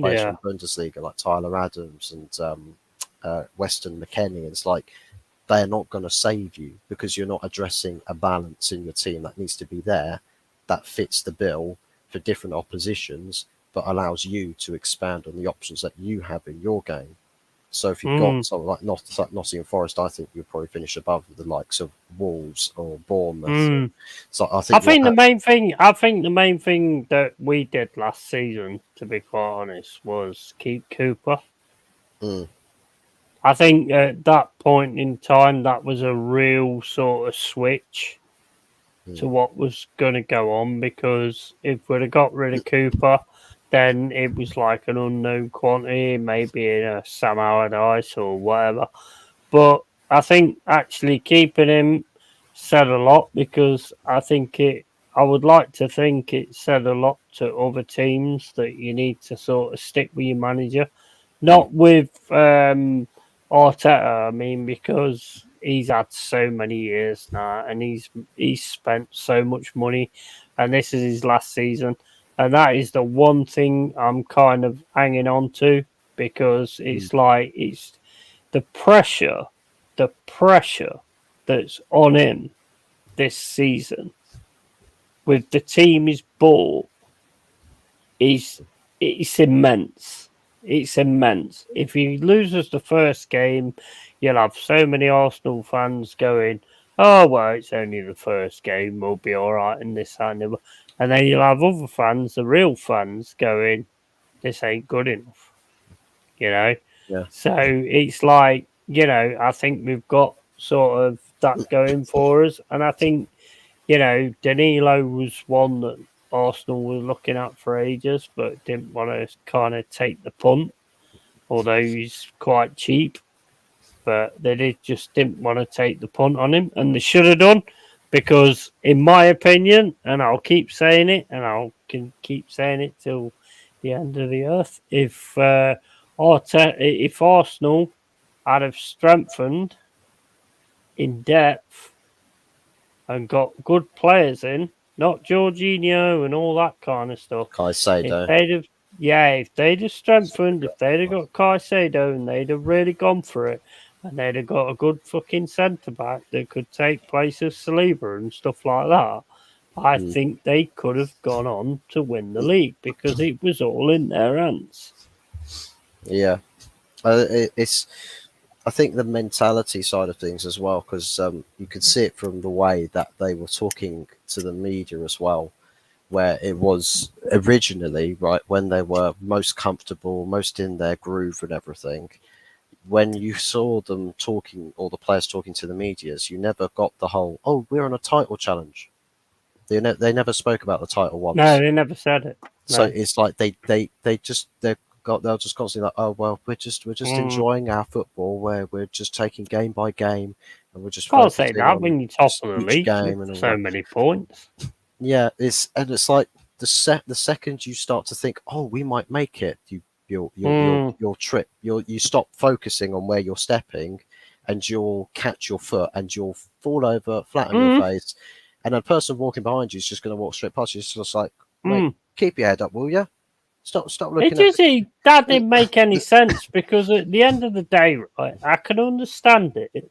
players
yeah.
from Bundesliga like Tyler Adams and Weston McKennie. It's like they're not going to save you because you're not addressing a balance in your team that needs to be there that fits the bill for different oppositions, but allows you to expand on the options that you have in your game. So if you've
Mm,
got something like Nottingham Forest, I think you'll probably finish above the likes of Wolves or Bournemouth.
mm.
So I
I
think what
think the main thing, I think the main thing that we did last season, to be quite honest, was keep Cooper.
mm,
I think at that point in time, that was a real sort of switch to
mm,
what was going to go on because if we'd have got rid of Cooper, then it was like an unknown quantity, maybe in a Sam Allardyce or whatever. But I think actually keeping him said a lot because I would like to think it said a lot to other teams that you need to sort of stick with your manager.
mm,
Not with Arteta, I mean, because he's had so many years now and he's spent so much money and this is his last season. And that is the one thing I'm kind of hanging on to because
mm,
it's like it's the pressure that's on him this season with the team he's bought is it's immense. It's immense. If he loses the first game, you'll have so many Arsenal fans going, "Oh well, it's only the first game. We'll be all right in this and that." And then you'll have other fans, the real fans, going, "This ain't good enough." You know.
yeah,
So it's like I think we've got sort of that going for us, and I think Danilo was one that Arsenal were looking at for ages, but didn't want to kind of take the punt, although he's quite cheap. But just didn't want to take the punt on him, and they should have done because, in my opinion, and I'll keep saying it, and I'll can keep saying it till the end of the earth. If Arsenal had have strengthened in depth and got good players in, not Jorginho and all that kind of stuff. If
Caicedo.
they'd have, yeah, if they'd have strengthened, if they'd have got Caicedo and they'd have really gone for it, and they'd have got a good fucking centre back that could take place of Saliba and stuff like that, I
Mm,
think they could have gone on to win the league because it was all in their hands.
yeah, it's I think the mentality side of things as well, because you could see it from the way that they were talking to the media as well, where it was originally, right, when they were most comfortable, most in their groove and everything. When you saw them talking, or the players talking to the medias, you never got the whole, oh, we're on a title challenge. They never spoke about the title
No,
once.
they never said it.
So
No.
it's like they're just constantly like, oh well, we're just
Mm.
enjoying our football, where we're just taking game by game, and we're just
Can't say
focusing
that
on
when you're top of the
each
league with
game and all
so
that.
many points.
Yeah, it's like the second you start to think, oh, we might make it, your trip, you stop focusing on where you're stepping, and you'll catch your foot and you'll fall over flat on your
Mm.
face, and a person walking behind you is just going to walk straight past you. It's just like, mate,
Mm.
keep your head up, will you? Stop
It
looking at.
just that didn't make any sense because at the end of the day, right, I can understand it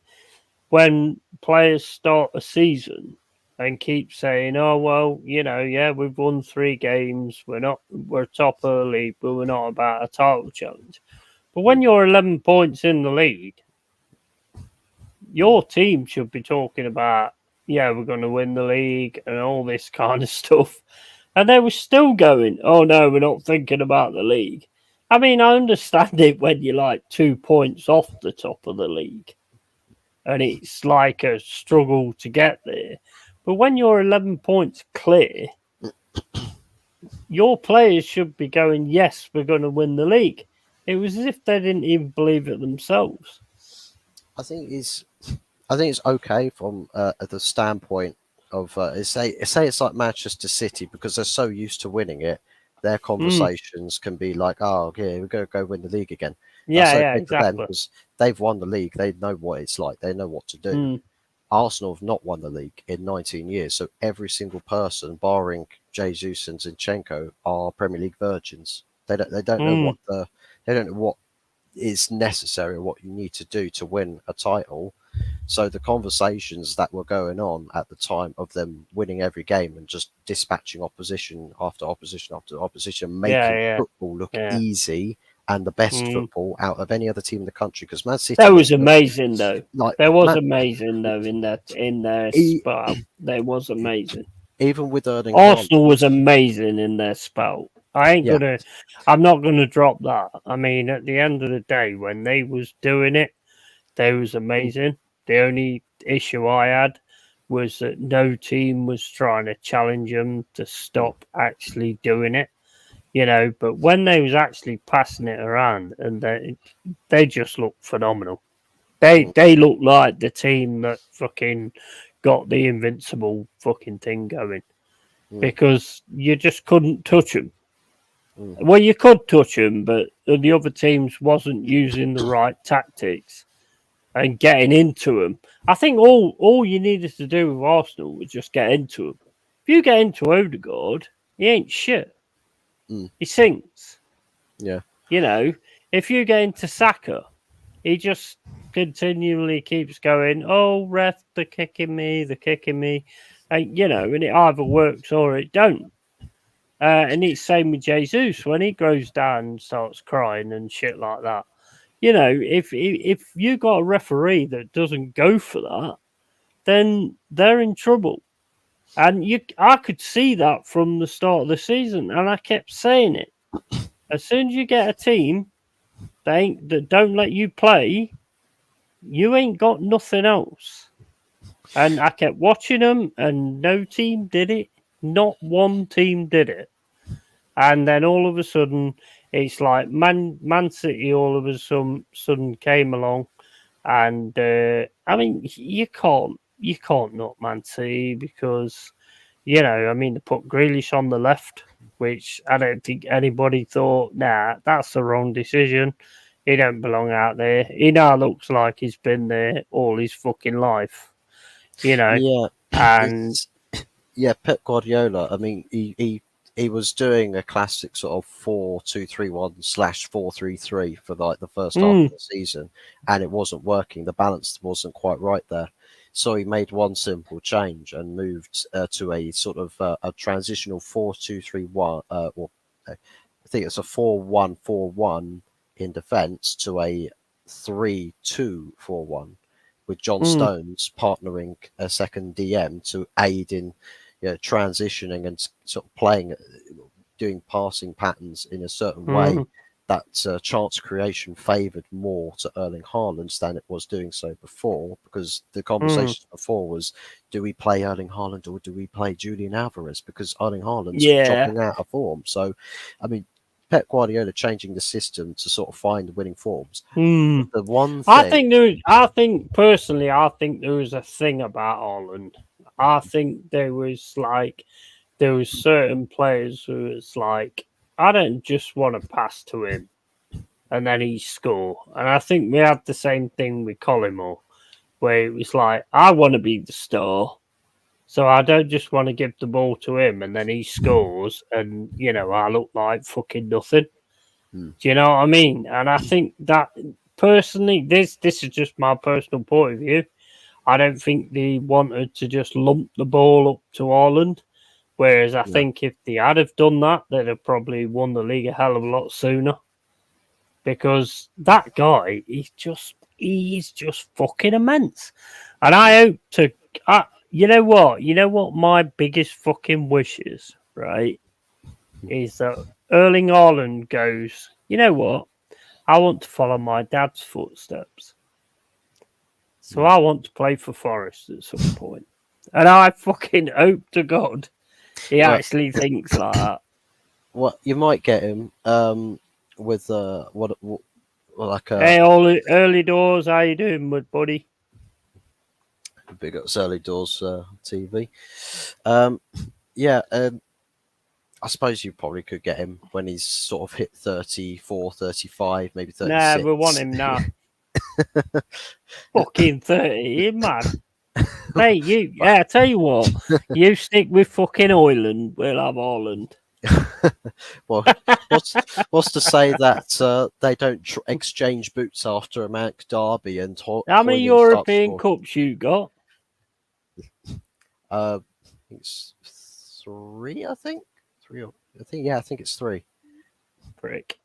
when players start a season and keep saying, "Oh well, yeah, we've won 3 games. We're top of the league, but we're not about a title challenge." But when you're 11 points in the league, your team should be talking about, "Yeah, we're going to win the league" and all this kind of stuff. And they were still going, "Oh no, we're not thinking about the league." I mean, I understand it when you're like 2 points off the top of the league and it's like a struggle to get there. But when you're 11 points clear, your players should be going, "Yes, we're going to win the league." It was as if they didn't even believe it themselves.
I think it's I think it's okay from the standpoint of say it's like Manchester City, because they're so used to winning it. Their
Mm.
conversations can be like, "Oh, yeah, we're going to go win the league again." That's
Yeah,
okay for them
exactly.
because they've won the league. They know what it's like. They know what to do.
Mm.
Arsenal have not won the league in 19 years, so every single person, barring Jesus and Zinchenko, are Premier League virgins. They don't know
Mm.
they don't know what is necessary or what you need to do to win a title. So the conversations that were going on at the time of them winning every game and just dispatching opposition after opposition after opposition,
Yeah,
making
yeah,
football look
yeah.
easy and the best
Mm.
football out of any other team in the country. Because Man
That
City
was
was
amazing, though.
like
That was
Man,
amazing, though, in their
e-
spell. That was amazing.
even with Erling
Arsenal was
Haaland,
amazing in their spell.
yeah,
I'm not gonna drop that. I mean, at the end of the day, when they was doing it, they was amazing. The only issue I had was that no team was trying to challenge them to
mm,
stop actually doing it. But when they was actually passing it around, and they just looked phenomenal. They
mm,
they look like the team that fucking got the invincible fucking thing going
mm,
because you just couldn't touch them.
mm,
Well, you could touch them, but the other teams wasn't using the right tactics and getting into them. I think all you needed to do with Arsenal was just get into them. If you get into Odegaard, he ain't shit.
mm,
He sinks.
yeah,
You know, if you get into Saka, he just continually keeps going, "Oh, ref, they're kicking me, they're kicking me." And it either works or it don't. And it's same with Jesus when he goes down and starts crying and shit like that. If you got a referee that doesn't go for that, then they're in trouble. And I could see that from the start of the season, and I kept saying it. As soon as you get a team that don't let you play, you ain't got nothing else. And I kept watching them, and no team did it. Not one team did it. And then all of a sudden, it's like Man City all of a sudden came along, and I mean you can't not Man City because I mean they put Grealish on the left, which I don't think anybody thought, nah, that's the wrong decision. He don't belong out there. He now looks like he's been there all his fucking life, you know,
yeah.
and
It's Pep Guardiola. I mean, he was doing a classic sort of 4-2-3-1/4-3-3 for like the first half
mm,
of the season, and it wasn't working. The balance wasn't quite right there. So he made one simple change and moved to a sort of a transitional 4-2-3-1, or I think it's a 4-1-4-1 in defence to a 3-2-4-1, with John Stones partnering a second DM to aid in transitioning and sort of playing, doing passing patterns in a certain way. That chance creation favoured more to Erling Haaland than it was doing so before, because the conversation before was, do we play Erling Haaland or do we play Julian Alvarez? Because Erling Haaland's dropping out of form. So, I mean, Pep Guardiola changing the system to sort of find winning forms. The one thing
I think personally, I think there was a thing about Haaland. I think there was certain players who it's like, I don't just want to pass to him and then he score. And I think we had the same thing with Collymore, where it was like, I want to be the star, so I don't just want to give the ball to him and then he scores and, I look like fucking nothing. Do you know what I mean? And I think that, personally, this is just my personal point of view. I don't think they wanted to just lump the ball up to Haaland. Whereas I think if they had have done that, they'd have probably won the league a hell of a lot sooner. Because that guy, he's just fucking immense. And I hope to, you know what my biggest fucking wish is, right? Is that Erling Haaland goes, you know what? I want to follow my dad's footsteps. So I want to play for Forest at some point. And I fucking hope to God he actually thinks like that.
Well, you might get him with like a.
Hey, early doors, how you doing, mud buddy?
Big up Early Doors TV. I suppose you probably could get him when he's sort of hit 34, 35, maybe 36.
Nah, we want him now. Fucking 30, you mad? Hey, I tell you what, you stick with fucking Ireland, we'll have Ireland.
Well, what's to say that they don't exchange boots after a Manc derby and
how many European Cups you got?
It's 3, I think. 3, I think it's 3.
Prick.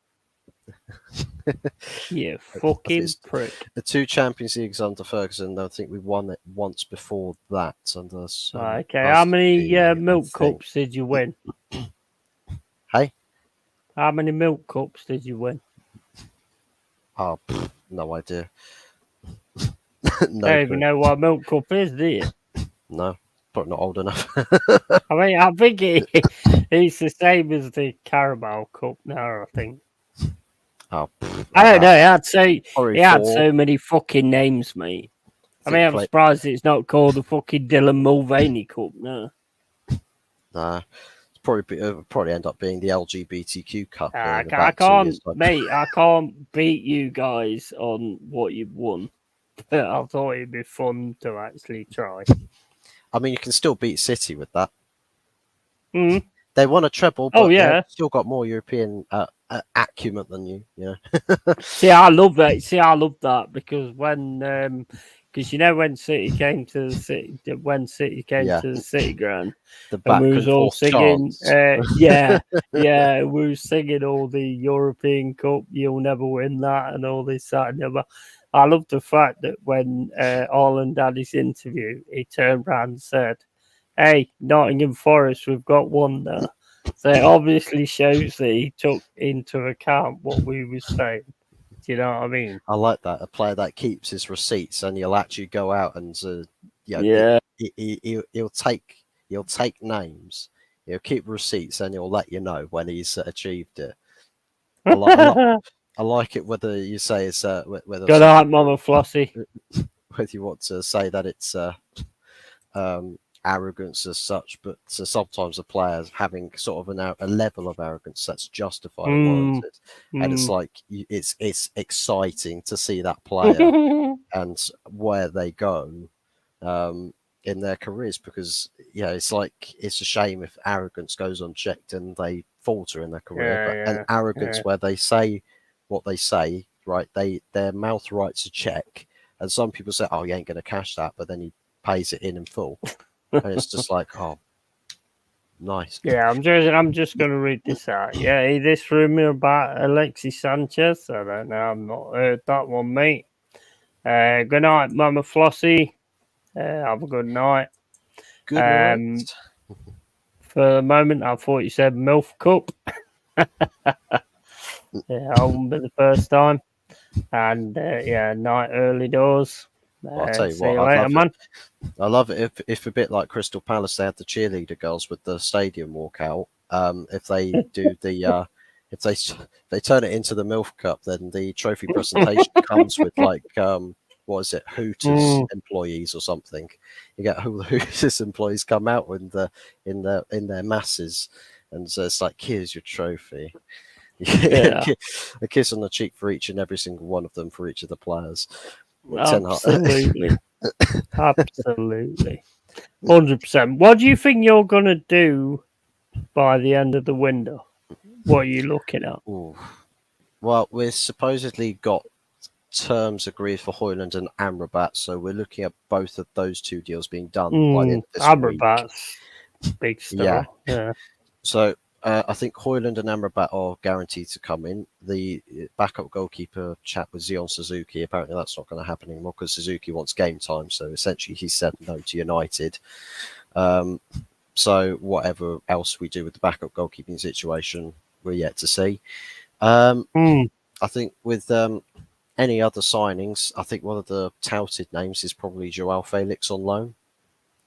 Yeah, fucking prick.
The 2 Champions Leagues under Ferguson, I think we won it once before that. Under
okay, how many milk cups did you win?
Hey?
How many milk cups did you win?
Oh, no idea.
No, don't even know what a milk cup is, do you?
No, probably not old enough.
I mean, I think it's the same as the Carabao Cup now, I think.
Oh,
I don't know. He had so many fucking names, mate. I mean, I'm surprised it's not called the fucking Dylan Mulvaney Cup, no.
Nah. Probably end up being the LGBTQ Cup.
I can't, mate. I can't beat you guys on what you've won. But I thought it'd be fun to actually try.
I mean, you can still beat City with that.
Mm.
They won a treble, but they've still got more European acumen than you. Yeah.
See, I love that. Because when when City came to the city, to the City ground, and we was all singing, we were singing all the European Cup, you'll never win that, and all this, that, and the other. I love the fact that when Haaland had his interview, he turned around and said, "Hey, Nottingham Forest, we've got one now." So it obviously shows that he took into account what we were saying. Do you know what I mean?
I like that. A player that keeps his receipts and he'll actually go out and he'll take names. He'll keep receipts and he'll let you know when he's achieved it. I like it whether you say it's whether.
Good night, Mama Flossie.
Whether you want to say that it's arrogance as such, but sometimes the players having sort of a level of arrogance that's justified and warranted, and it's like it's exciting to see that player and where they go in their careers, because it's like it's a shame if arrogance goes unchecked and they falter in their career, but an arrogance where they say what they say, right? Their mouth writes a check, and some people say, "Oh, you ain't going to cash that," but then he pays it in full. And it's just like, oh, Nice.
Yeah, I'm just going to read this out. Yeah, this rumor about Alexis Sanchez. I don't know. I've not heard that one, mate. Good night, Mama Flossie. Have a good night.
Good night.
For the moment, I thought you said MILF Cup. Yeah, I won't be the first time. And yeah, night early doors.
Well, I'll tell you
See
what,
you
I'd
later,
love it.
man.
I love it if a bit like Crystal Palace, they had the cheerleader girls with the stadium walkout. If they do the if they turn it into the MILF Cup, then the trophy presentation comes with like what is it, Hooters employees or something. You get all the Hooters employees come out in their masses, and so it's like, here's your trophy.
Yeah,
A kiss on the cheek for each and every single one of them for each of the players.
absolutely. Absolutely. 100%. What do you think you're going to do by the end of the window? What are you looking at?
Ooh. Well, we've supposedly got terms agreed for Hoyland and Amrabat, so we're looking at both of those two deals being done by the end of this week.
Amrabat's big star. Yeah.
So I think Hoyland and Amrabat are guaranteed to come in. The backup goalkeeper chat with Zion Suzuki, apparently that's not going to happen anymore because Suzuki wants game time. So essentially he said no to United. So whatever else we do with the backup goalkeeping situation, we're yet to see. I think with any other signings, I think one of the touted names is probably Joao Felix on loan,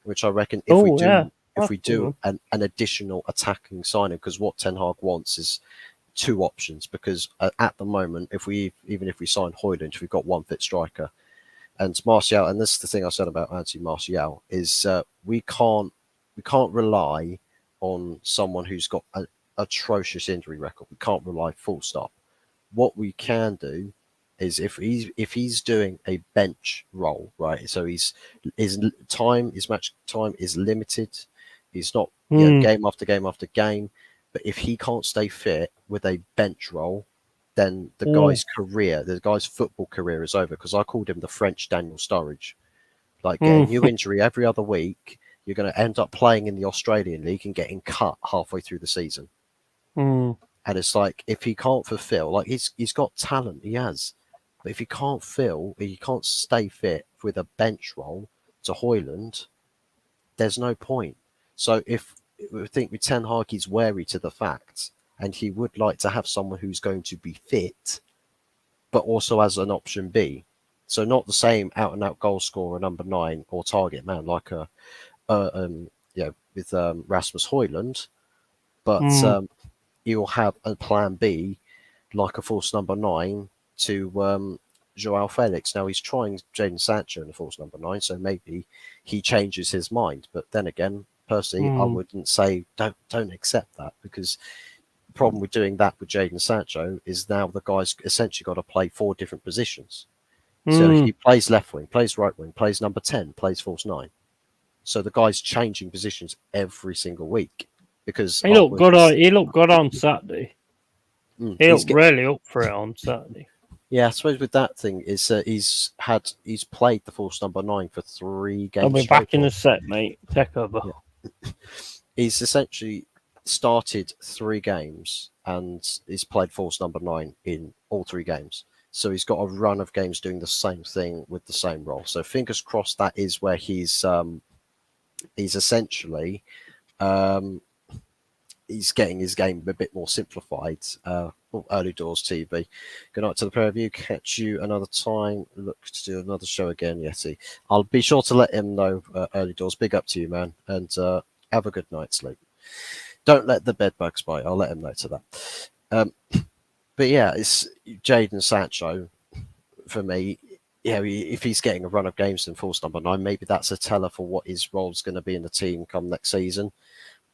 which I reckon if we do an additional attacking signing, because what Ten Hag wants is two options. Because at the moment, even if we sign Hoyland, we've got one fit striker, and Martial. And this is the thing I said about Anthony Martial is we can't rely on someone who's got an atrocious injury record. We can't rely full stop. What we can do is if he's doing a bench role, right? So his match time is limited. He's not game after game after game. But if he can't stay fit with a bench role, then the guy's football career is over. Because I called him the French Daniel Sturridge. Like getting a new injury every other week, you're going to end up playing in the Australian League and getting cut halfway through the season. And it's like, if he can't fulfill, like he's got talent, he has, but if he can't stay fit with a bench role to Hoyland, there's no point. So if I think with Ten Hag, he's wary to the fact, and he would like to have someone who's going to be fit, but also as an option B. So not the same out and out goal scorer, number 9 or target man like with Rasmus Hoyland, but you'll have a plan B, like a false number 9 to Joao Felix. Now he's trying Jadon Sancho in a false number 9, so maybe he changes his mind. But then again, personally, I wouldn't say don't accept that, because the problem with doing that with Jadon Sancho is now the guy's essentially got to play 4 different positions. So he plays left wing, plays right wing, plays number 10, plays false 9. So the guy's changing positions every single week. Because
he looked good on Saturday. He looked really up for it on Saturday.
Yeah, I suppose with that thing is he's played the false number 9 for 3 games.
I'll be back in a sec, mate. Take over.
Yeah. He's essentially started 3 games and he's played false number 9 in all 3 games. So he's got a run of games doing the same thing with the same role. So fingers crossed that is where he's essentially he's getting his game a bit more simplified. Early Doors TV. Good night to the pair of you. Catch you another time. Look to do another show again, Yeti. I'll be sure to let him know, Early Doors. Big up to you, man. And have a good night's sleep. Don't let the bed bugs bite. I'll let him know to that. But yeah, it's Jadon Sancho for me. Yeah, if he's getting a run of games in false number 9, maybe that's a teller for what his role's going to be in the team come next season.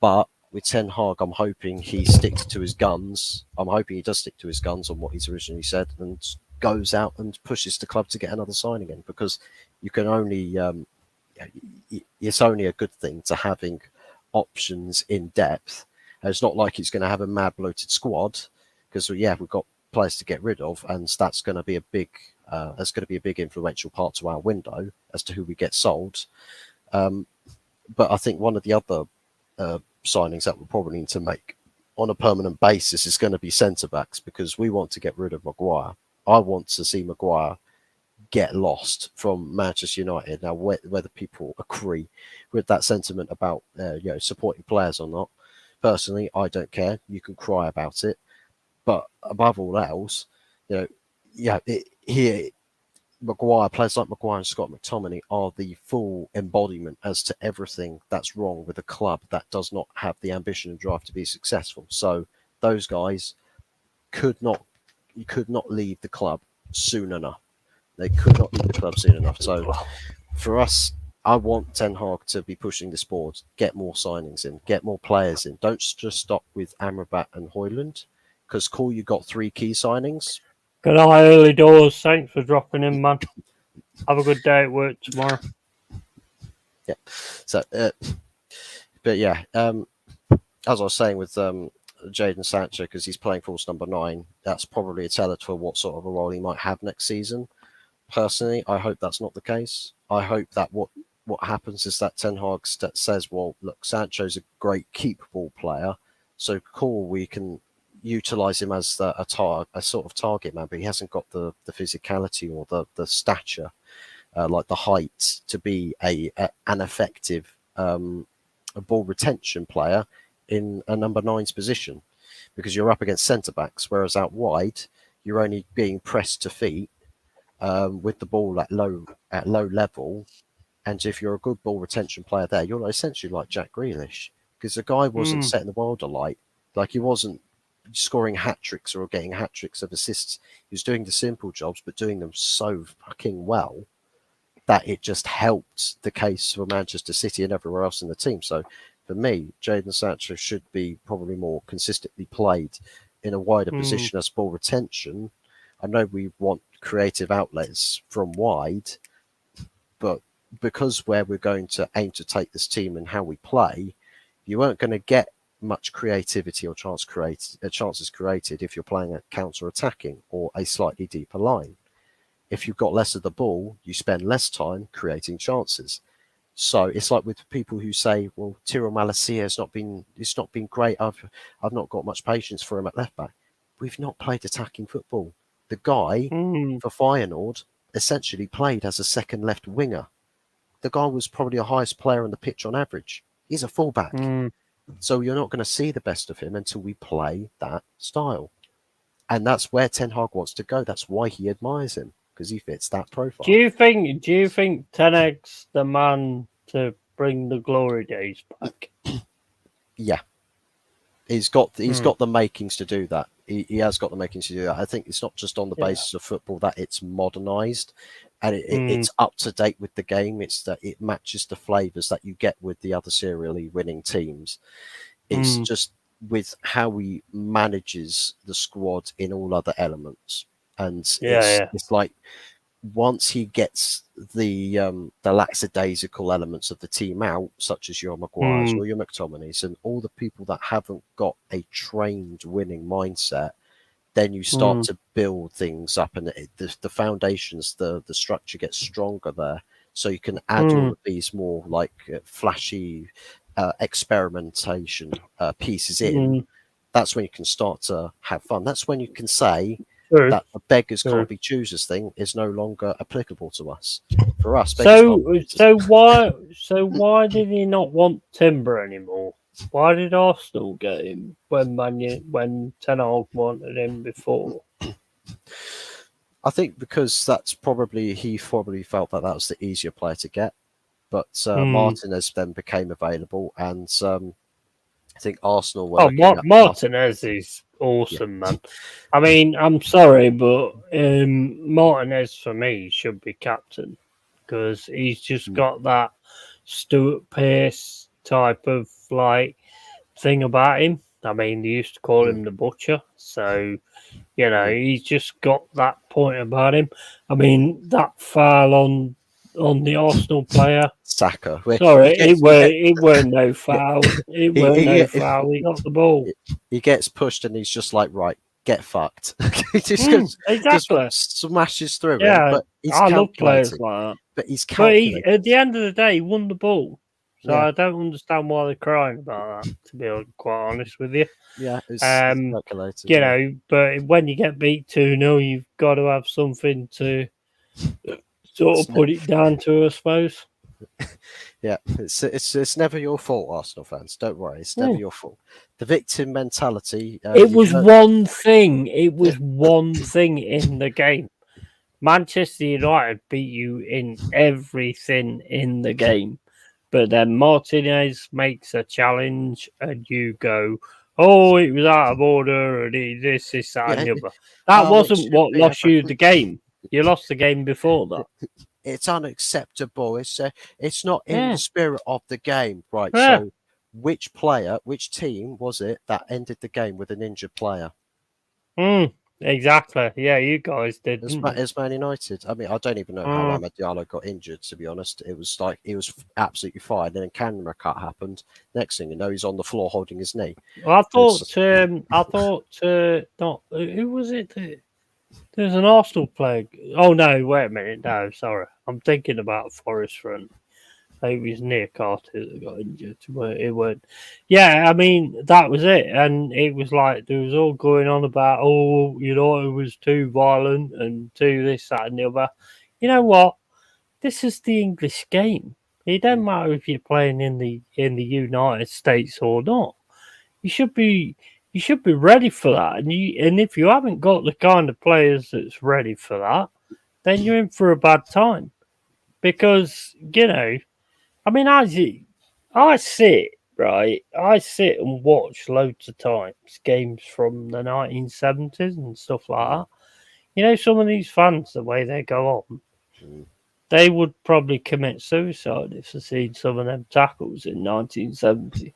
But with Ten Hag, I'm hoping he sticks to his guns. I'm hoping he does stick to his guns on what he's originally said and goes out and pushes the club to get another signing in, because you can only it's only a good thing to having options in depth. And it's not like he's going to have a mad bloated squad, because we've got players to get rid of, and that's going to be a big influential part to our window as to who we get sold. But I think one of the other signings that we probably need to make on a permanent basis is going to be centre backs, because we want to get rid of Maguire. I want to see Maguire get lost from Manchester United. Now, whether people agree with that sentiment about supporting players or not, personally, I don't care. You can cry about it, but above all else, Maguire, players like Maguire and Scott McTominay are the full embodiment as to everything that's wrong with a club that does not have the ambition and drive to be successful. So those guys could not leave the club soon enough. They could not leave the club soon enough. So for us, I want Ten Hag to be pushing this board, get more signings in, get more players in. Don't just stop with Amrabat and Højlund, because cool, you got 3 key signings.
Good eye, early doors. Thanks for dropping in, man. Have a good day at work tomorrow.
Yeah. So, but yeah, as I was saying with Jadon Sancho, because he's playing false number 9, that's probably a teller for what sort of a role he might have next season. Personally, I hope that's not the case. I hope that what happens is that Ten Hag says, well, look, Sancho's a great keep ball player, so cool, we can utilize him as a sort of target man, but he hasn't got the physicality or the stature, like the height, to be an effective ball retention player in a number 9's position, because you're up against centre backs, whereas out wide you're only being pressed to feet with the ball at low level. And if you're a good ball retention player there, you're essentially like Jack Grealish, because the guy wasn't setting the world alight. Like, he wasn't scoring hat-tricks or getting hat-tricks of assists. He was doing the simple jobs, but doing them so fucking well that it just helped the case for Manchester City and everywhere else in the team. So for me, Jadon Sancho should be probably more consistently played in a wider position as ball retention. I know we want creative outlets from wide, but because where we're going to aim to take this team and how we play, you weren't going to get much creativity or chances created if you're playing a counter-attacking or a slightly deeper line. If you've got less of the ball, you spend less time creating chances. So it's like with people who say, well, Tyrell Malacia has not been great. I've not got much patience for him at left back. We've not played attacking football. The guy for Feyenoord essentially played as a second left winger. The guy was probably the highest player on the pitch on average. He's a fullback. So you're not going to see the best of him until we play that style. And that's where Ten Hag wants to go. That's why he admires him, because he fits that profile.
Do you think Ten Hag's the man to bring the glory days back?
Yeah. He's got the makings to do that. He has got the makings to do that. I think it's not just on the basis of football that it's modernised and it's up to date with the game. It's that it matches the flavours that you get with the other serially winning teams. It's just with how he manages the squad in all other elements. And it's like, once he gets the lackadaisical elements of the team out, such as your Maguires or your McTominays and all the people that haven't got a trained winning mindset, then you start to build things up, and the foundations, the structure gets stronger there. So you can add all of these more like flashy experimentation pieces in. That's when you can start to have fun. That's when you can say that the beggars can't be choosers thing is no longer applicable to us. For us,
so why did he not want Timber anymore? Why did Arsenal get him when Ten Hag wanted him before?
I think because he probably felt that was the easier player to get. But Martinez then became available, and I think Arsenal were
Martinez is awesome, man. I mean, I'm sorry, but Martinez for me should be captain, because he's just got that Stuart Pearce type of like thing about him. I mean, they used to call him the Butcher, so he's just got that point about him. I mean, that foul on the Arsenal player,
Saka.
Sorry, it weren't no foul. It weren't no foul. He got the ball.
He gets pushed and he's just like, right, get fucked. He just smashes through him. But he's
I love players like that.
But he's calculating.
At the end of the day, he won the ball. So
Yeah.
I don't understand why they're crying about that, to be quite honest with you.
Yeah, it's
Um,
calculated.
you
Yeah.
know, but when you get beat 2-0, you've got to have something to sort
It's
of put it down to, I suppose.
Yeah, it's never your fault, Arsenal fans. Don't worry, it's never
Yeah.
your fault. The victim mentality.
It
You
was
can.
one thing. It was one thing in the game. Manchester United beat you in everything in the game. But then Martinez makes a challenge and you go, oh, it was out of order and this, that, and
Yeah,
the other. That
it
wasn't
should
what
be
lost
ever.
you the game. You lost the game before that.
It's unacceptable. It's not in
Yeah.
the spirit of the game, right?
Yeah.
So, which team was it that ended the game with an injured player?
Exactly. Yeah, you guys did, didn't you?
It's Man United. I mean, I don't even know how Amad Diallo got injured. To be honest, it was like he was absolutely fine. And then camera cut happened. Next thing you know, he's on the floor holding his knee.
Well,
It's-
not, who was it? There's an Arsenal player. Oh, no, wait a minute. No, sorry. I'm thinking about Forest Front. It was Nick Carter that got injured. But it went. Yeah, I mean, that was it. And it was like, there was all going on about, oh, you know, it was too violent and too this, that, and the other. You know what? This is the English game. It doesn't matter if you're playing in the United States or not. You should be ready for that. And if you haven't got the kind of players that's ready for that, then you're in for a bad time. Because, you know, I mean, I sit, right? I sit and watch loads of times games from the 1970s and stuff like that. You know, some of these fans, the way they go on, they would probably commit suicide if they seen some of them tackles in 1970.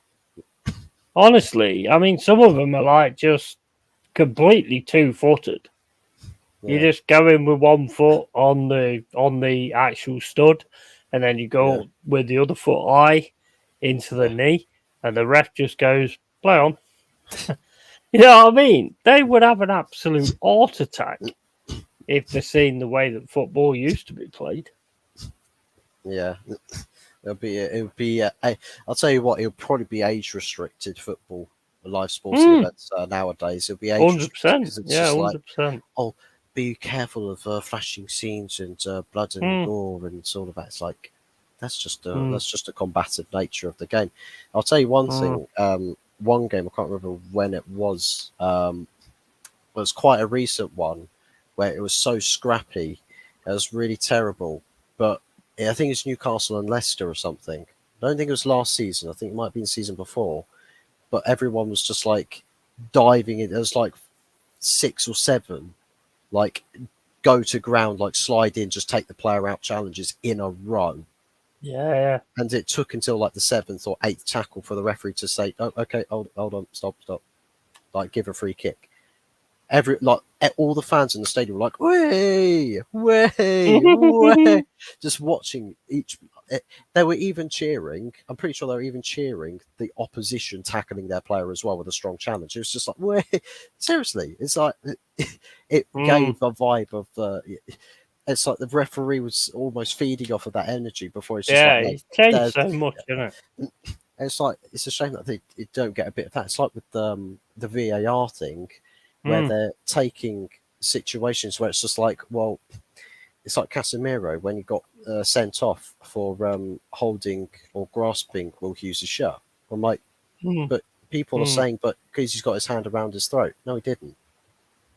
Honestly, I mean, some of them are like just completely two-footed. You just go in with one foot on the actual stud, and then you go with the other foot high into the knee, and the ref just goes, play on. You know what I mean? They would have an absolute heart attack if they seen the way that football used to be played.
Yeah, it would be. I'll tell you what, it'll probably be age restricted football, live sporting events nowadays. It'll be age
100%.
restricted because it's
Yeah,
just like,
100%.
oh, be careful of flashing scenes and blood and gore and all of that. It's like that's just a combative nature of the game. I'll tell you one thing. One game I can't remember when it was quite a recent one where it was so scrappy. It was really terrible, but I think it's Newcastle and Leicester or something. I don't think it was last season. I think it might have been the season before. But everyone was just like diving in. There was like 6 or 7, like go to ground, like slide in, just take the player out challenges in a row.
Yeah.
And it took until like the 7th or 8th tackle for the referee to say, "Oh, okay, hold on, stop," like give a free kick. All the fans in the stadium were like, way, just watching each. They were even cheering. I'm pretty sure they were even cheering the opposition tackling their player as well with a strong challenge. It was just like, way, seriously, it's like it gave a vibe of. It's like the referee was almost feeding off of that energy before it's just like,
it's changed so much, isn't it?
It's like it's a shame that they don't get a bit of that. It's like with the VAR thing, where they're taking situations where it's just like, well, it's like Casemiro when he got sent off for holding or grasping Will Hughes' shirt. I'm like, but people are saying, but because he's got his hand around his throat. No, he didn't.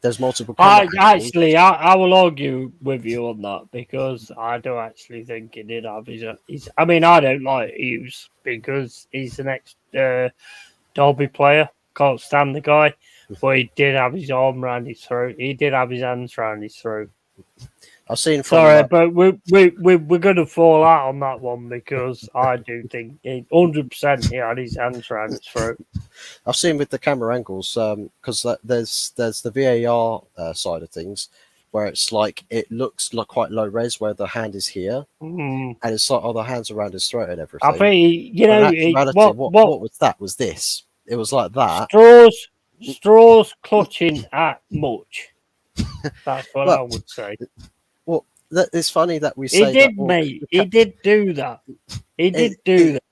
There's multiple camera angles.
I will argue with you on that because I do actually think he did have his. I mean, I don't like Hughes because he's an ex-Derby player. Can't stand the guy, but he did have his arm around his throat. He did have his hands around his throat.
I've seen.
Sorry, but we're going to fall out on that one because I do think 100% he had his hands around his throat.
I've seen with the camera angles because there's the VAR side of things where it's like it looks like quite low res where the hand is here and it's like the hands around his throat and everything.
I think
what was that? Was this? It was like that.
Straws clutching at much. That's what I would say.
Well, it's funny that we say
he did, mate. He did do that. He did do that.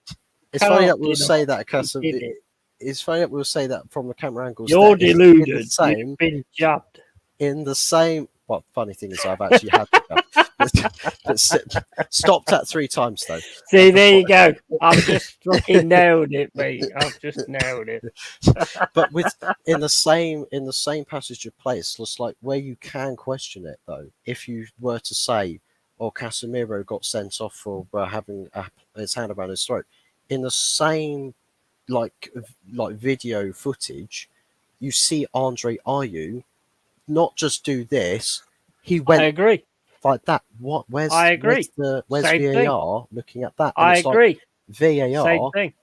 It's funny that
cannot
we'll
deny
say that
he did it.
It's funny that we'll say that from the camera angles.
You're
There, in
deluded.
the same,
You've been jabbed.
in the same. Well, funny thing is, I've actually had the jab, but stopped at 3 times though.
See, there you go. I've just fucking nailed it, mate. I've just nailed it.
But in the same passage of play, it's just like where you can question it though. If you were to say, "Oh, Casemiro got sent off for having his hand around his throat," in the same like video footage, you see Andre Ayew not just do this. He
I
went
agree.
like that. What? Where's
I agree.
where's
Same
VAR looking at that?
I
it's
agree.
Like
Same thing.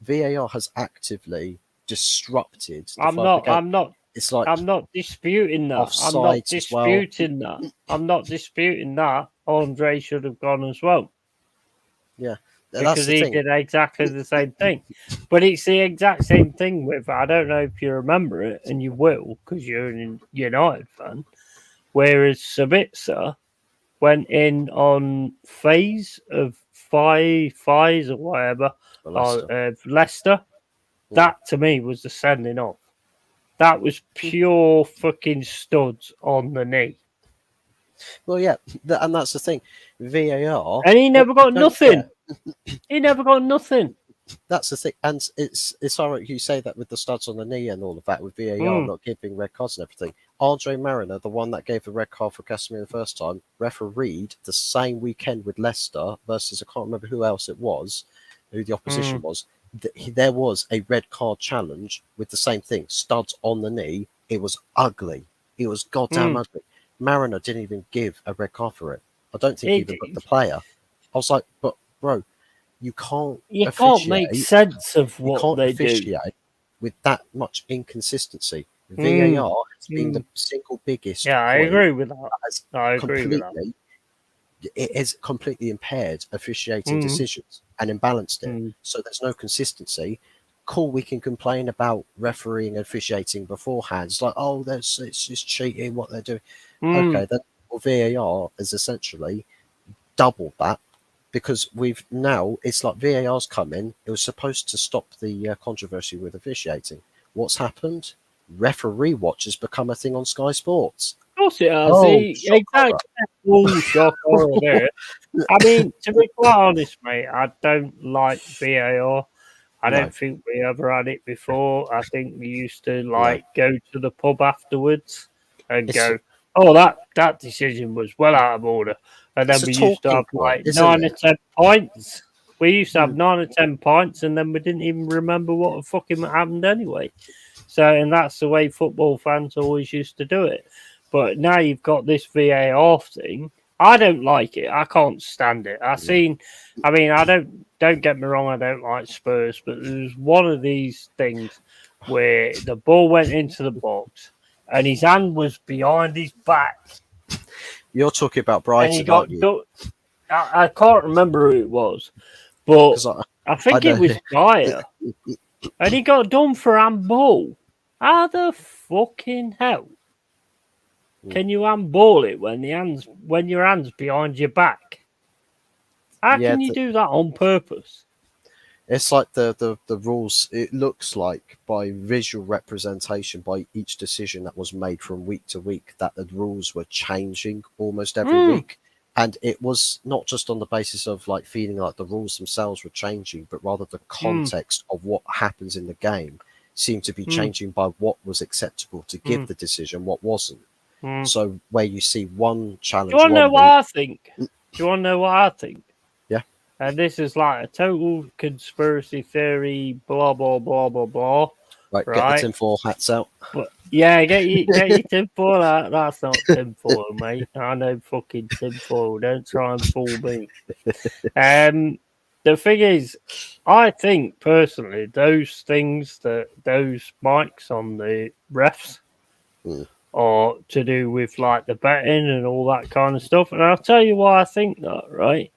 VAR has actively disrupted the
I'm
flow of the
not.
game.
I'm not.
It's like
I'm not disputing that. I'm not
offsides as well.
disputing that. I'm not disputing that. Andre should have gone as well.
Yeah,
because he did exactly the same thing. But it's the exact same thing with, I don't know if you remember it, and you will because you're a United fan, whereas Sabitzer went in on phase of fives or whatever, Leicester. That to me was the sending off. That was pure fucking studs on the knee.
Well, yeah, and that's the thing. VAR,
and he never got nothing. He never got nothing.
That's the thing, and it's ironic you say that with the studs on the knee and all of that, with VAR not giving red cards and everything. Andre Mariner, the one that gave the red card for Casemiro the first time, refereed the same weekend with Leicester versus, I can't remember who else it was, who the opposition was. There was a red card challenge with the same thing, studs on the knee. It was ugly. It was goddamn ugly. Mariner didn't even give a red card for it. I don't think he even booked the player. I was like, but bro, you can't
make sense of what they do
with that much inconsistency. VAR has been the single biggest.
Yeah, I agree with that. I agree with that.
It has completely impaired officiating decisions and imbalanced it. So there's no consistency. Cool, we can complain about refereeing and officiating beforehand. It's like, oh, it's just cheating what they're doing. Okay, then VAR is essentially doubled that. Because it's like VAR's come in. It was supposed to stop the controversy with officiating. What's happened? Referee watch has become a thing on Sky Sports.
Of course it has. Exactly. I mean, to be quite honest, mate, I don't like VAR. I don't think we ever had it before. I think we used to go to the pub afterwards and go, "Oh, that decision was well out of order." And then we used to have 9 or 10 points. We used to have 9 or 10 points, and then we didn't even remember what fucking happened anyway. So, and that's the way football fans always used to do it. But now you've got this VAR thing. I don't like it. I can't stand it. I don't get me wrong. I don't like Spurs, but there's one of these things where the ball went into the box and his hand was behind his back.
You're talking about Brighton, aren't you?
I can't remember who it was, but I think it was Dyer. And he got done for handball. How the fucking hell can you handball it when your hand's behind your back? How can you do that on purpose?
It's like the rules. It looks like by visual representation, by each decision that was made from week to week, that the rules were changing almost every week. And it was not just on the basis of like feeling like the rules themselves were changing, but rather the context of what happens in the game seemed to be changing by what was acceptable to give the decision, what wasn't. So where you see one challenge.
Do you want to know what I think? Do you want to know what I think?
Yeah.
And this is like a total conspiracy theory, blah blah blah blah blah.
Right, get the tinfoil hats out.
But yeah, get your tinfoil out. That's not tinfoil, mate. I know fucking tinfoil. Don't try and fool me. The thing is, I think personally, those mics on the refs are to do with like the betting and all that kind of stuff. And I'll tell you why I think that, right?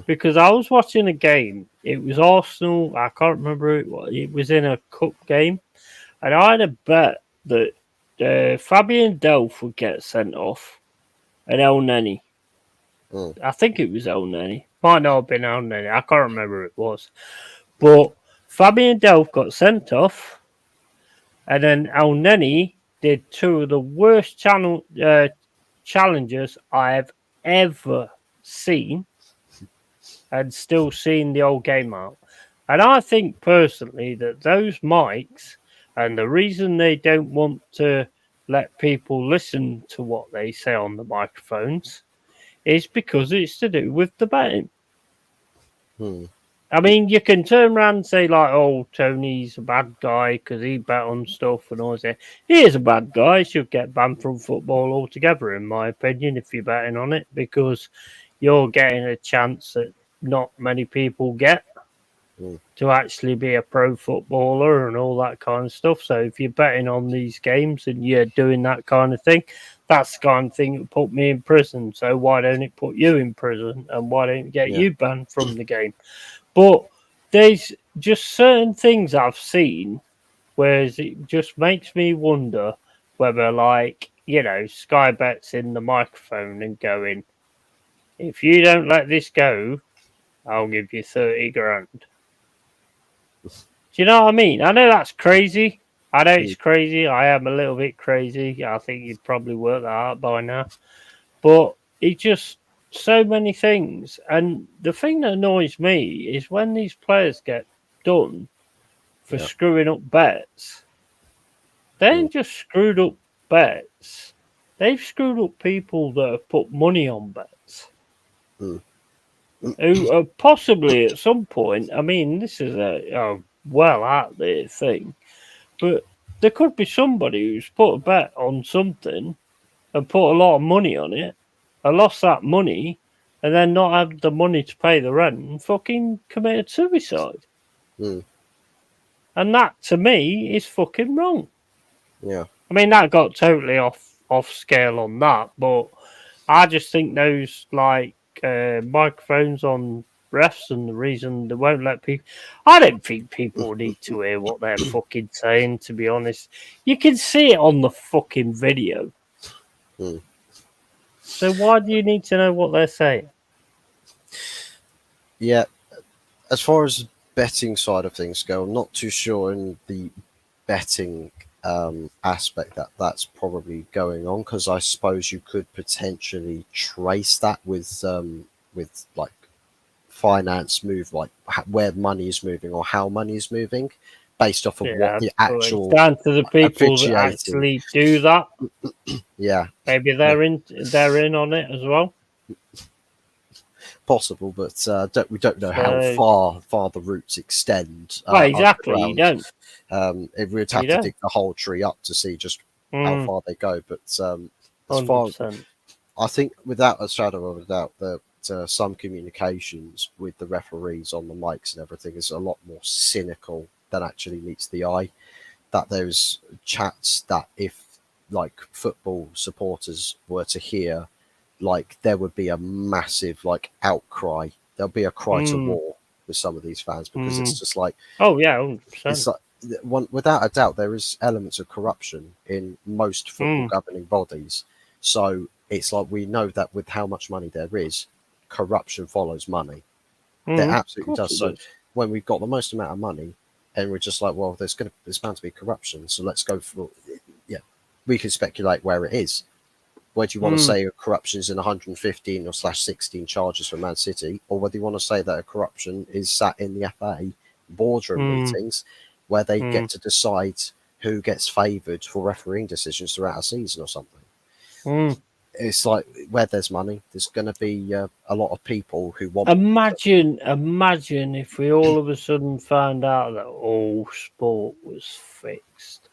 Because I was watching a game. It was Arsenal. I can't remember who it was. It was in a cup game. And I had a bet that Fabian Delph would get sent off and El Neni. I think it was El Neni. Might not have been El Neni. I can't remember who it was. But Fabian Delph got sent off, and then El Neni did two of the worst challenges I have ever seen, and still seeing the old game out. And I think personally that those mics, and the reason they don't want to let people listen to what they say on the microphones is because it's to do with the betting. I mean, you can turn around and say, like, oh, Tony's a bad guy because he bet on stuff and all that. He is a bad guy. He should get banned from football altogether, in my opinion, if you're betting on it, because you're getting a chance that not many people get to actually be a pro footballer and all that kind of stuff. So if you're betting on these games and you're doing that kind of thing, that's the kind of thing that put me in prison. So why don't it put you in prison, and why don't it get you banned from the game? But there's just certain things I've seen where it just makes me wonder whether, like, you know, Sky Bet's in the microphone and going, if you don't let this go, I'll give you 30 grand. Do you know what I mean? I know that's crazy. I know it's crazy. I am a little bit crazy. I think you'd probably work that out by now. But it just so many things. And the thing that annoys me is when these players get done for screwing up bets, they ain't just screwed up bets. They've screwed up people that have put money on bets. Who possibly at some point, I mean, this is a well out there thing, but there could be somebody who's put a bet on something and put a lot of money on it, and lost that money, and then not have the money to pay the rent and fucking committed suicide. And that, to me, is fucking wrong.
Yeah.
I mean, that got totally off scale on that, but I just think those, like, microphones on refs and the reason they won't let people... I don't think people need to hear what they're fucking saying, to be honest. You can see it on the fucking video. So why do you need to know what they're saying?
Yeah. As far as betting side of things go, I'm not too sure in the betting aspect that's probably going on, because I suppose you could potentially trace that with like finance move, like where money is moving or how money is moving, based off of what the actual
it's down to the people that actually do that.
Yeah,
maybe they're in on it as well.
Possible, but we don't know how far the roots extend.
Well, exactly, you don't.
It would have to dig the whole tree up to see just how far they go. But as far as I think, without a shadow of a doubt, that some communications with the referees on the mics and everything is a lot more cynical than actually meets the eye. That there's chats that if like football supporters were to hear, like there would be a massive like outcry. There'll be a cry to war with some of these fans, because it's just like,
oh yeah, 100%.
It's like without a doubt there is elements of corruption in most football governing bodies. So it's like, we know that with how much money there is, corruption follows money. It absolutely does. So when we've got the most amount of money, and we're just like, well, there's bound to be corruption, so let's go for, we can speculate where it is. Whether you want to say a corruption is in 115 or /16 charges for Man City, or whether you want to say that a corruption is sat in the FA boardroom meetings where they get to decide who gets favoured for refereeing decisions throughout a season or something. It's like, where there's money, there's going to be a lot of people who want...
Imagine if we all of a sudden found out that all sport was fixed.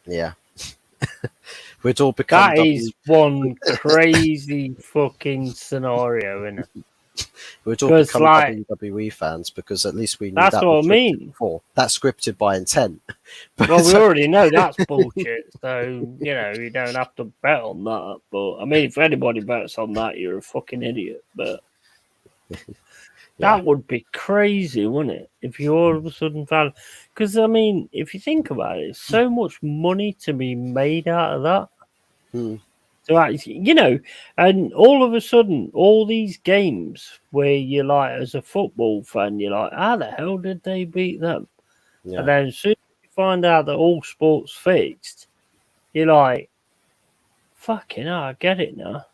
Yeah. We'd all become...
That is one crazy fucking scenario, isn't it?
We'd all become WWE fans, because at least we knew
that's
that
what I mean.
Before. That's scripted by intent.
Well, we already know that's bullshit, so, you know, you don't have to bet on that. But, I mean, if anybody bets on that, you're a fucking idiot. But that would be crazy, wouldn't it? If you all of a sudden found... Because, I mean, if you think about it, so much money to be made out of that. To to actually, and all of a sudden, all these games where you're like, as a football fan, you're like, how the hell did they beat them?
Yeah.
And then as soon as you find out that all sports fixed, you're like, fucking hell, I get it now.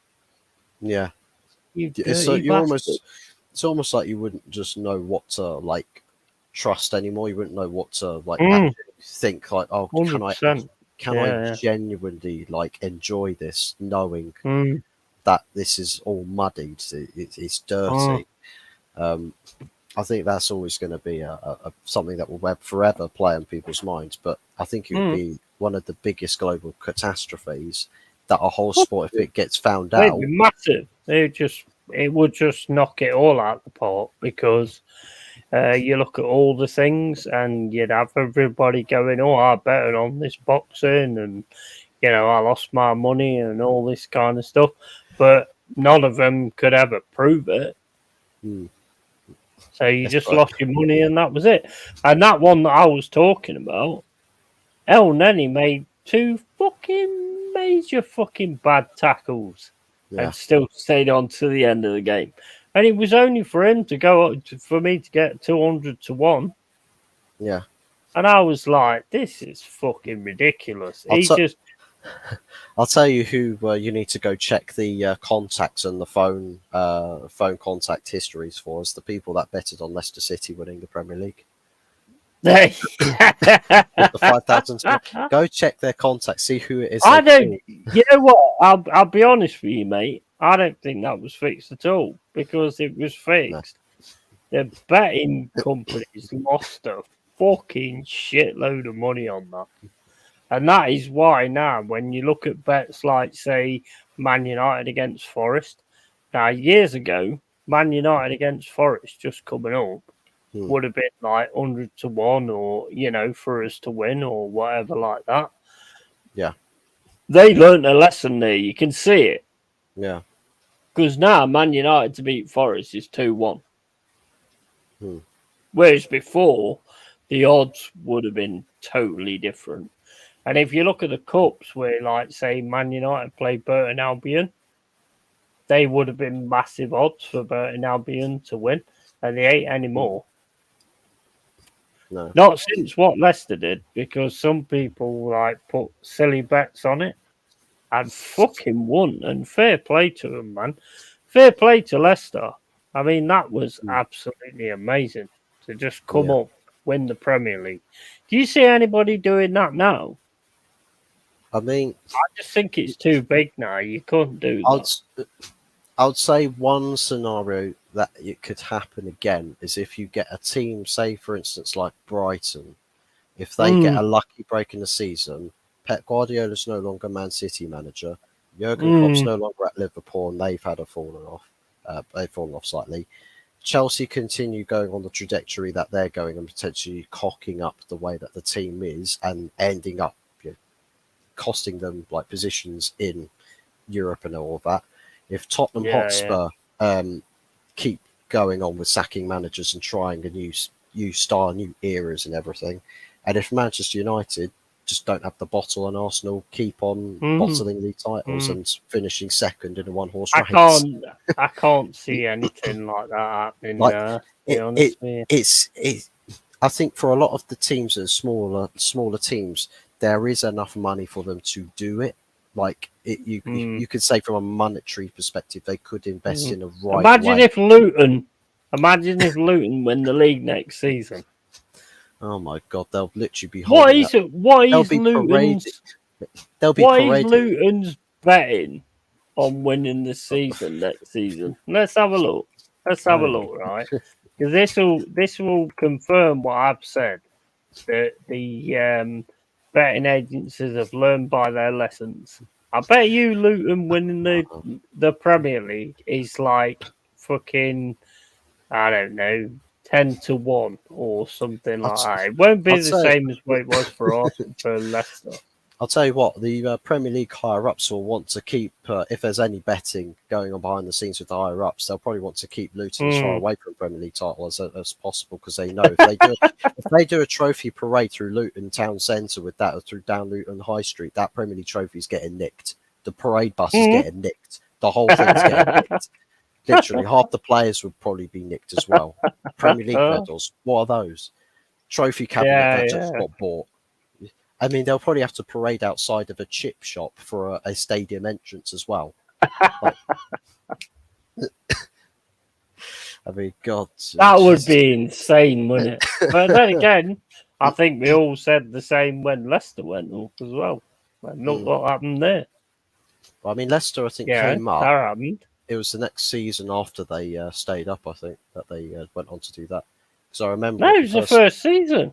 Yeah.
You
It's so
dirty
you're
bastard.
it's almost like you wouldn't just know what to like trust anymore. You wouldn't know what to like
Mm,
actually think like, oh,
100%.
can I
Yeah,
genuinely like enjoy this, knowing
yeah. Mm,
that this is all muddied, it's
mm,
dirty. Um, I think that's always going to be something that will forever play in people's minds. But I think it would
mm.
be one of the biggest global catastrophes that a whole sport, if it gets found
It'd
out.
be massive. It would just knock it all out the park because you look at all the things and you'd have everybody going, "Oh, I betted on this boxing, and I lost my money and all this kind of stuff," but none of them could ever prove it.
Hmm,
So you
that's
just
right.
lost your money and that was it. And that one that I was talking about, El Nenny made two fucking major fucking bad tackles
Yeah,
and still stayed on to the end of the game. And it was only for him to go up for me to get 200 to 1.
yeah.
And I was like, this is fucking ridiculous.
I'll
He
t-
just,
I'll tell you who you need to go check the contacts and the phone contact histories for us. The people that betted on Leicester City winning the Premier League with the 5,000. Go check their contacts, see who it is
I
they
don't,
call.
you know what? I'll be honest with you, mate. I don't think that was fixed at all because it was
No.
fixed. The betting companies lost a fucking shitload of money on that. And that is why now, when you look at bets like, say, Man United against Forest, now years ago, Man United against Forest just coming up
Hmm.
would have been like 100 to 1 or, for us to win or whatever like that.
Yeah,
They learnt a lesson there. You can see it.
yeah.
Because now Man United to beat Forest is 2-1.
Hmm.
Whereas before, the odds would have been totally different. And if you look at the cups where, like, say, Man United played Burton Albion, they would have been massive odds for Burton Albion to win, and they ain't
Hmm.
anymore.
No.
Not since what Leicester did, because some people like put silly bets on it and fucking won. And fair play to them, man. Fair play to Leicester. I mean, that was
Hmm.
absolutely amazing to just come
Yeah.
up, win the Premier League. Do you see anybody doing that now?
I mean,
I just think it's too big now. You couldn't do
I'd
that.
s- I'd say one scenario that it could happen again is if you get a team, say for instance like Brighton, if they get
Mm,
a lucky break in the season, Pep Guardiola's no longer Man City manager, Jurgen Klopp's
mm,
no longer at Liverpool, and they've had a fallen off. They've fallen off slightly. Chelsea continue going on the trajectory that they're going and potentially cocking up the way that the team is and ending up costing them like positions in Europe and all of that. If Tottenham
yeah, yeah.
Hotspur keep going on with sacking managers and trying a new style, new eras and everything, and if Manchester United just don't have the bottle and Arsenal keep on
Mm,
bottling the titles
mm.
and finishing second in a one horse
I
race,
can't, I can't see anything like that happening
like
there. To be
it,
honest
it,
with you.
it. I think for a lot of the teams that are smaller teams, there is enough money for them to do it. Like
Mm,
you could say from a monetary perspective, they could invest
mm.
in a right
Imagine
way.
if Luton, imagine if Luton win the league next season.
Oh my god, they'll literally be
What
holding
is
up.
it? What
They'll
is
be paraded.
Luton's?
They'll be
What is
paraded.
Luton's betting on winning the season next season? Let's have a look. Let's have a
Oh my.
look, right? Because this will confirm what I've said. That the betting agencies have learned by their lessons. I bet you Luton winning the Premier League is like fucking, I don't know, 10 to 1 or something
I'd,
like that. It won't be
I'd
the
say
same as what it was for Leicester.
I'll tell you what, the Premier League higher ups will want to keep, if there's any betting going on behind the scenes with the higher ups, they'll probably want to keep Luton as far
Mm,
away from Premier League title as possible because they know if they do a trophy parade through Luton Town Centre with that or through down Luton High Street, that Premier League trophy is getting nicked The parade bus is getting nicked. The whole thing's getting nicked. Literally, half the players would probably be nicked as well. Premier League medals, what are those? Trophy cabinet that just got bought. I mean, they'll probably have to parade outside of a chip shop for a stadium entrance as well. Like, I mean, God.
That would be insane, wouldn't it? But then again, I think we all said the same when Leicester went up as well. And look what happened there.
I mean, Leicester, I think, came up.
That happened.
It was the next season after they stayed up, I think, that they went on to do that. Because I remember.
No, it was the first season.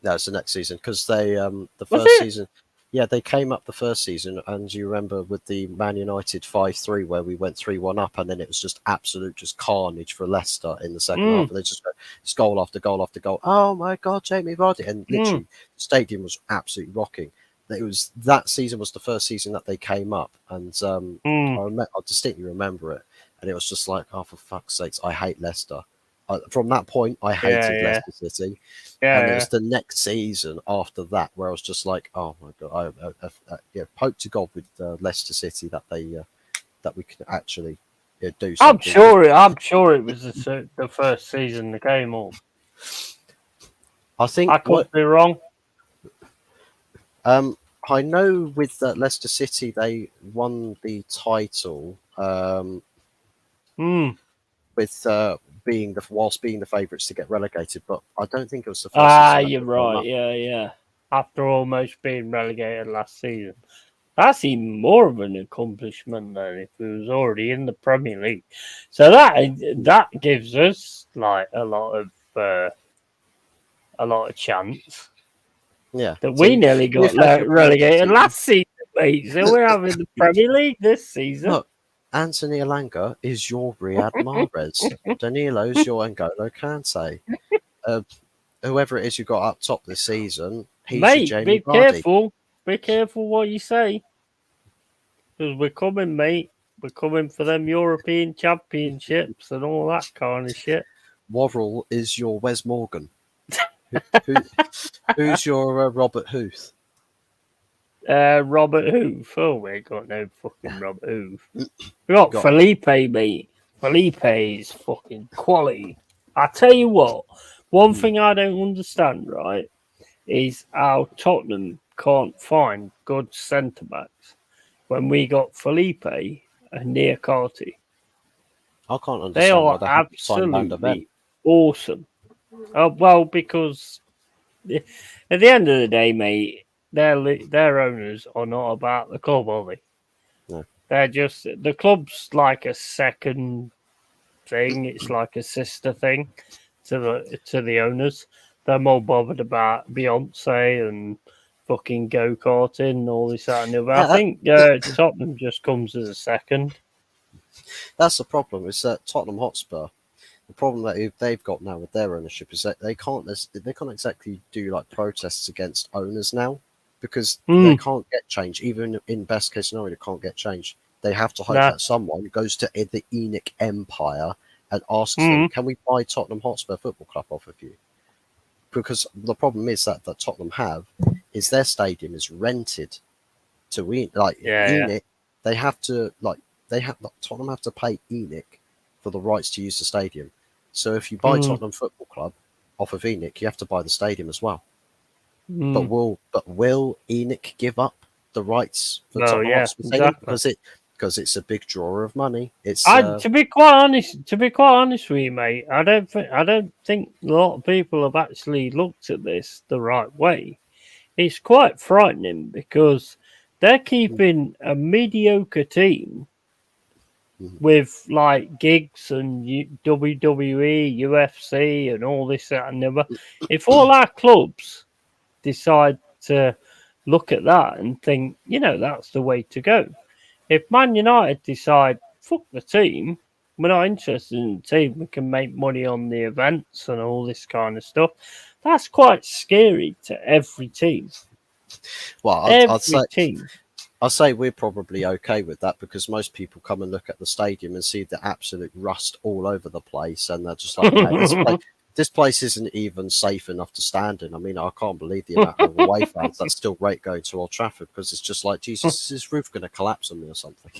No, it's the next season because they the first season. Yeah, they came up the first season, and you remember with the Man United 5-3 where we went 3-1 up, and then it was just absolute carnage for Leicester in the second half, and they just go goal after goal after goal. Oh my God, Jamie Vardy! And literally, the stadium was absolutely rocking. That season was the first season that they came up, and I distinctly remember it, and it was just like, oh, for fuck's sakes, I hate Leicester. From that point, I hated Leicester City. And it was the next season after that where I was just like, oh my God, hope to God with Leicester City that we can actually do something.
I'm sure it was the first season they came up.
I think
I could be wrong.
I know with Leicester City they won the title with whilst being the favourites to get relegated, but I don't think it was the first season.
You're right. Yeah. After almost being relegated last season, that's even more of an accomplishment than if it was already in the Premier League. So that gives us like a lot of chance.
Yeah,
that we nearly got relegated last season, mate. So we're having the Premier League this season.
Look, Anthony Elanga is your Riyad Mahrez. Danilo's your N'Golo Kante. Whoever it is you got up top this season, he's
mate,
your Jamie
be
Vardy.
careful. Be careful what you say. Because we're coming, mate. We're coming for them European Championships and all that kind of shit.
Worrell is your Wes Morgan. Who's your Robert Huth?
Robert Hoof. Oh, we ain't got no fucking Robert Hoof. We got Felipe, mate. Felipe is fucking quality. I tell you what, one thing I don't understand, right, is how Tottenham can't find good centre backs when we got Felipe and Niakate.
I can't understand.
They are absolutely awesome. Well, because at the end of the day, mate, their owners are not about the club, are they?
No.
They're just the club's like a second thing. It's like a sister thing to the owners. They're more bothered about Beyonce and fucking go-karting and all this that and the other. I think Tottenham just comes as a second.
That's the problem. Is that Tottenham Hotspur? The problem that they've got now with their ownership is that they can't exactly do like protests against owners now because they can't get change. Even in best case scenario, they can't get change. They have to hope that someone goes to the ENIC Empire and asks them, "Can we buy Tottenham Hotspur Football Club off of you?" Because the problem is that Tottenham have is their stadium is rented to ENIC. They have to Tottenham have to pay ENIC for the rights to use the stadium. So if you buy Tottenham Football Club off of ENIC, you have to buy the stadium as well. But will ENIC give up the rights for Tottenham Hotspur Stadium? Because it's a big drawer of money. It's
to be quite honest with you, mate, I don't think a lot of people have actually looked at this the right way. It's quite frightening because they're keeping a mediocre team with like gigs and WWE, UFC, and all this that and the other. If all our clubs decide to look at that and think, that's the way to go. If Man United decide, fuck the team, we're not interested in the team, we can make money on the events and all this kind of stuff, that's quite scary to every team.
Well, I'd say we're probably okay with that because most people come and look at the stadium and see the absolute rust all over the place, and they're just like, this place isn't even safe enough to stand in. I mean, I can't believe the amount of away fans that still rate going to Old Trafford, because it's just like, Jesus, is this roof going to collapse on me or something?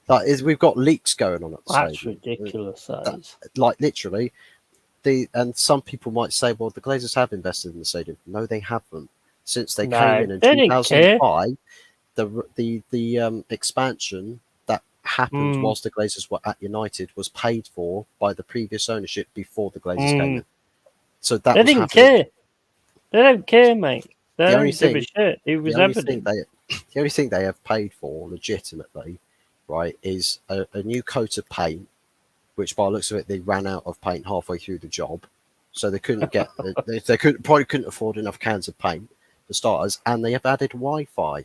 Like, we've got leaks going on at the
That's
stadium.
ridiculous. That is.
Like, literally, and some people might say, well, the Glazers have invested in the stadium. No, they haven't. Since they came in
They didn't care.
2005, the expansion that happened whilst the Glazers were at United was paid for by the previous ownership before the Glazers came in. So that
They
was
didn't
happening.
care. They don't care, mate. They
The only
don't give a
thing,
shit. It was evident.
the only thing they have paid for legitimately, right, is a new coat of paint, which by the looks of it, they ran out of paint halfway through the job, so they couldn't get they couldn't afford enough cans of paint for starters, and they have added Wi-Fi.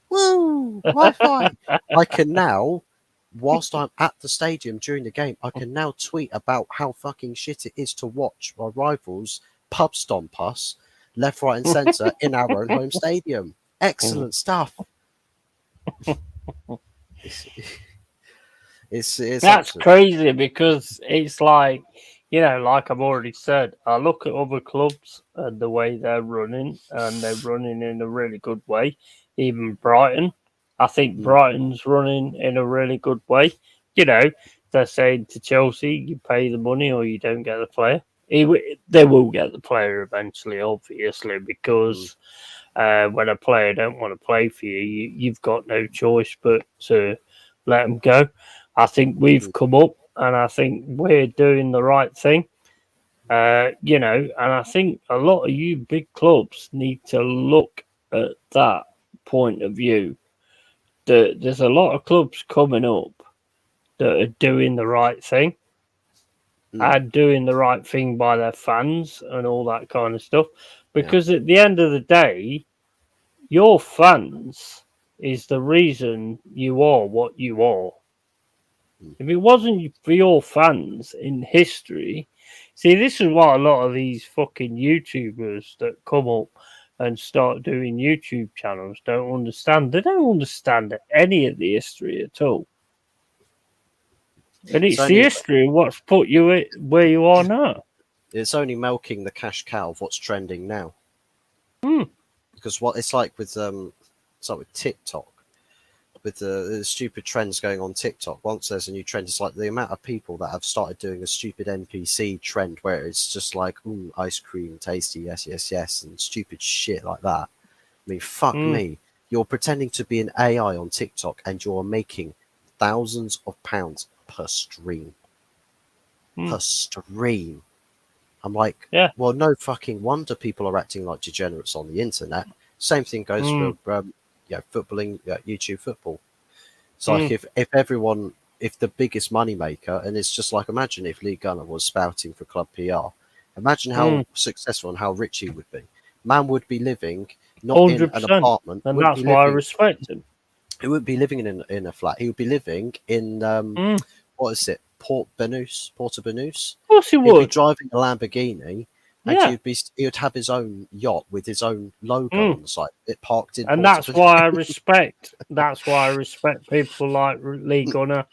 Woo! Wi-Fi! I can now, whilst I'm at the stadium during the game, I can now tweet about how fucking shit it is to watch our rivals pub stomp us left, right, and centre in our own home stadium. Excellent stuff. It's
That's
absolute.
crazy, because it's like, like I've already said, I look at other clubs and the way they're running, and they're running in a really good way. Even Brighton, I think Brighton's running in a really good way. They're saying to Chelsea, you pay the money or you don't get the player. They will get the player eventually, obviously, because when a player don't want to play for you, you've got no choice but to let them go. I think we've come up, and I think we're doing the right thing. And I think a lot of you big clubs need to look at that point of view. There's a lot of clubs coming up that are doing the right thing and doing the right thing by their fans and all that kind of stuff. Because at the end of the day, your fans is the reason you are what you are. If it wasn't for your fans in history, see, this is what a lot of these fucking YouTubers that come up and start doing YouTube channels don't understand. They don't understand any of the history at all. And it's the history of what's put you where you are now.
It's only milking the cash cow of what's trending now. Because what it's like with TikTok, with the stupid trends going on TikTok. Once there's a new trend, it's like the amount of people that have started doing a stupid NPC trend where it's just like, ooh, ice cream, tasty, yes, yes, yes, and stupid shit like that. I mean, fuck me. You're pretending to be an AI on TikTok and you're making thousands of pounds per stream. Per stream. I'm like, well, no fucking wonder people are acting like degenerates on the internet. Same thing goes for footballing, YouTube football. It's like if the biggest money maker, and it's just like, imagine if Lee Gunner was spouting for club PR. Imagine how successful and how rich he would be. Man would be living not 100%, in an apartment,
and that's why I respect him.
He wouldn't be living in a flat. He would be living in what is it, Porto Banús?
Of course he would.
He'd be driving a Lamborghini. And he would have his own yacht with his own logo on the side. It parked in.
And that's why I respect. That's why I respect people like Lee Gunner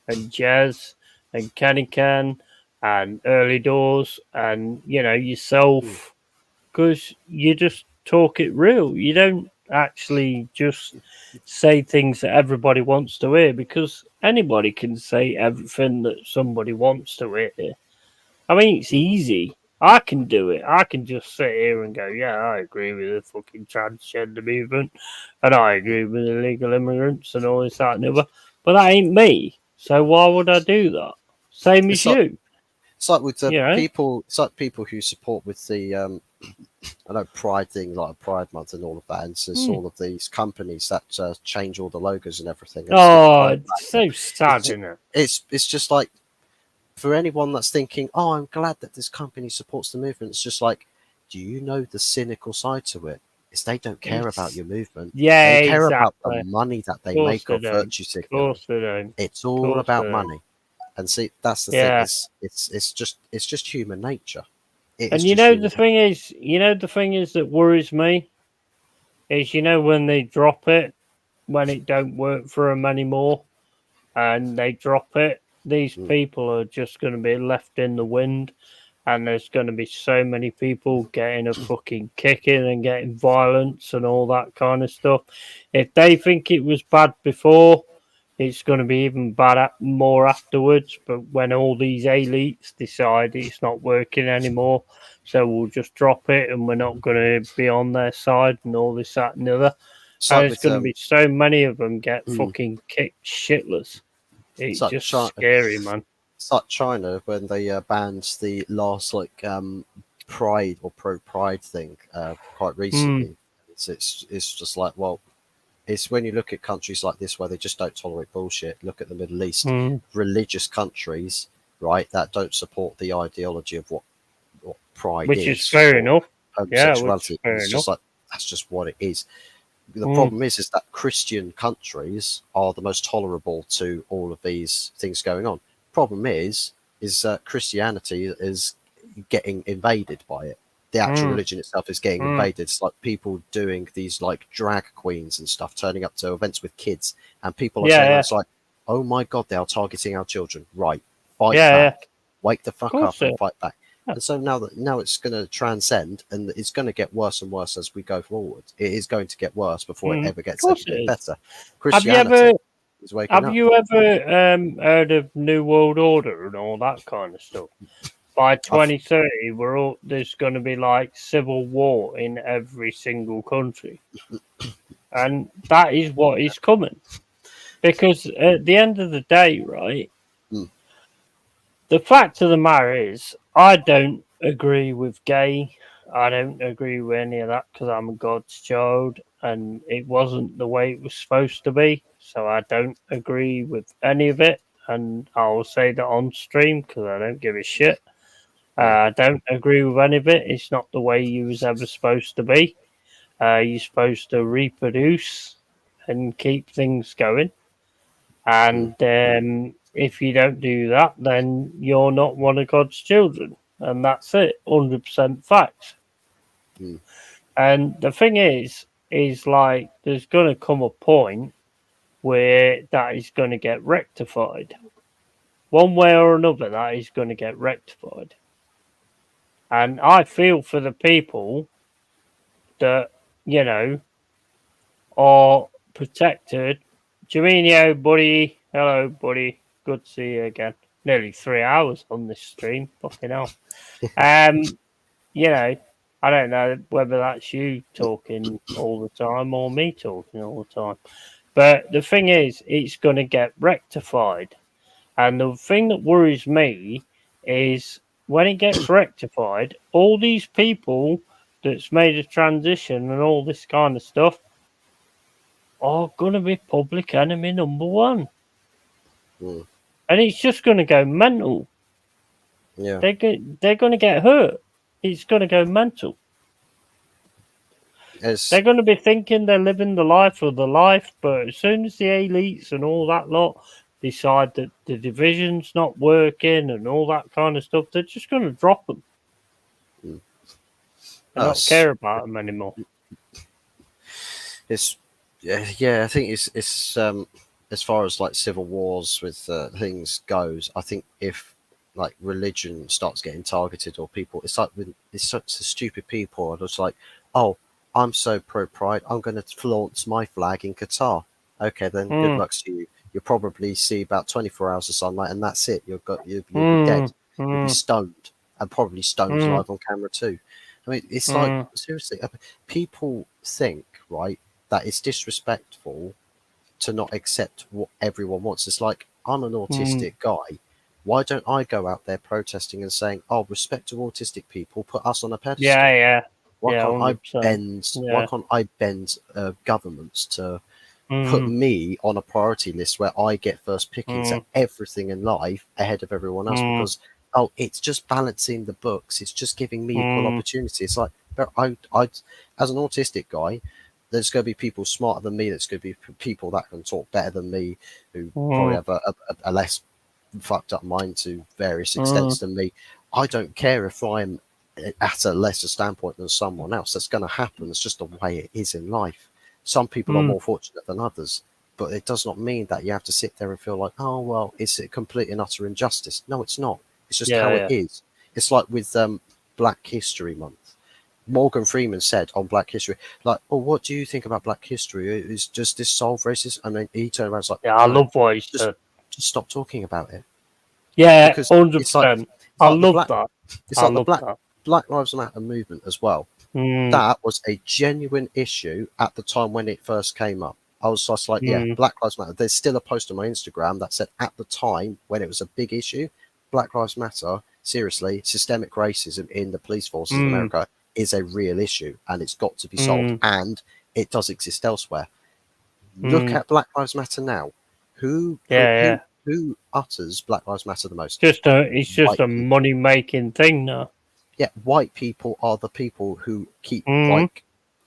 and Jez and Kenny Ken and Early Doors and yourself, because you just talk it real. You don't actually just say things that everybody wants to hear, because anybody can say everything that somebody wants to hear. I mean, it's easy. I can do it. I can just sit here and go, yeah, I agree with the fucking transgender movement, and I agree with illegal immigrants and all this, that, and the other. But that ain't me. So why would I do that? Same as you.
It's like with the people. It's like people who support with the I know Pride thing, like Pride Month and all of that. And it's all of these companies that change all the logos and everything. And
it's so sad, isn't it?
It's just like, for anyone that's thinking, oh, I'm glad that this company supports the movement, it's just like, do you know the cynical side to it? Is they don't care about your movement.
Yeah,
they care about the money that they make off virtue signaling.
Of course they don't.
It's all about money. And see, that's the thing. It's just human nature.
And the thing is that worries me is, when they drop it, when it don't work for them anymore, and they drop it, these people are just going to be left in the wind, and there's going to be so many people getting a fucking kicking and getting violence and all that kind of stuff. If they think it was bad before, it's going to be even more afterwards. But when all these elites decide it's not working anymore, so we'll just drop it and we're not going to be on their side and all this, that, and the other.
It's
And
like
there's
with
going to be so many of them get
mm,
fucking kicked shitless. It's
like
just scary, man.
it's like China when they banned the last Pride or pro Pride thing quite recently. It's just like, well, it's when you look at countries like this where they just don't tolerate bullshit. Look at the Middle East, religious countries, right, that don't support the ideology of what pride
Which is fair
or
enough. Yeah, which
homosexuality.
is fair
It's
enough.
just like that's just what it is. The problem is that Christian countries are the most tolerable to all of these things going on. Problem is Christianity is getting invaded by it. The actual religion itself is getting invaded. It's like people doing these like drag queens and stuff, turning up to events with kids, and people are saying,
Yeah,
it's like, oh my god, they are targeting our children. Right, fight
yeah.
back, wake the
Of
fuck
course
up and
it.
fight back. And so now it's going to transcend, and it's going to get worse and worse as we go forward. It is going to get worse before it ever
Of
gets
course
any
it
bit
is.
better.
Have you ever
Christianity is waking
have
up.
you ever heard of New World Order and all that kind of stuff? By
I've,
2030, there's going to be like civil war in every single country, and that is what is coming. Because at the end of the day, right,
mm,
the fact of the matter is, I don't agree with gay. I don't agree with any of that because I'm a God's child and it wasn't the way it was supposed to be. So I don't agree with any of it. And I'll say that on stream because I don't give a shit.
mm,
I don't agree with any of it. It's not the way you was ever supposed to be. You're supposed to reproduce and keep things going.
mm,
And if you don't do that, then you're not one of God's children. And that's it, 100% facts.
mm,
And the thing is like, there's going to come a point where that is going to get rectified. One way or another, that is going to get rectified. And I feel for the people that, you know, are protected. Jaminio, buddy. Hello, buddy. Good to see you again. Nearly 3 hours on this stream. Fucking hell. Um, you know, I don't know whether that's you talking all the time or me talking all the time. But the thing is, it's going to get rectified. And the thing that worries me is when it gets rectified, all these people that's made a transition and all this kind of stuff are going to be public enemy number one.
mm.
And it's just going to go mental.
Yeah.
They're going to get hurt. It's going to go mental.
It's
They're going to be thinking they're living the life of the life, but as soon as the elites and all that lot decide that the division's not working and all that kind of stuff, they're just going to drop them
mm.
and not care about them anymore.
It's yeah. I think it's as far as like civil wars with things goes. I think if like religion starts getting targeted or people, it's like when it's such stupid people are just like, oh, I'm so pro pride, I'm going to flaunt my flag in Qatar. Okay, then good
Mm,
luck to you. You'll probably see about 24 hours of sunlight, and that's it. You'll be dead.
mm,
You'll be
mm,
stoned, and probably stoned
mm,
live on camera too. I mean, it's like
mm,
seriously, people think, right, that it's disrespectful to not accept what everyone wants. It's like, I'm an
mm.
autistic guy. Why don't I go out there protesting and saying, "Oh, respect to autistic people, put us on a
Yeah,
pedestal"?
yeah,
Why
yeah,
can't I
100%.
bend? Why
Yeah.
can't I bend governments to put
Mm,
me on a priority list where I get first pickings at
mm,
everything in life ahead of everyone else?
mm,
Because it's just balancing the books. It's just giving me equal
mm,
opportunity. It's like, but I, as an autistic guy, there's going to be people smarter than me. There's going to be people that can talk better than me, who probably
mm,
have a less fucked up mind to various
mm,
extents than me. I don't care if I'm at a lesser standpoint than someone else. That's going to happen. It's just the way it is in life. Some people are
mm.
more fortunate than others, but it does not mean that you have to sit there and feel like, oh, well, it's a complete and utter injustice. No, it's not. It's just
Yeah,
how it
yeah.
is. It's like with Black History Month. Morgan Freeman said on Black History, like, "Oh, what do you think about Black history? Is just this solve racism?" And then he turned around and was like,
Yeah, I
"No,
love what he
just
said.
just stop talking about it."
Yeah,
Because
100%.
it's
I
like the
love
black
that.
it's
I
like the
love that.
Black Lives Matter movement as well.
Mm,
That was a genuine issue at the time when it first came up. I was just like, yeah,
mm,
Black Lives Matter. There's still a post on my Instagram that said at the time when it was a big issue, Black Lives Matter, seriously, systemic racism in the police forces in
mm,
America is a real issue and it's got to be solved,
mm,
and it does exist elsewhere. Look
mm.
at Black Lives Matter now. Who
Yeah, yeah.
who utters Black Lives Matter the most?
It's just
White
a
people.
money making thing now.
Yeah, white people are the people who keep
Mm,
like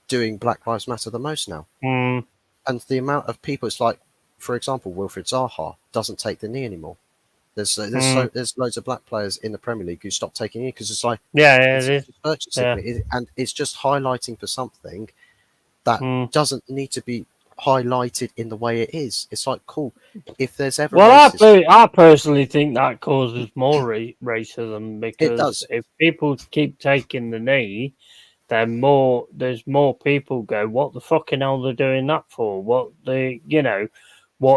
doing Black Lives Matter the most now.
mm,
And the amount of people, it's like, for example, Wilfred Zaha doesn't take the knee anymore.
mm.
There's loads of black players in the Premier League who stop taking it because it's like
Yeah, yeah,
it's
it is.
just virtue
Yeah.
signaling, and it's just highlighting for something that
Mm.
doesn't need to be highlighted in the way it is. It's like, cool, if there's ever
Well,
racism,
I personally think that causes more racism
it
because
does.
if people keep taking the knee, then there's more people go, what the fucking hell they're doing that for? What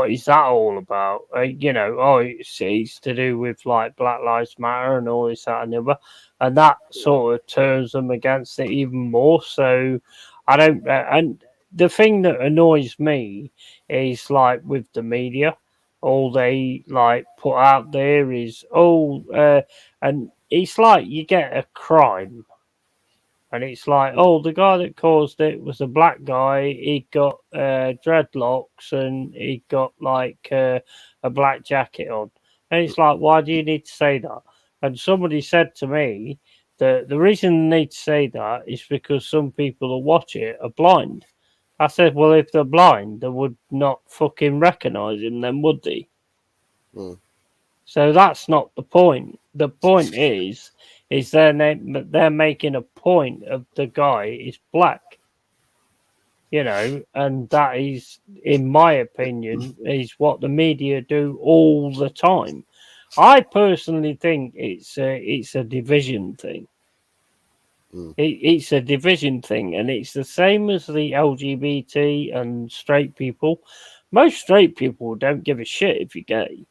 is that all about? Oh, it's to do with like Black Lives Matter and all this, that, and the other. And that sort of turns them against it even more. So I don't, and the thing that annoys me is like with the media, all they like put out there is, and it's like you get a crime and it's like,
Mm,
oh, the guy that caused it was a black guy. He got dreadlocks and he got like a black jacket on. And it's like, why do you need to say that? And somebody said to me that the reason they need to say that is because some people that watch it are blind. I said, well, if they're blind, they would not fucking recognize him, then would they?
mm,
So that's not the point. The point is they're making a point of the guy is black, and that is, in my opinion, is what the media do all the time. I personally think it's a division thing.
mm,
It's a division thing, and it's the same as the LGBT and straight people. Most straight people don't give a shit if you're gay.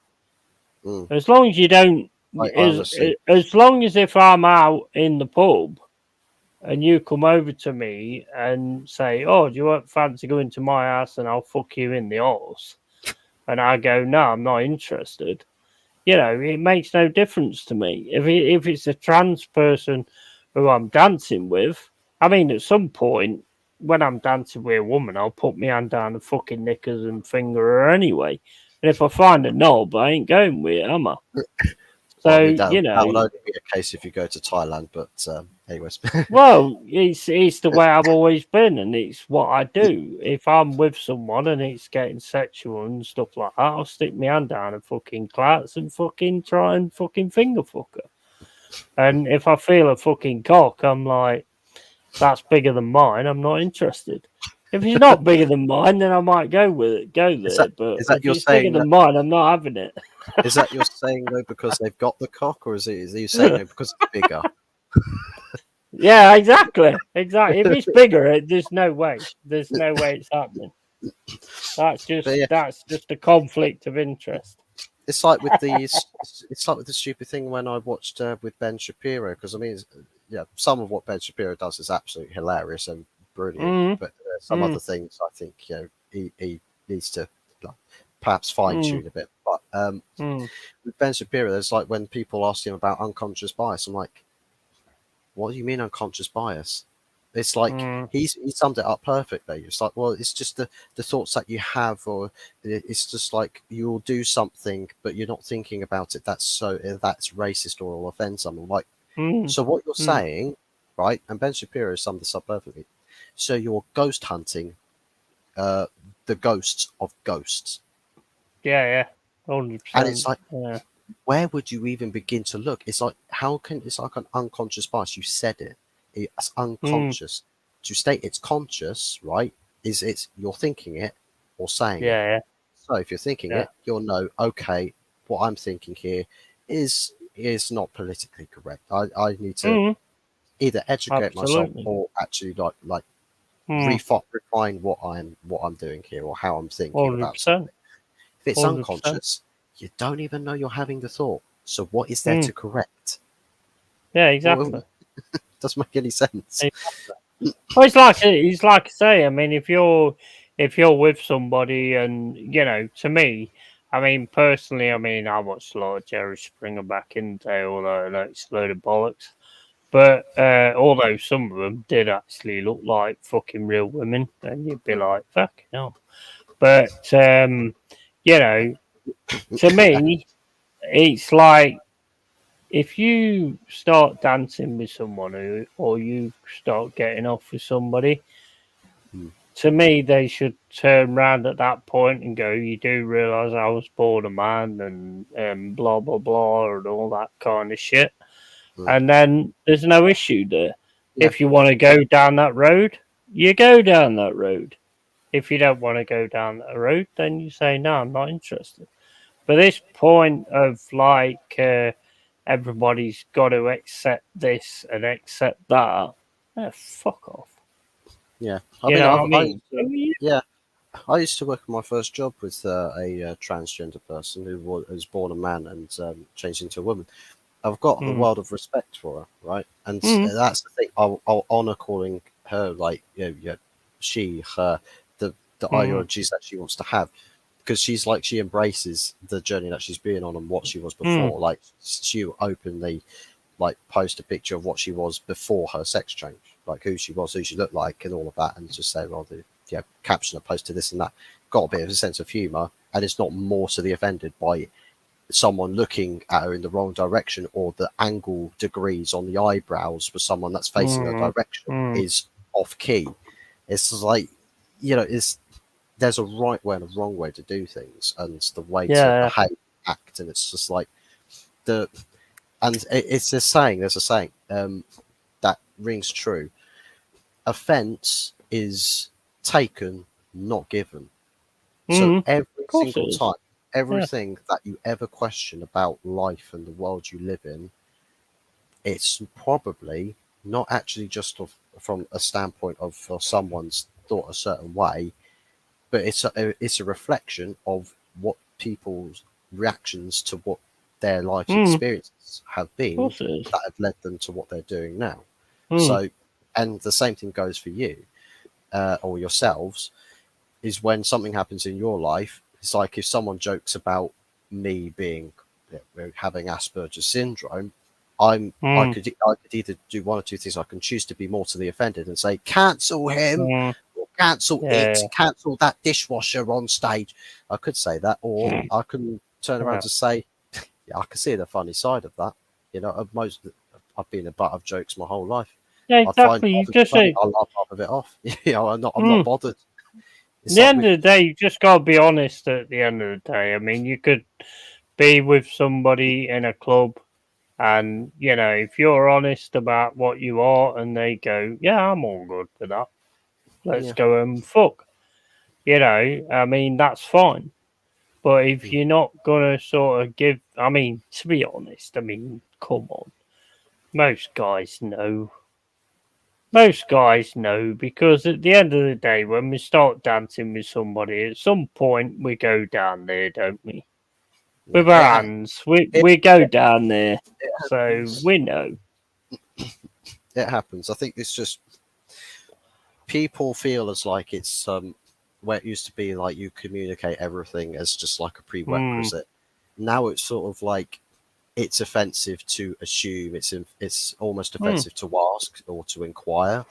mm.
As long as you don't,
I honestly,
as long as if I'm out in the pub and you come over to me and say, "Oh, do you want fancy going to my house and I'll fuck you in the arse?" and I go, "No, I'm not interested." It makes no difference to me if it's a trans person who I'm dancing with. I mean, at some point when I'm dancing with a woman, I'll put my hand down the fucking knickers and finger her anyway. And if I find a knob, I ain't going with it, am I?
well, I
So
mean, that would only be a case if you go to Thailand. But anyways,
well, it's the way I've always been, and it's what I do. If I'm with someone and it's getting sexual and stuff like that, I'll stick my hand down and fucking clats and fucking try and fucking finger fuck her. And if I feel a fucking cock, I'm like, that's bigger than mine. I'm not interested. If it's not bigger than mine, then I might go
is
there. But
that
if
you're
it's bigger
saying
than mine, I'm not having it.
is that you're saying though because they've got the cock, or is you saying no because it's bigger?
Yeah, exactly. Exactly. If it's bigger, there's no way. There's no way it's happening.
But yeah,
That's just a conflict of interest.
it's like with it's like with the stupid thing when I watched with Ben Shapiro, because I mean, yeah, some of what Ben Shapiro does is absolutely hilarious and brilliant,
Mm,
but some
mm,
other things I think he needs to like, perhaps fine
mm,
tune a bit. But
mm,
with Ben Shapiro, there's like when people ask him about unconscious bias, I'm like, what do you mean unconscious bias? It's like
mm,
he summed it up perfectly. It's like, well, it's just the thoughts that you have, or it's just like you'll do something, but you're not thinking about it. That's racist or will offend someone. Like,
mm,
so what you're
mm.
saying, right? And Ben Shapiro summed this up perfectly. So you're ghost hunting uh, the ghosts of ghosts,
Yeah, yeah.
and it's
100%.
like,
Yeah.
where would you even begin to look? It's like, how can it's like an unconscious bias? You said it. It's
Mm,
unconscious. To state it's conscious, right? Is it's you're thinking it or saying it.
yeah,
So if you're thinking
yeah.
it, you'll know, okay, what I'm thinking here is is not politically correct. I need to
Mm,
either educate myself
absolutely.
or actually like
Mm,
refine what I'm doing here or how I'm thinking about
100%.
something. If it's
100%.
unconscious, you don't even know you're having the thought. So what is there
Mm,
to correct?
yeah,
Well,
exactly.
it doesn't make any sense.
Well, it's like I say. I mean, if you're with somebody, and to me, I mean, personally, I mean, I watched a lot of Jerry Springer back in the day, although I know it's a load of bollocks. But although some of them did actually look like fucking real women, and you'd be like, fuck no. But you know, to me, it's like if you start dancing with someone or you start getting off with somebody,
Hmm.
to me, they should turn around at that point and go, "You do realize I was born a man and blah blah blah and all that kind of shit."
Hmm.
And then there's no issue there.
Yeah,
If you want to go down that road, you go down that road. If you don't want to go down that road, then you say, "No, I'm not interested." But this point of like everybody's got to accept this and accept that, fuck off.
yeah. I
You
mean,
know what I
I
mean?
used to, yeah, I used to work on my first job with a transgender person who was born a man and changed into a woman. I've got a
Mm,
world of respect for her, right? And
mm,
that's the thing. I'll honor calling her like she, her, the
mm,
ideologies that she wants to have, because she's like she embraces the journey that she's been on and what she was
mm,
before. Like she openly like post a picture of what she was before her sex change, like who she was, who she looked like, and all of that, and just say, well, caption a post to this and that. Got a bit of a sense of humor, and it's not mortally offended by someone looking at her in the wrong direction or the angle degrees on the eyebrows for someone that's facing her
mm,
direction
mm.
is off key. It's just like it's there's a right way and a wrong way to do things, and it's the way to
Yeah.
behave, act, and it's just like the and it's a saying. There's a saying that rings true. Offense is taken, not given. So
Mm.
every
Of course it
single
is.
time,
Yeah.
everything that you ever question about life and the world you live in, it's probably not actually just from a standpoint of someone's thought a certain way, but it's a reflection of what people's reactions to what their life's
Mm. Of
experiences have been
course it is.
that have led them to what they're doing now.
Mm.
So, and the same thing goes for you or yourselves. Is when something happens in your life. It's like if someone jokes about me being having Asperger's syndrome, I
Mm.
could either do one or two things. I can choose to be mortally offended and say cancel him,
Mm.
or cancel it,
Yeah.
cancel that dishwasher on stage. I could say that, or I can turn around
Yeah.
to say, yeah, I can see the funny side of that. I've been a butt of jokes my whole life.
Yeah,
I find
exactly.
part
You
of it
just
funny.
say,
I laugh half of it off. I'm not
mm.
bothered.
At
It's
the
like
end
with
of the day, you just got to be honest at the end of the day. I mean, you could be with somebody in a club, and, if you're honest about what you are, and they go, yeah, I'm all good for that. Let's
yeah.
go and fuck. I mean, that's fine. But if
Mm.
you're not gonna sort of give, I mean, to be honest, I mean, come on, most guys know. Most guys know because at the end of the day, when we start dancing with somebody, at some point we go down there, don't we?
Yeah,
With our hands, we
it,
we go
it,
down there,
it
so
happens.
we know.
It happens. I think it's just people feel as like it's where it used to be like you communicate everything as just like a
Hmm.
prerequisite. Now it's sort of like it's offensive to assume. It's almost
Hmm.
offensive to ask or to inquire,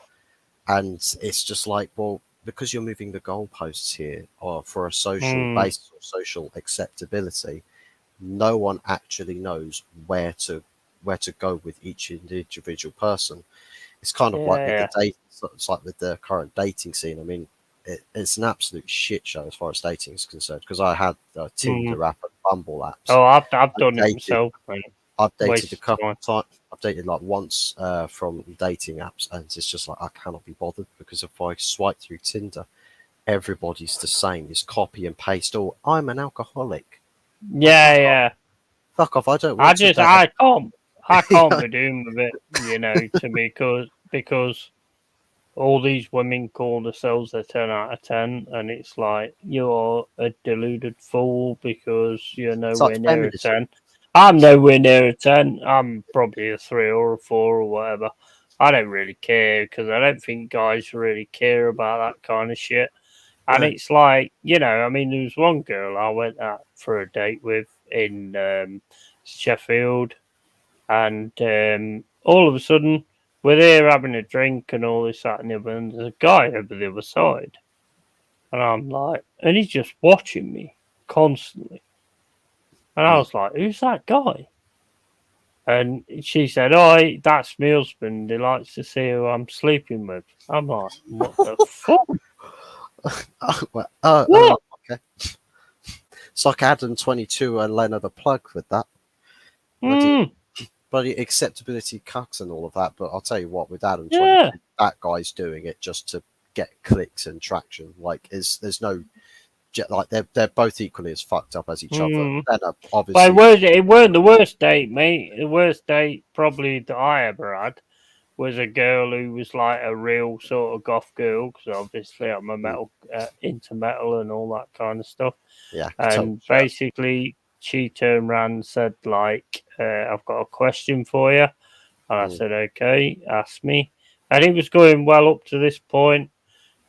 and it's just like, well, because you're moving the goalposts here, or for a social
Hmm.
basis or social acceptability, no one actually knows where to go with each individual person. It's kind of like with the
Yeah.
date. It's like with the current dating scene. I mean, it's an absolute shit show as far as dating is concerned. Because I had
Hmm.
Tinder app and Bumble apps.
Oh, I've
I've
done it
dated.
myself, man.
I've dated a
Waste of
couple
time.
of times. I've dated like once from dating apps, and it's just like I cannot be bothered because if I swipe through Tinder, everybody's the same. It's copy and paste. Or I'm an alcoholic. Like
Yeah,
fuck off.
yeah.
fuck off. I don't want to.
I can't be doing with it, you know, to me, because all these women call themselves a 10 out of 10, and it's like, you're a deluded fool because you're
It's
nowhere
like
near a
feminism.
10. I'm nowhere near a 10. I'm probably a 3 or a 4 or whatever. I don't really care because I don't think guys really care about that kind of shit. And
No.
it's like, you know, I mean, there was one girl I went out for a date with in Sheffield, and all of a sudden, we're there having a drink and all this, that, and the other, and there's a guy over the other side. And I'm like, and he's just watching me constantly. And I was like, who's that guy? And she said, oh, that's my husband. He likes to see who I'm sleeping with. I'm like, what the fuck? What?
Okay. It's like Adam 22 and Leonard the Plug with that. Bloody acceptability cucks and all of that. But I'll tell you what, with Adam 22, that guy's doing it just to get clicks and traction. Like, there's no, like, they're both equally as fucked up as each other. Then, obviously,
but it weren't the worst date, mate. The worst date probably that I ever had was a girl who was like a real sort of goth girl, because obviously I'm a metal into metal and all that kind of stuff.
Yeah,
and basically she turned around and said, like, I've got a question for you. And I said, okay, ask me. And it was going well up to this point.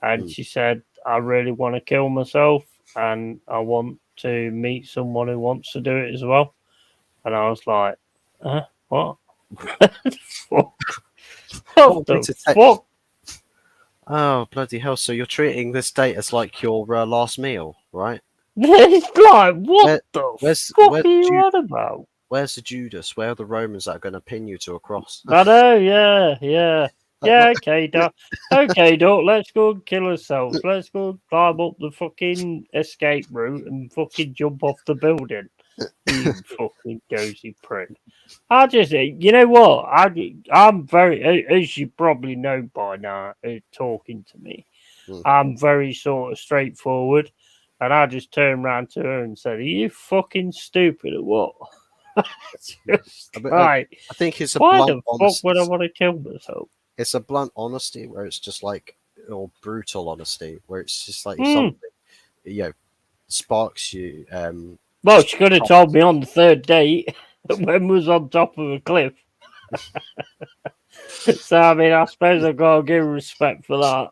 And she said, I really want to kill myself, and I want to meet someone who wants to do it as well. And I was like, what? What the fuck?
Oh, bloody hell. So you're treating this date as like your last meal, right?
It's like, what the fuck are you on about?
Where's the Judas? Where are the Romans that are going to pin you to a cross?
I know, yeah. Okay, Doc. Okay, Doc, let's go and kill ourselves. Let's go and climb up the fucking escape route and fucking jump off the building. You fucking dozy prick. I just, you know what? I'm very, as you probably know by now, talking to me, I'm very sort of straightforward. And I just turned around to her and said, are you fucking stupid or what?
I think it's a
why
blunt
the fuck would I want to kill myself?
It's a blunt honesty where it's just like, or brutal honesty where it's just like something, you know, sparks you.
Well, she could have told me on the third date when we was on top of a cliff. So I mean, I suppose I've got to give respect for that.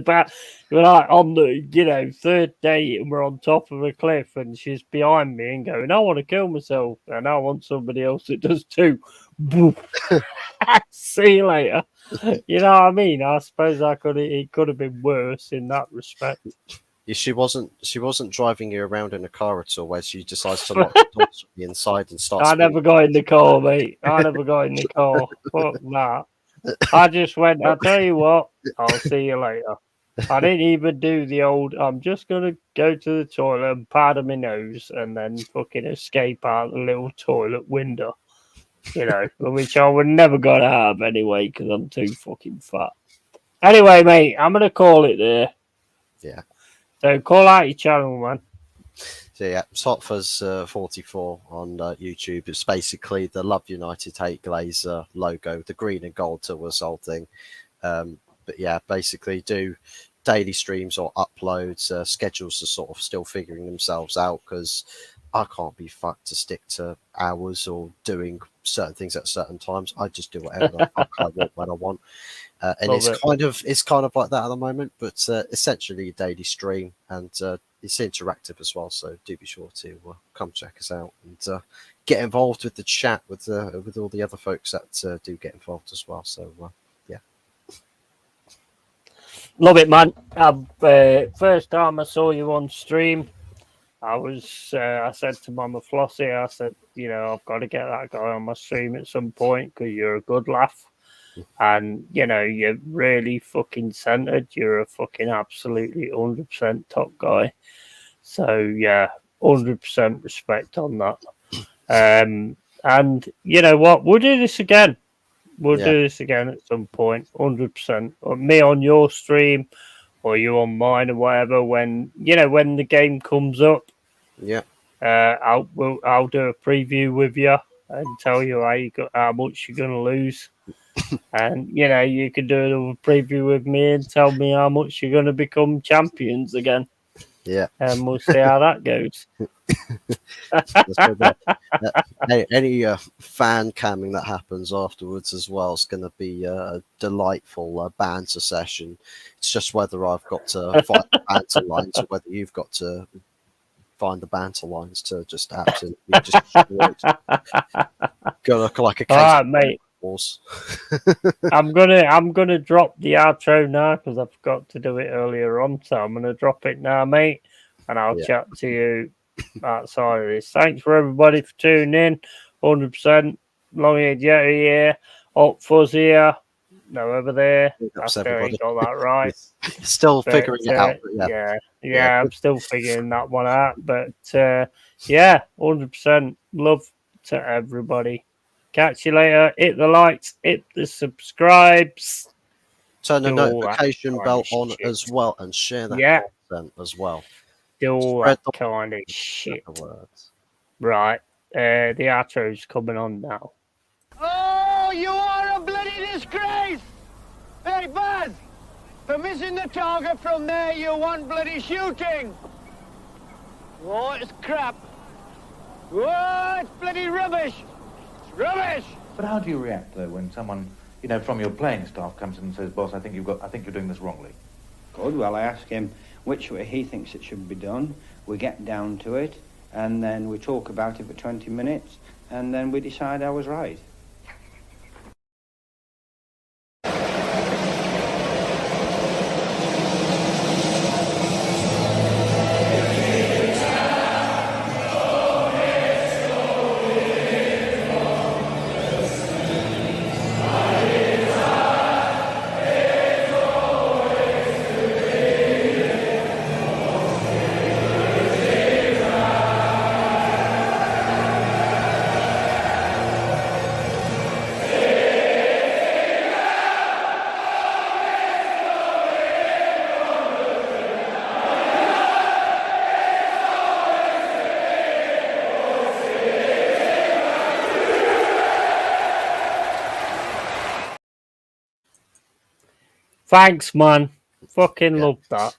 But we're like on the third date and we're on top of a cliff and she's behind me and going, I want to kill myself and I want somebody else that does too. See you later. You know what I mean? I suppose it could have been worse in that respect.
Yeah, she wasn't driving you around in a car at all where she decides to lock the doors from the inside and start.
I never got in the car, mate. I never got in the car. Fuck that. I just went, I'll tell you what, I'll see you later. I didn't even do the old, I'm just going to go to the toilet and powder my nose and then fucking escape out the little toilet window, you know, which I would never got out of anyway because I'm too fucking fat. Anyway, mate, I'm going to call it there.
Yeah.
So call out your channel, man.
So yeah, Sotfas 44 on YouTube. It's basically the Love United Hate Glazer logo, the green and gold to us whole thing. But yeah, basically do daily streams or uploads. Schedules are sort of still figuring themselves out because I can't be fucked to stick to hours or doing certain things at certain times. I just do whatever the fuck I want when I want. And it's kind of like that at the moment, but essentially a daily stream, and it's interactive as well. So do be sure to come check us out and get involved with the chat with all the other folks that do get involved as well. So yeah,
love it, man. First time I saw you on stream, I said to Mama Flossie, I said, you know, I've got to get that guy on my stream at some point because you're a good laugh. And, you know, you're really fucking centered. You're a fucking absolutely 100% top guy. So, yeah, 100% respect on that. And you know what? We'll do this again. We'll do this again at some point, 100%. Or me on your stream or you on mine or whatever when the game comes up.
Yeah.
I'll do a preview with you and tell you how much you're gonna lose, and you can do another preview with me and tell me how much you're gonna become champions again.
Yeah,
and we'll see how that goes.
any fan camming that happens afterwards as well is going to be a delightful banter session. It's just whether I've got to find the banter lines or whether you've got to find the banter lines to just absolutely destroy it. Go like a case
All right, mate.
Wars.
I'm gonna drop the outro now because I forgot to do it earlier on, so I'm gonna drop it now, mate, and I'll chat to you outside of this. Thanks for everybody for tuning in. 100% long-haired Yeti here, Hot Fuzz here, no over there. I still ain't got that right.
Still figuring it out.
Yeah, I'm still figuring that one out. But 100% love to everybody. Catch you later. Hit the likes, hit the subscribes.
Turn the notification bell on as well and share that content as well.
Do all that kind of shit. Right. The outro's coming on now.
Oh, you are a bloody disgrace! Hey, Buzz! For missing the target from there, you want bloody shooting! Oh, it's crap! Oh, it's bloody rubbish! Rubbish!
But how do you react though when someone, from your playing staff comes in and says, "Boss, I think you're doing this wrongly"?
Good. Well, I ask him which way he thinks it should be done. We get down to it, and then we talk about it for 20 minutes, and then we decide I was right.
Thanks, man. Fucking love that.